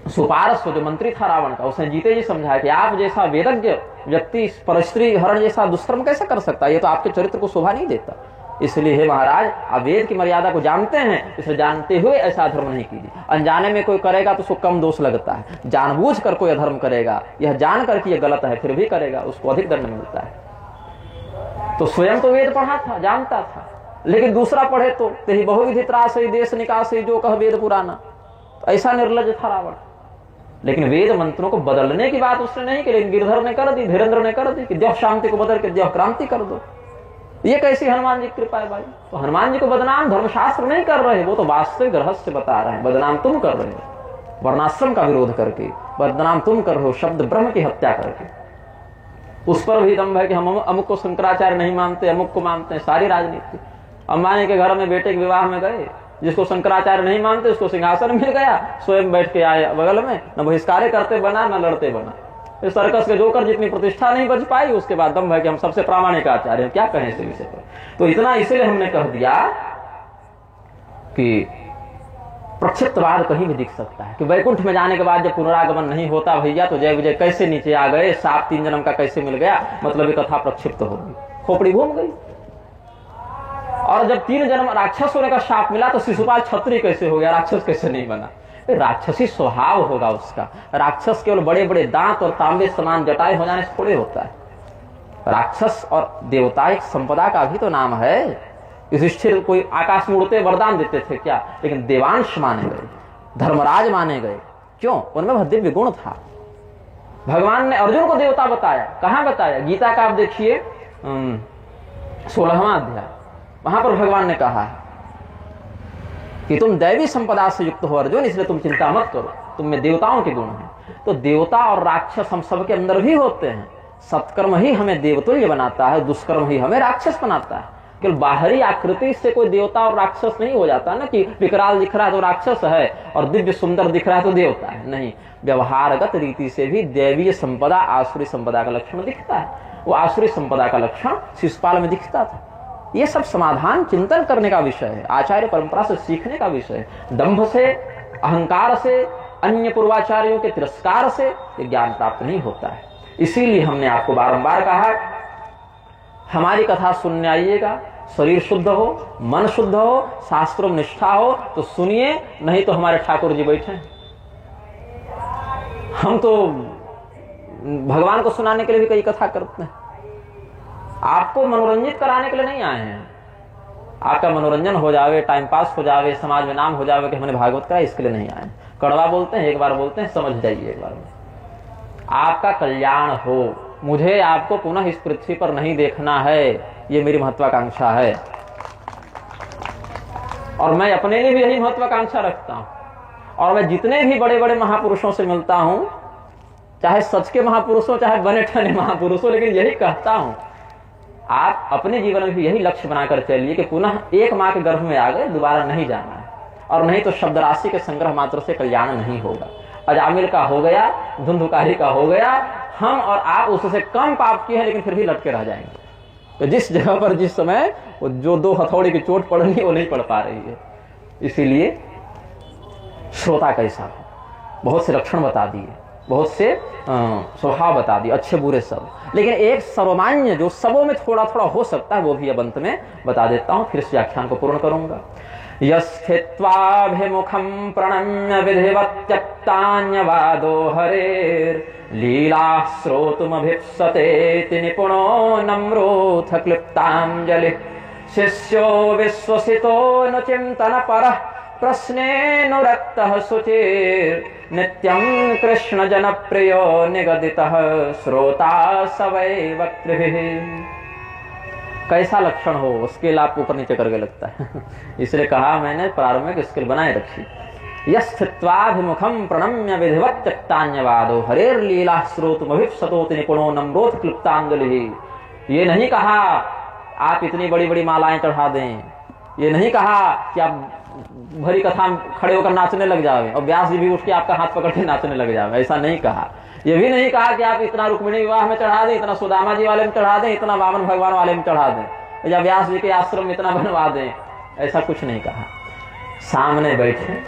S1: सुपार्श्व जो मंत्री था रावण का, उसने जीते जी समझाया कि आप जैसा वेदज्ञ व्यक्ति परस्त्री हरण जैसा दुष्कर्म कैसे कर सकता है, ये तो आपके चरित्र को शोभा नहीं देता। इसलिए हे महाराज, आप वेद की मर्यादा को जानते हैं, इसे जानते हुए ऐसा धर्म नहीं कीजिए। अनजाने में कोई करेगा तो उसको कम दोष लगता है, जानबूझ कर कोई अधर्म करेगा, यह जानकर कि यह गलत है फिर भी करेगा, उसको अधिक दंड मिलता है। तो स्वयं तो वेद पढ़ा था, जानता था, लेकिन दूसरा पढ़े तो तेहि बहुविधि त्रासहि देश निकासहि जो कह वेद पुराना, ऐसा निर्लज था रावण। लेकिन वेद मंत्रों को बदलने की बात उसने नहीं की, लेकिन गिरधर ने कर दी, धीरेन्द्र ने कर दी कि द्यौः शांति को बदल के द्यौः क्रांति कर दो। ये कैसी हनुमान जी की कृपा है भाई? तो हनुमान जी को बदनाम धर्मशास्त्र नहीं कर रहे, वो तो वास्तविक रहस्य बता रहे हैं। बदनाम तुम कर रहे हो वर्णाश्रम का विरोध करके, बदनाम तुम कर रहे हो शब्द ब्रह्म की हत्या करके। उस पर भी दम्भ है कि हम अमुक को शंकराचार्य नहीं मानते, अमुक को मानते हैं, सारी राजनीति। अंबानी के घर में बेटे के विवाह में गए, जिसको शंकराचार्य नहीं मानते उसको सिंहासन मिल गया, स्वयं बैठ के आए बगल में, न बहिष्कार करते बना न लड़ते बना। इस सर्कस के जोकर जितनी प्रतिष्ठा नहीं बच पाई, उसके बाद दम है कि हम सबसे प्रामाणिक आचार्य हैं, क्या कहें इस विषय पर। तो इतना इसलिए हमने कह दिया कि प्रक्षिप्तवाद कहीं भी दिख सकता है कि वैकुंठ में जाने के बाद जब पुनरागमन नहीं होता भैया, तो जय विजय कैसे नीचे आ गए, साप 3 जन्म का कैसे मिल गया, मतलब ये कथा प्रक्षिप्त होगी, खोपड़ी घूम गई। और जब 3 जन्म राक्षस होने का शाप मिला तो शिशुपाल क्षत्रिय कैसे हो गया, राक्षस कैसे नहीं बना? राक्षसी स्वभाव होगा उसका। राक्षस केवल बड़े बड़े दांत और तांबे समान जटाएं हो जाने से थोड़े होता है। राक्षस और देवता एक संपदा का भी तो नाम है। युधिष्ठिर कोई आकाश में उड़ते वरदान देते थे क्या, लेकिन देवांश माने गए, धर्मराज माने गए। क्यों? उनमें दिव्य गुण था। भगवान ने अर्जुन को देवता बताया, कहां बताया? गीता का आप देखिए 16वां अध्याय, वहां पर भगवान ने कहा है कि तुम दैवी संपदा से युक्त हो अर्जुन, इसलिए तुम चिंता मत करो, तुम में देवताओं के गुण हैं। तो देवता और राक्षस हम सबके अंदर भी होते हैं। सत्कर्म ही हमें देवतुल्य बनाता है, दुष्कर्म ही हमें राक्षस बनाता है। केवल बाहरी आकृति से कोई देवता और राक्षस नहीं हो जाता ना, कि विकराल दिख रहा है तो राक्षस है और दिव्य सुंदर दिख रहा है तो देवता है। नहीं, व्यवहारगत रीति से भी दैवीय संपदा आसुरी संपदा का लक्षण दिखता है। वो आसुरी संपदा का लक्षण शिशुपाल में दिखता था। ये सब समाधान चिंतन करने का विषय है, आचार्य परंपरा से सीखने का विषय है। दंभ से, अहंकार से, अन्य पूर्वाचार्यों के तिरस्कार से ये ज्ञान प्राप्त नहीं होता है। इसीलिए हमने आपको बारंबार कहा, हमारी कथा सुनने आइएगा, शरीर शुद्ध हो, मन शुद्ध हो, शास्त्रों में निष्ठा हो तो सुनिए, नहीं तो हमारे ठाकुर जी बैठे हैं। हम तो भगवान को सुनाने के लिए भी कई कथा करते हैं, आपको मनोरंजित कराने के लिए नहीं आए हैं। आपका मनोरंजन हो जावे, टाइम पास हो जावे, समाज में नाम हो जावे कि हमने भागवत करा, इसके लिए नहीं आए। कड़वा बोलते हैं, एक बार बोलते हैं, समझ जाइए एक बार में। आपका कल्याण हो, मुझे आपको पुनः इस पृथ्वी पर नहीं देखना है, ये मेरी महत्वाकांक्षा है। और मैं अपने लिए भी यही महत्वाकांक्षा रखता हूं। और मैं जितने भी बड़े बड़े महापुरुषों से मिलता हूं, चाहे सच के महापुरुषों, चाहे बने ठने महापुरुषों, लेकिन यही कहता हूं, आप अपने जीवन में भी यही लक्ष्य बनाकर चलिए कि पुनः एक माँ के गर्भ में आ गए, दोबारा नहीं जाना है। और नहीं तो शब्द राशि के संग्रह मात्र से कल्याण नहीं होगा। अजामिल का हो गया, धुंधुकारी का हो गया, हम और आप उससे कम पाप किए हैं, लेकिन फिर भी लटके रह जाएंगे। तो जिस जगह पर जिस समय जो 2 हथौड़े की चोट पड़नी वो नहीं पड़ पा रही है। इसीलिए श्रोता कैसा हो, बहुत से लक्षण बता दिए, बहुत से स्वभाव बता दिए, अच्छे बुरे सब। लेकिन एक सर्वमान्य जो सबों में थोड़ा थोड़ा हो सकता है वो भी अब अंत में बता देता हूं, फिर इस व्याख्यान को पूर्ण करूंगा। यस्थित्वाभिमुखं प्रणम्य विधिवत्यक्तान्यवादो हरेर् लीला श्रोतुमभिप्सतेति निपुणो नम्रोऽथ क्लिप्ताञ्जलिः शिष्यो विश्वसितो न चिन्तनपरः प्रश्नेऽनुरक्तः शुचिर् नित्यं कृष्ण जनप्रियो निगदितः श्रोता स वै वक्तृभिः। कैसा लक्षण हो स्केल आपको ऊपर नीचे करके लगता है इसलिए कहा मैंने प्रारंभ में स्केल बनाए रखी। यस्थित्वाभिमुखं प्रणम्य विधिवत् त्यक्तान्यवादो हरेर लीला श्रोतुमभिप्सतोति निपुणो नम्रोऽथ क्लिप्ताञ्जलिः। ये नहीं कहा आप इतनी बड़ी बड़ी मालाएं चढ़ा दें, ये नहीं कहा कि आप भरी कथा खड़े होकर नाचने लग जावे और व्यास जी भी उठ के आपका हाथ पकड़ के नाचने लग जावे, ऐसा नहीं कहा। ये भी नहीं कहा कि आप इतना रुक्मिणी विवाह में चढ़ा दें, इतना सुदामा जी वाले में चढ़ा दें, इतना वामन भगवान वाले में चढ़ा दें, या व्यास जी के आश्रम में इतना बनवा दें, ऐसा कुछ नहीं कहा। सामने बैठे,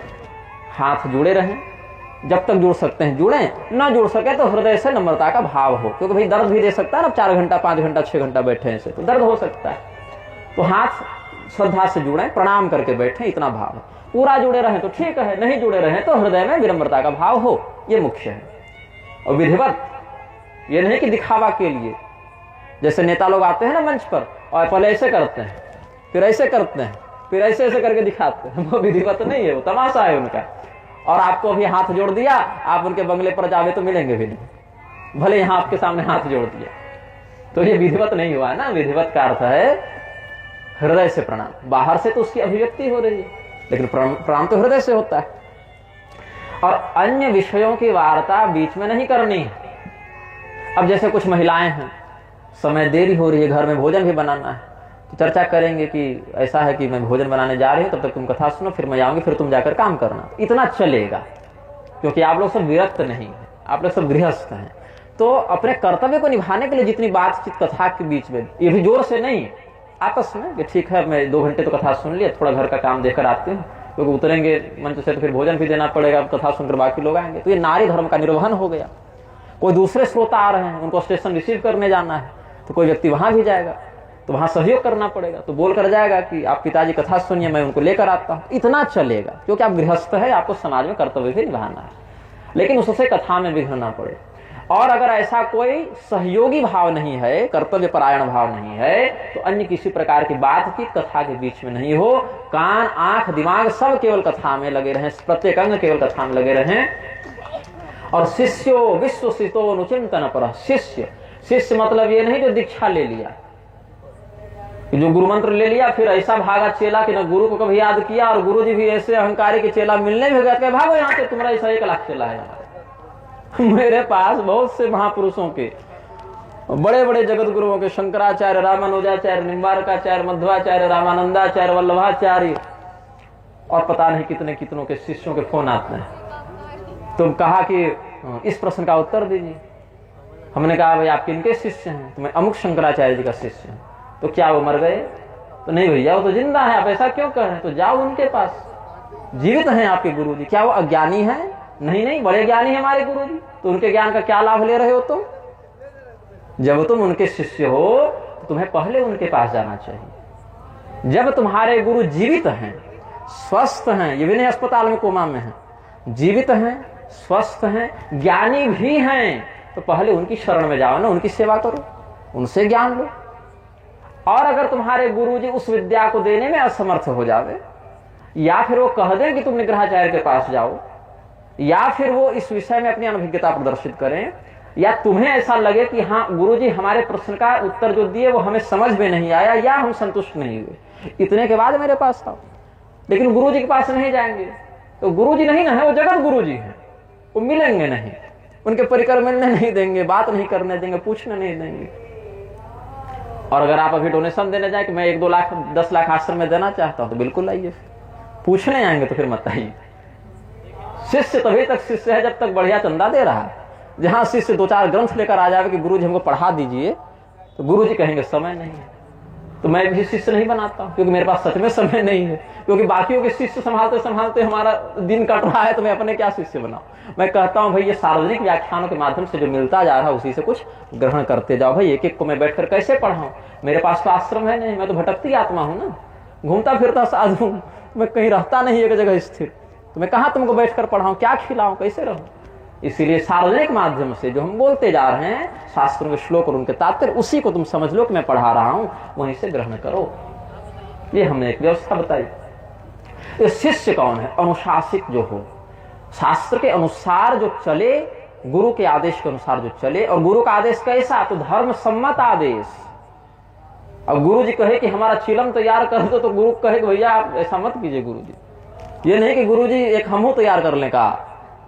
S1: हाथ जुड़े रहें, जब तक जुड़ सकते हैं जुड़े, ना जुड़ सके तो हृदय से नम्रता का भाव हो, क्योंकि भाई दर्द भी दे सकता है ना, 4 घंटा 5 घंटा 6 घंटा बैठे ऐसे तो दर्द हो सकता है। तो हाथ श्रद्धा से जुड़े, प्रणाम करके बैठे, इतना भाव है। पूरा जुड़े रहे तो ठीक है, नहीं जुड़े रहे तो हृदय में विनम्रता का भाव हो, ये मुख्य है। और विधिवत ये नहीं कि दिखावा के लिए, जैसे नेता लोग आते हैं ना मंच पर और पहले ऐसे करते हैं, फिर ऐसे करते हैं, फिर ऐसे ऐसे करके दिखाते हैं, वो विधिवत नहीं है, वो तमाशा है उनका। और आपको अभी हाथ जोड़ दिया, आप उनके बंगले पर जावे तो मिलेंगे भी नहीं, भले यहाँ आपके सामने हाथ जोड़ दिया, तो ये विधिवत नहीं हुआ ना। विधिवत का अर्थ है हृदय से प्रणाम, बाहर से तो उसकी अभिव्यक्ति हो रही है, लेकिन प्रणाम तो हृदय से होता है। और अन्य विषयों की वार्ता बीच में नहीं करनी है। अब जैसे कुछ महिलाएं हैं, समय देरी हो रही है, घर में भोजन भी बनाना है, तो चर्चा करेंगे कि ऐसा है कि मैं भोजन बनाने जा रही हूं, तब तक तुम कथा सुनो, फिर मैं आऊंगी, फिर तुम जाकर काम करना, इतना चलेगा। क्योंकि आप लोग सब विरक्त नहीं है, आप लोग सब गृहस्थ हैं, तो अपने कर्तव्य को निभाने के लिए जितनी बातचीत कथा के बीच में, ये भी जोर से नहीं, आपस में कि ठीक है मैं 2 घंटे तो कथा सुन लिया, थोड़ा घर का काम देखकर आती हूँ, क्योंकि उतरेंगे मंच से तो फिर भोजन भी देना पड़ेगा, कथा सुनकर बाकी लोग आएंगे। तो ये नारी धर्म का निर्वहन हो गया। कोई दूसरे श्रोता आ रहे हैं, उनको स्टेशन रिसीव करने जाना है, तो कोई व्यक्ति वहां भी जाएगा, तो वहां सहयोग करना पड़ेगा, तो बोल कर जाएगा कि आप पिताजी कथा सुनिए, मैं उनको लेकर आता हूं, इतना चलेगा। क्योंकि आप गृहस्थ है, आपको समाज में कर्तव्य भी निभाना है, लेकिन उससे कथा में विघ्न ना पड़े। और अगर ऐसा कोई सहयोगी भाव नहीं है, कर्तव्य परायण भाव नहीं है, तो अन्य किसी प्रकार की बात की कथा के बीच में नहीं हो। कान आंख दिमाग सब केवल कथा में लगे रहें, प्रत्येक अंग केवल कथा में लगे रहें। और शिष्यो विश्वसितो अनुचिंतन पर, शिष्य मतलब ये नहीं जो दीक्षा ले लिया, जो गुरु मंत्र ले लिया फिर ऐसा भागा चेला कि न गुरु को कभी याद किया, और गुरु जी भी ऐसे अहंकारी के चेला मिलने भी गए, भागो यहाँ से, तुम्हारा ऐसा 1 लाख चेला है। मेरे पास बहुत से महापुरुषों के, बड़े बड़े जगत गुरुओं के, शंकराचार्य, रामानुजाचार्य, निम्बारकाचार्य, मध्वाचार्य, रामानंदाचार्य, वल्लभाचार्य, और पता नहीं कितने कितनों के शिष्यों के फोन आते हैं। तुम कहा कि इस प्रश्न का उत्तर दीजिए। हमने कहा भाई आप किनके शिष्य हैं? तो मैं अमुक शंकराचार्य जी का शिष्य हूं। तो क्या वो मर गए? तो नहीं भैया वो तो जिंदा है, आप ऐसा क्यों कर रहे हैं? तो जाओ उनके पास, जीवित हैं आपके गुरु जी। क्या वो अज्ञानी है? नहीं, बड़े ज्ञानी है हमारे गुरु जी। तो उनके ज्ञान का क्या लाभ ले रहे हो तुम? जब तुम उनके शिष्य हो तो तुम्हें पहले उनके पास जाना चाहिए। जब तुम्हारे गुरु जीवित हैं, स्वस्थ हैं, ये भी नहीं अस्पताल में कोमा में हैं, जीवित हैं, स्वस्थ हैं, ज्ञानी भी हैं, तो पहले उनकी शरण में जाओ ना, उनकी सेवा करो, उनसे ज्ञान लो। और अगर तुम्हारे गुरुजी उस विद्या को देने में असमर्थ हो जावे, या फिर वो कह दें कि तुम निग्रहाचार्य के पास जाओ, या फिर वो इस विषय में अपनी अनभिज्ञता प्रदर्शित करें, या तुम्हें ऐसा लगे कि हाँ गुरुजी हमारे प्रश्न का उत्तर जो दिए वो हमें समझ में नहीं आया, या हम संतुष्ट नहीं हुए, इतने के बाद मेरे पास आओ। लेकिन गुरुजी के पास नहीं जाएंगे तो गुरुजी नहीं ना है, वो जगत गुरुजी है, वो मिलेंगे नहीं, उनके परिकर मिलने नहीं देंगे, बात नहीं करने देंगे, पूछने नहीं देंगे। और अगर आप अभी डोनेशन देने जाए कि मैं 1-2 लाख 10 लाख आश्रम में देना चाहता हूं, तो बिल्कुल आइए। पूछने आएंगे तो फिर मत आइए। शिष्य तभी तक शिष्य है जब तक बढ़िया चंदा दे रहा है। जहां शिष्य 2-4 ग्रंथ लेकर आ जाए कि गुरुजी हमको पढ़ा दीजिए, तो गुरुजी कहेंगे समय नहीं है। तो मैं भी शिष्य नहीं बनाता हूं, क्योंकि मेरे पास सच में समय नहीं है, क्योंकि बाकियों के शिष्य संभालते संभालते हमारा दिन कट रहा है, तो मैं अपने क्या शिष्य बनाऊं। मैं कहता हूं भाई ये सार्वजनिक व्याख्यानों के माध्यम से जो मिलता जा रहा है उसी से कुछ ग्रहण करते जाओ। भाई एक एक को मैं बैठकर कैसे पढ़ाऊं, मेरे पास तो आश्रम है नहीं, मैं तो भटकती आत्मा हूं ना, घूमता फिरता साधु हूं, मैं कहीं रहता नहीं एक जगह स्थिर, तो मैं कहां तुमको बैठकर पढ़ाऊं, क्या खिलाऊं, कैसे रहूं। इसीलिए सार्वजनिक माध्यम से जो हम बोलते जा रहे हैं शास्त्रों के श्लोक और उनके तात्पर्य, उसी को तुम समझ लो कि मैं पढ़ा रहा हूं, वहीं से ग्रहण करो। ये हमने एक व्यवस्था बताई। ये शिष्य कौन है? अनुशासित जो हो, शास्त्र के अनुसार जो चले, गुरु के आदेश के अनुसार जो चले। और गुरु का आदेश कैसा? तो धर्म सम्मत आदेश। अब गुरु जी कहे कि हमारा चिलम तैयार कर दो, तो गुरु कहे कि भैया आप ऐसा मत कीजिए गुरु जी। ये नहीं कि गुरु जी एक हमू तैयार कर लें का,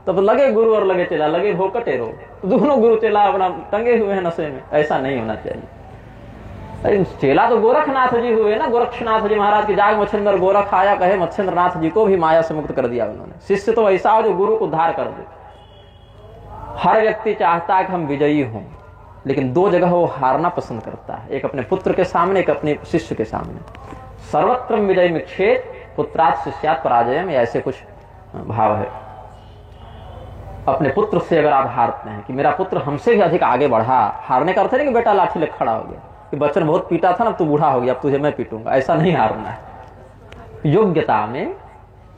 S1: तब लगे गुरु और लगे चेला, लगे भो कटेरो, तो दोनों गुरु चेला अपना टंगे हुए हैं नशे में। ऐसा नहीं होना चाहिए। चेला तो गोरखनाथ जी हुए ना, गोरक्षनाथ जी महाराज की जाग मच्छिंद्र गोरख आया कहे, मच्छिंद्रनाथ जी को भी माया से मुक्त कर दिया उन्होंने। शिष्य तो ऐसा हो जो गुरु को उद्धार कर दे। हर व्यक्ति चाहता है कि हम विजयी हों, लेकिन दो जगह वो हारना पसंद करता है, एक अपने पुत्र के सामने, एक अपने शिष्य के सामने। सर्वत्र विजय मिक्षेत पुत्रात् शिष्यात् पराजयम्, ऐसे कुछ भाव है। अपने पुत्र से अगर आप हारते हैं कि मेरा पुत्र हमसे भी अधिक आगे बढ़ा, हारने का अर्थ नहीं कि बेटा लाठी लेकर खड़ा हो गया कि बच्चन बहुत पीटा था ना, तू बूढ़ा हो गया अब तुझे मैं पीटूंगा, ऐसा नहीं हारना है। योग्यता में,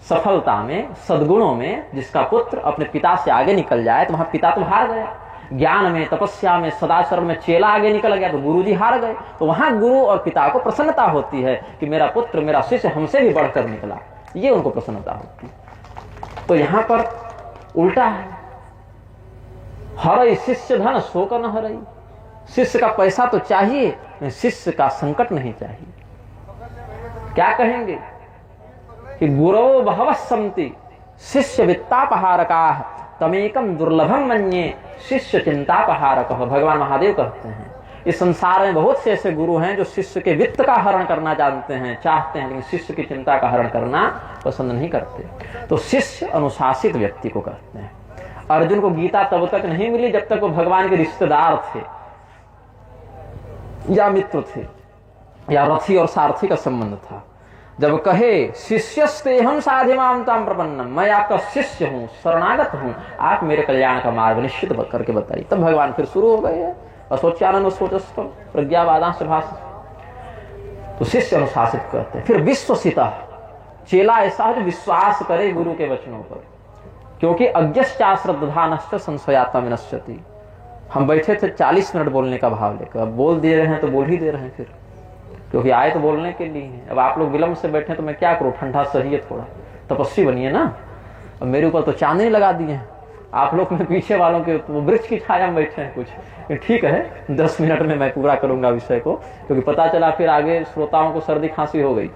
S1: सफलता में, सद्गुणों में जिसका पुत्र अपने पिता से आगे निकल जाए, तो वहां पिता तो हार गया। ज्ञान में, तपस्या में, सदाचरण में चेला आगे निकल गया तो गुरु जी हार गए। तो वहां गुरु और पिता को प्रसन्नता होती है कि मेरा पुत्र, मेरा शिष्य हमसे भी बढ़कर निकला, ये उनको प्रसन्नता होती है। तो यहां पर उल्टा है। हरई शिष्य धन शोक न हरई। शिष्य का पैसा तो चाहिए, शिष्य का संकट नहीं चाहिए। क्या कहेंगे कि गुरव बहवः सन्ति शिष्य वित्तापहारकाः तमेकम दुर्लभम मन्ये शिष्य चिंतापहारकः। भगवान महादेव कहते हैं इस संसार में बहुत से ऐसे गुरु हैं जो शिष्य के वित्त का हरण करना जानते हैं, चाहते हैं, लेकिन शिष्य की चिंता का हरण करना पसंद नहीं करते। तो शिष्य अनुशासित व्यक्ति को कहते हैं। अर्जुन को गीता तब तक नहीं मिली जब तक वो भगवान के रिश्तेदार थे या मित्र थे या रथी और सारथी का संबंध था। जब कहे शिष्यस्तेहम साधिमाम ताम प्रपन्नम, मैं आपका शिष्य हूं, शरणागत हूं, आप मेरे कल्याण का मार्ग निश्चित करके बताइए, तब भगवान फिर शुरू हो गए। असोचानन सोचस्तम प्रज्ञावादांश भाषा। तो शिष्य अनुशासित कहते हैं। फिर विश्वसिता, चेला ऐसा है जो विश्वास करे गुरु के वचनों पर, क्योंकि अज्ञश्चाश्रद्धानश्च संशयात्मा विनश्यति। हम बैठे थे 40 मिनट बोलने का भाव लेकर, अब बोल दे रहे हैं तो बोल ही दे रहे हैं फिर, क्योंकि आए तो बोलने के लिए हैं। अब आप लोग विलंब से बैठे तो मैं क्या करूं, ठंडा सही है, थोड़ा तपस्वी बनिए ना। अब मेरे ऊपर तो चांदनी लगा दिए हैं आप लोग, में पीछे वालों के तो वृक्ष की छाया में बैठे हैं कुछ। ठीक है 10 मिनट में मैं पूरा करूंगा विषय को, क्योंकि पता चला फिर आगे श्रोताओं को सर्दी खांसी हो गई।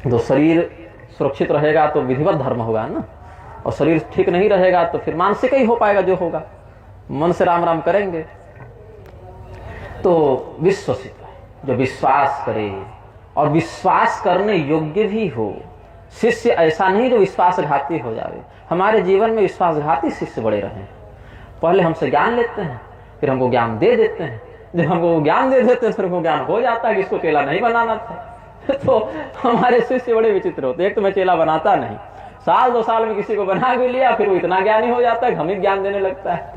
S1: तो शरीर सुरक्षित रहेगा तो विधिवत धर्म होगा ना, और शरीर ठीक नहीं रहेगा तो फिर मानसिक ही हो पाएगा जो होगा, मन से राम राम करेंगे। तो विश्वसित, जो विश्वास करे और विश्वास करने योग्य भी हो। शिष्य ऐसा नहीं जो विश्वासघाती हो जावे। हमारे जीवन में विश्वासघाती शिष्य बड़े रहे। पहले हमसे ज्ञान लेते हैं, फिर हमको ज्ञान दे देते हैं। जब हमको ज्ञान दे देते हैं फिर हमको ज्ञान हो जाता है कि इसको चेला नहीं बनाना था। तो हमारे शिष्य बड़े विचित्र होते। एक तो मैं चेला बनाता नहीं, साल 2 साल में किसी को बना भी लिया, फिर वो इतना ज्ञानी हो जाता है कि हम ही ज्ञान देने लगता है,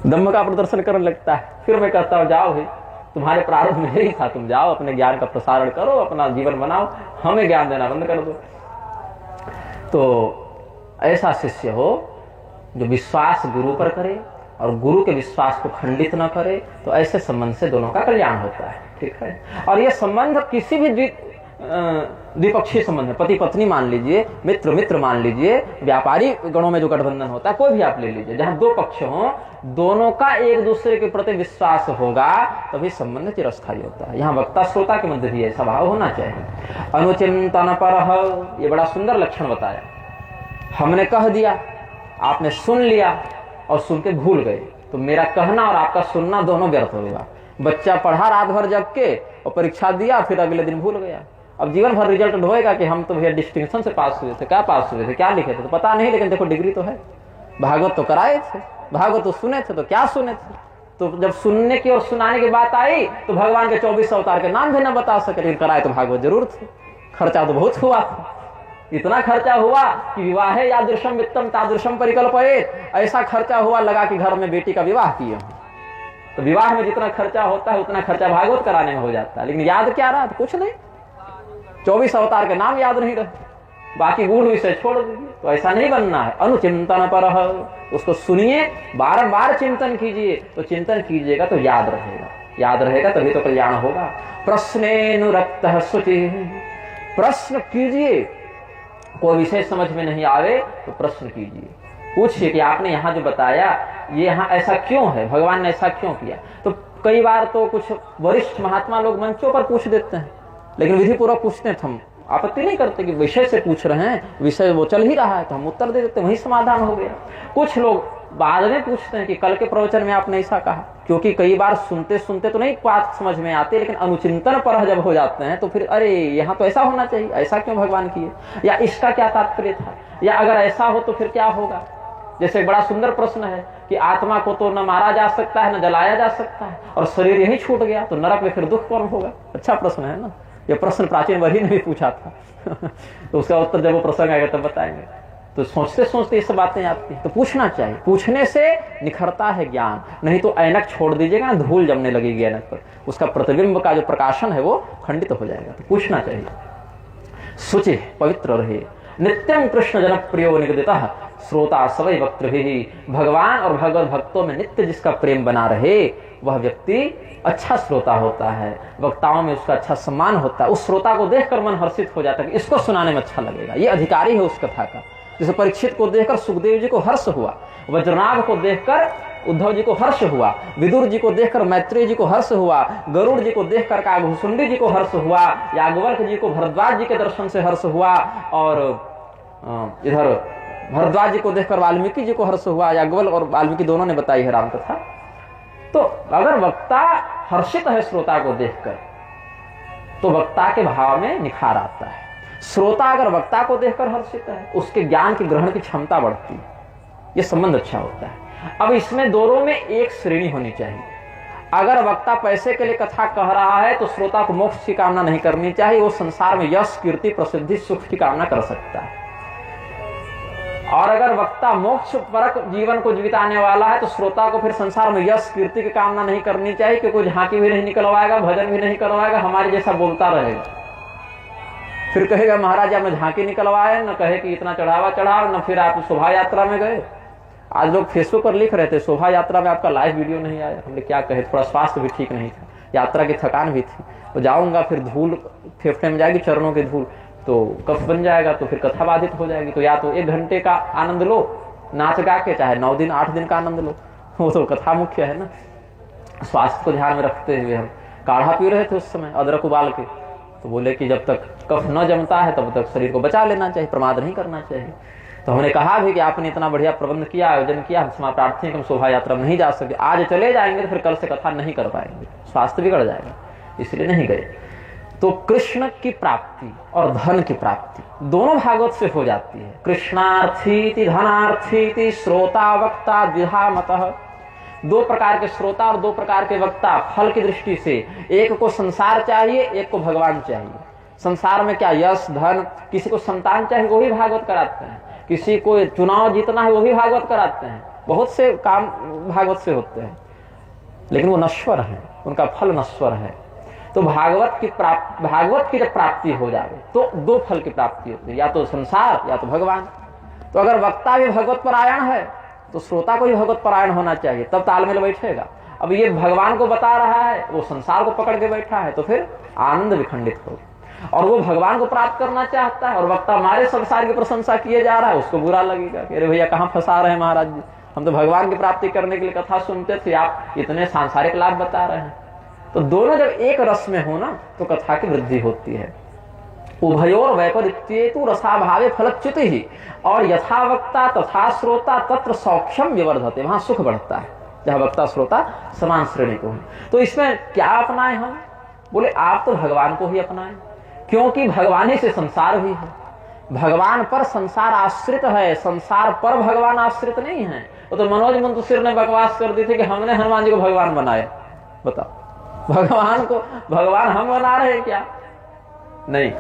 S1: दम्भ का प्रदर्शन करने लगता है। फिर मैं कहता हूँ जाओ भाई, तुम्हारे प्रारंभ में ही था, तुम जाओ अपने ज्ञान का प्रसारण करो, अपना जीवन बनाओ, हमें ज्ञान देना बंद कर दो। तो ऐसा शिष्य हो जो विश्वास गुरु पर करे और गुरु के विश्वास को खंडित न करे, तो ऐसे संबंध से दोनों का कल्याण होता है। ठीक है। और यह संबंध किसी भी द्विपक्षीय संबंध है, पति पत्नी मान लीजिए, मित्र मित्र मान लीजिए, व्यापारी गणों में जो गठबंधन होता है कोई भी आप ले लीजिए, जहां 2 पक्ष हों, दोनों का एक दूसरे के प्रति विश्वास होगा तभी संबंध चिरस्थायी होता है। यहाँ वक्ता श्रोता के मध्य भी ऐसा भाव होना चाहिए। अनुचिंतन पर, ये बड़ा सुंदर लक्षण बताया। हमने कह दिया, आपने सुन लिया और सुन के भूल गए, तो मेरा कहना और आपका सुनना दोनों व्यर्थ होगा। बच्चा पढ़ा रात भर जग के और परीक्षा दिया, फिर अगले दिन भूल गया। अब जीवन भर रिजल्ट ढोएगा कि हम तो भैया डिस्टिंक्शन से पास हुए थे। क्या पास हुए थे, क्या लिखे थे, तो पता नहीं, लेकिन देखो डिग्री तो है। भागवत तो कराए थे, भागवत तो सुने थे, तो क्या सुने थे, तो जब सुनने की और सुनाने की बात आई तो भगवान के 24 अवतार के नाम भी न बता सके, लेकिन कराए तो भागवत जरूर थे। खर्चा तो बहुत हुआ था, इतना खर्चा हुआ कि विवाह यादृशम वित्तम तादृशम परिकल्पयेत, ऐसा खर्चा हुआ लगा कि घर में बेटी का विवाह किए हूं। तो विवाह में जितना खर्चा होता है उतना खर्चा भागवत कराने में हो जाता है, लेकिन याद क्या रहा? कुछ नहीं, 24 अवतार के नाम याद नहीं रहे, बाकी गूढ़ विषय छोड़ दीजिए। तो ऐसा नहीं बनना है। अनुचिंतन पर उसको सुनिए, बार बार चिंतन कीजिए, तो चिंतन कीजिएगा तो याद रहेगा, याद रहेगा तभी तो कल्याण होगा। प्रश्नेनुरक्त शुचि, प्रश्न कीजिए, कोई विषय समझ में नहीं आवे तो प्रश्न कीजिए, पूछिए कि आपने यहाँ जो बताया ये यहाँ ऐसा क्यों है, भगवान ने ऐसा क्यों किया। तो कई बार तो कुछ वरिष्ठ महात्मा लोग मंचों पर पूछ देते हैं, लेकिन विधि पूर्वक पूछते हैं, हम आपत्ति नहीं करते कि विषय से पूछ रहे हैं, विषय वो चल ही रहा है तो हम उत्तर दे देते, वही समाधान हो गया। कुछ लोग बाद में पूछते हैं कि कल के प्रवचन में आपने ऐसा कहा, क्योंकि कई बार सुनते सुनते तो नहीं बात समझ में आती, लेकिन अनुचिंतन पर जब हो जाते हैं तो फिर अरे यहाँ तो ऐसा होना चाहिए, ऐसा क्यों भगवान किए, या इसका क्या तात्पर्य था, या अगर ऐसा हो तो फिर क्या होगा। जैसे बड़ा सुंदर प्रश्न है कि आत्मा को तो न मारा जा सकता है न जलाया जा सकता है, और शरीर यही छूट गया तो नरक में फिर दुख कौन होगा। अच्छा प्रश्न है ना, ये प्रश्न प्राचीन वही ने भी पूछा था तो उसका उत्तर जब वो प्रसंग आएगा तब बताएंगे। तो सोचते सोचते ये सब बातें आती हैं, तो पूछना चाहिए, पूछने से निखरता है ज्ञान, नहीं तो ऐनक छोड़ दीजिएगा ना, धूल जमने लगेगी ऐनक पर, उसका प्रतिबिंब का जो प्रकाशन है वो खंडित हो जाएगा। तो पूछना चाहिए। शुचि पवित्र रहे, नित्यम कृष्ण जनप्रियो निगदितः श्रोता सवै वक्तृभिः, भगवान और भगवत भक्तों में नित्य जिसका प्रेम बना रहे वह व्यक्ति अच्छा श्रोता होता है, वक्ताओं में उसका अच्छा सम्मान होता है, उस श्रोता को देखकर मन हर्षित हो जाता है कि इसको सुनाने में अच्छा लगेगा, ये अधिकारी है उस कथा का। जैसे परीक्षित को देखकर सुखदेव जी को हर्ष हुआ, वज्रनाभ को देखकर उद्धव जी को हर्ष हुआ, विदुर जी को देखकर मैत्रेय जी को हर्ष हुआ, गरुड़ जी को देखकर काघभूषुंडी जी को हर्ष हुआ, याज्ञवल्क्य जी को भरद्वाज जी के दर्शन से हर्ष हुआ, और इधर भरद्वाज जी को देखकर वाल्मीकि जी को हर्ष हुआ। याज्ञवल्क्य और वाल्मीकि दोनों ने बताई है रामकथा। तो अगर वक्ता हर्षित है श्रोता को देखकर तो वक्ता के भाव में निखार आता है। श्रोता अगर वक्ता को देखकर हर्षित है उसके ज्ञान की ग्रहण की क्षमता बढ़ती है, यह संबंध अच्छा होता है। अब इसमें दोनों में एक श्रेणी होनी चाहिए। अगर वक्ता पैसे के लिए कथा कह रहा है तो श्रोता को मोक्ष की कामना नहीं करनी चाहिए, वो संसार में यश कीर्ति प्रसिद्धि सुख की कामना कर सकता है। और अगर वक्ता मोक्ष परक जीवन को जीविताने वाला है तो श्रोता को फिर संसार में यश कीर्ति की कामना नहीं करनी चाहिए, कि कोई झांकी भी नहीं निकलवाएगा, भजन भी नहीं करवाएगा, हमारे जैसा बोलता रहेगा, फिर कहेगा महाराज आपने झांकी निकलवाए, न कहे कि इतना चढ़ावा चढ़ाओ, न फिर आप शोभा यात्रा में गए। आज लोग फेसबुक पर लिख रहे थे शोभा यात्रा में आपका लाइव वीडियो नहीं आया। हमने क्या कहे, थोड़ा स्वास्थ्य भी ठीक नहीं था, यात्रा की थकान भी थी, तो जाऊंगा फिर धूल फेफड़े में जाएगी, चरणों की धूल, तो कफ बन जाएगा, तो फिर कथा बाधित हो जाएगी। तो या तो 1 घंटे का आनंद लो नाच गा के, चाहे 9 दिन 8 दिन का आनंद लो, वो तो कथा मुख्य है ना। स्वास्थ्य को ध्यान में रखते हुए हम काढ़ा पी रहे थे उस समय अदरक उबाल के, तो बोले कि जब तक कफ न जमता है तब तक शरीर को बचा लेना चाहिए, प्रमाद नहीं करना चाहिए। तो हमने कहा भी कि आपने इतना बढ़िया प्रबंध किया, आयोजन किया, हम क्षमा प्रार्थी हैं कि हम शोभा यात्रा में नहीं जा सकते, आज चले जाएंगे तो फिर कल से कथा नहीं कर पाएंगे, स्वास्थ्य बिगड़ जाएगा, इसलिए नहीं गए। तो कृष्ण की प्राप्ति और धन की प्राप्ति दोनों भागवत से हो जाती है। कृष्णार्थी धनार्थी श्रोता वक्ता द्विधा मतः, 2 प्रकार के श्रोता और 2 प्रकार के वक्ता फल की दृष्टि से, एक को संसार चाहिए, एक को भगवान चाहिए। संसार में क्या यश धन, किसी को संतान चाहिए वो भी भागवत कराते हैं, किसी को चुनाव जीतना है वो भी भागवत कराते हैं, बहुत से काम भागवत से होते हैं, लेकिन वो नश्वर है, उनका फल नश्वर है। तो भागवत की जब प्राप्ति हो जाए तो 2 फल की प्राप्ति होती है, या तो संसार या तो भगवान। तो अगर वक्ता भी भगवत परायण है तो श्रोता को भी भगवत परायण होना चाहिए, तब तालमेल बैठेगा। अब ये भगवान को बता रहा है, वो संसार को पकड़ के बैठा है, तो फिर आनंद विखंडित होगा। और वो भगवान को प्राप्त करना चाहता है और वक्ता हमारे संसार की प्रशंसा किए जा रहा है, उसको बुरा लगेगा कि अरे भैया कहाँ फंसा रहे हैं महाराज जी, हम तो भगवान की प्राप्ति करने के लिए कथा सुनते थे, आप इतने सांसारिक लाभ बता रहे हैं। तो दोनों जब एक रस में हो ना तो कथा की वृद्धि होती है। उभयोर वैपरीत्येतु रसाभावे फलच्युति ही, और यथा वक्ता तथा श्रोता तत्र सौख्यम विवर्धते, वहां सुख बढ़ता है जहां वक्ता श्रोता समान श्रेणी को है। तो इसमें क्या अपनाएं हम? बोले आप तो भगवान को ही अपनाएं, क्योंकि भगवान ही से संसार भी है, भगवान पर संसार आश्रित है, संसार पर भगवान आश्रित नहीं है। वो तो मनोज मुंतशिर ने बकवास कर दी थी कि हमने हनुमान जी को भगवान बनाया। बताओ, भगवान हम बना रहे हैं क्या? नहीं।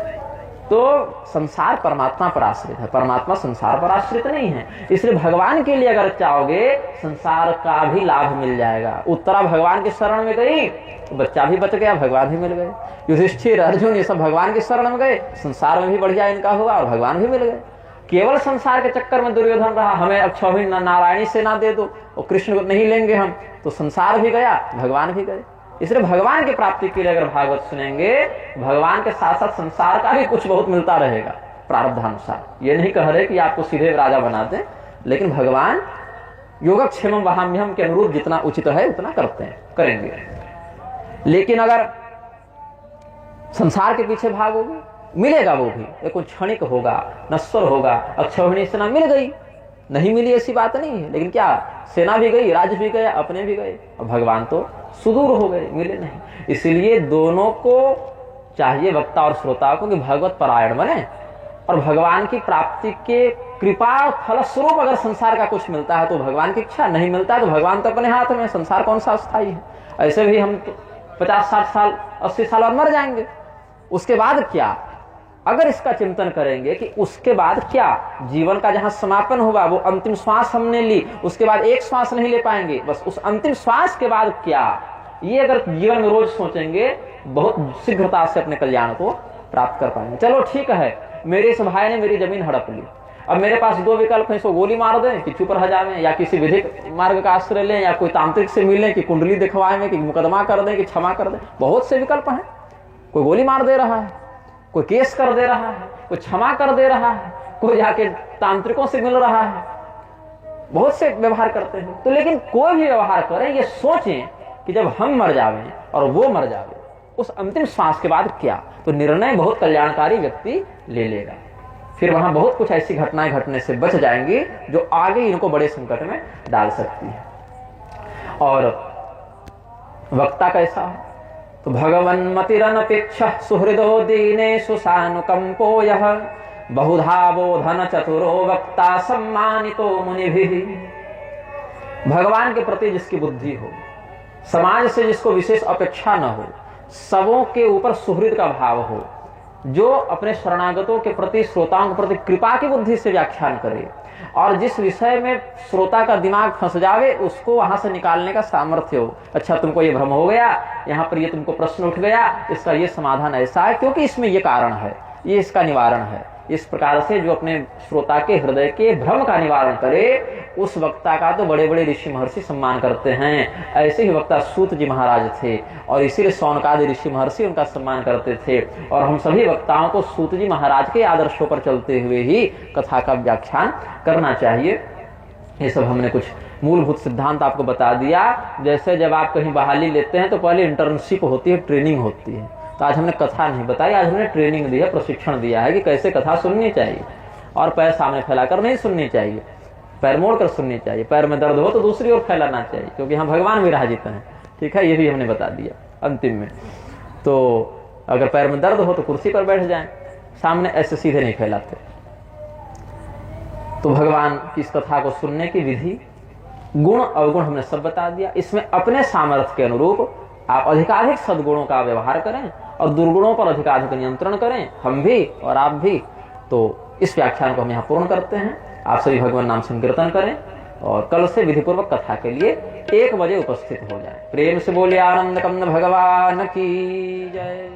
S1: तो संसार परमात्मा पर आश्रित है, परमात्मा संसार पर आश्रित नहीं है। इसलिए भगवान के लिए अगर चाहोगे संसार का भी लाभ मिल जाएगा। उत्तरा भगवान की शरण में गई, बच्चा भी बच गया, भगवान भी मिल गए। युधिष्ठिर, अर्जुन, ये सब भगवान की शरण में गए, संसार में भी बढ़िया इनका हुआ और भगवान भी मिल गए। केवल संसार के चक्कर में दुर्योधन रहा, हमें अक्षौहिणी नारायणी सेना दे दो और कृष्ण को नहीं लेंगे हम, तो संसार भी गया, भगवान भी गए। इसलिए भगवान की प्राप्ति के लिए अगर भागवत सुनेंगे, भगवान के साथ साथ संसार का भी कुछ बहुत मिलता रहेगा प्रारब्धानुसार। ये नहीं कह रहे कि आपको सीधे राजा बना दें, लेकिन भगवान योगक्षेमम वहाम्यहम के अनुरूप जितना उचित है उतना करते हैं, करेंगे। लेकिन अगर संसार के पीछे भागोगे, मिलेगा वो भी, लेकिन क्षणिक होगा, नश्वर होगा। अक्षौहिणी सेना मिल गई, नहीं मिली ऐसी बात नहीं है, लेकिन क्या, सेना भी गई, राज्य भी गया, अपने भी गए, और भगवान तो सुदूर हो गए, मिले नहीं। इसलिए दोनों को चाहिए, वक्ता और श्रोता को, कि भगवत परायण बने और भगवान की प्राप्ति के कृपा फलस्वरूप अगर संसार का कुछ मिलता है तो भगवान की इच्छा, नहीं मिलता है तो भगवान तो अपने हाथ में, संसार कौन सा अस्थायी है। ऐसे भी हम 50-60 साल 80 साल और मर जाएंगे, उसके बाद क्या? अगर इसका चिंतन करेंगे कि उसके बाद क्या, जीवन का जहां समापन हुआ, वो अंतिम श्वास हमने ली, उसके बाद एक श्वास नहीं ले पाएंगे, बस उस अंतिम श्वास के बाद क्या, ये अगर जीवन में रोज सोचेंगे, बहुत शीघ्रता से अपने कल्याण को प्राप्त कर पाएंगे। चलो ठीक है, मेरे इस भाई ने मेरी जमीन हड़प ली, अब मेरे पास दो विकल्प है, इसको गोली मार दें कि चुप रह जाएं, या किसी विधिक मार्ग का आश्रय लें, या कोई तांत्रिक से मिलें कि कुंडली दिखवाएं, कि मुकदमा कर दें, कि क्षमा कर दें। बहुत से विकल्प हैं। कोई गोली मार दे रहा है, कोई केस कर दे रहा है, कोई क्षमा कर दे रहा है, कोई जाके तांत्रिकों से मिल रहा है, बहुत से व्यवहार करते हैं। तो लेकिन कोई भी व्यवहार करें, ये सोचें कि जब हम मर जावें और वो मर जावे, उस अंतिम श्वास के बाद क्या, तो निर्णय बहुत कल्याणकारी व्यक्ति ले लेगा। फिर वहां बहुत कुछ ऐसी घटनाएं घटने से बच जाएंगी जो आगे इनको बड़े संकट में डाल सकती है। और वक्ता कैसा है, तो भगवन् मतिरनपेक्ष सुहृदो दीनेषु सानुकंपो यः बहुधा बोधन चतुरो वक्ता सम्मानितो मुनिभिः। भगवान के प्रति जिसकी बुद्धि हो, समाज से जिसको विशेष अपेक्षा न हो, सबों के ऊपर सुहृद का भाव हो, जो अपने शरणागतों के प्रति, श्रोताओं के प्रति कृपा की बुद्धि से व्याख्यान करे, और जिस विषय में श्रोता का दिमाग फंस जावे उसको वहां से निकालने का सामर्थ्य हो। अच्छा, तुमको ये भ्रम हो गया, यहाँ पर ये तुमको प्रश्न उठ गया, इसका ये समाधान ऐसा है क्योंकि इसमें ये कारण है, ये इसका निवारण है। इस प्रकार से जो अपने श्रोता के हृदय के भ्रम का निवारण करे, उस वक्ता का तो बड़े बड़े ऋषि महर्षि सम्मान करते हैं। ऐसे ही वक्ता सूत जी महाराज थे, और इसीलिए शौनकादि ऋषि महर्षि उनका सम्मान करते थे। और हम सभी वक्ताओं को सूत जी महाराज के आदर्शों पर चलते हुए ही कथा का व्याख्यान करना चाहिए। ये सब हमने कुछ मूलभूत सिद्धांत आपको बता दिया। जैसे जब आप कहीं बहाली लेते हैं तो पहले इंटर्नशिप होती है, ट्रेनिंग होती है। तो आज हमने कथा नहीं बताई, आज हमने ट्रेनिंग दी है, प्रशिक्षण दिया है कि कैसे कथा सुननी चाहिए। और पैर सामने फैलाकर नहीं सुननी चाहिए, पैर मोड़कर सुननी चाहिए। पैर में दर्द हो तो दूसरी ओर फैलाना चाहिए, क्योंकि यहाँ भगवान विराजित हैं। ठीक है, ये भी हमने बता दिया अंतिम में। तो अगर पैर में दर्द हो तो कुर्सी पर बैठ जाएं, सामने ऐसे सीधे नहीं फैलाते। तो भगवान की इस कथा को सुनने की विधि, गुण अवगुण हमने सब बता दिया। इसमें अपने सामर्थ्य के अनुरूप आप अधिकाधिक सद्गुणों का व्यवहार करें और दुर्गुणों पर अधिकाधिक नियंत्रण करें, हम भी और आप भी। तो इस व्याख्यान को हम यहाँ पूर्ण करते हैं। आप सभी भगवान नाम संकीर्तन करें और कल से विधिपूर्वक कथा के लिए 1 बजे उपस्थित हो जाएं। प्रेम से बोलिए आनंद कंद भगवान की जय।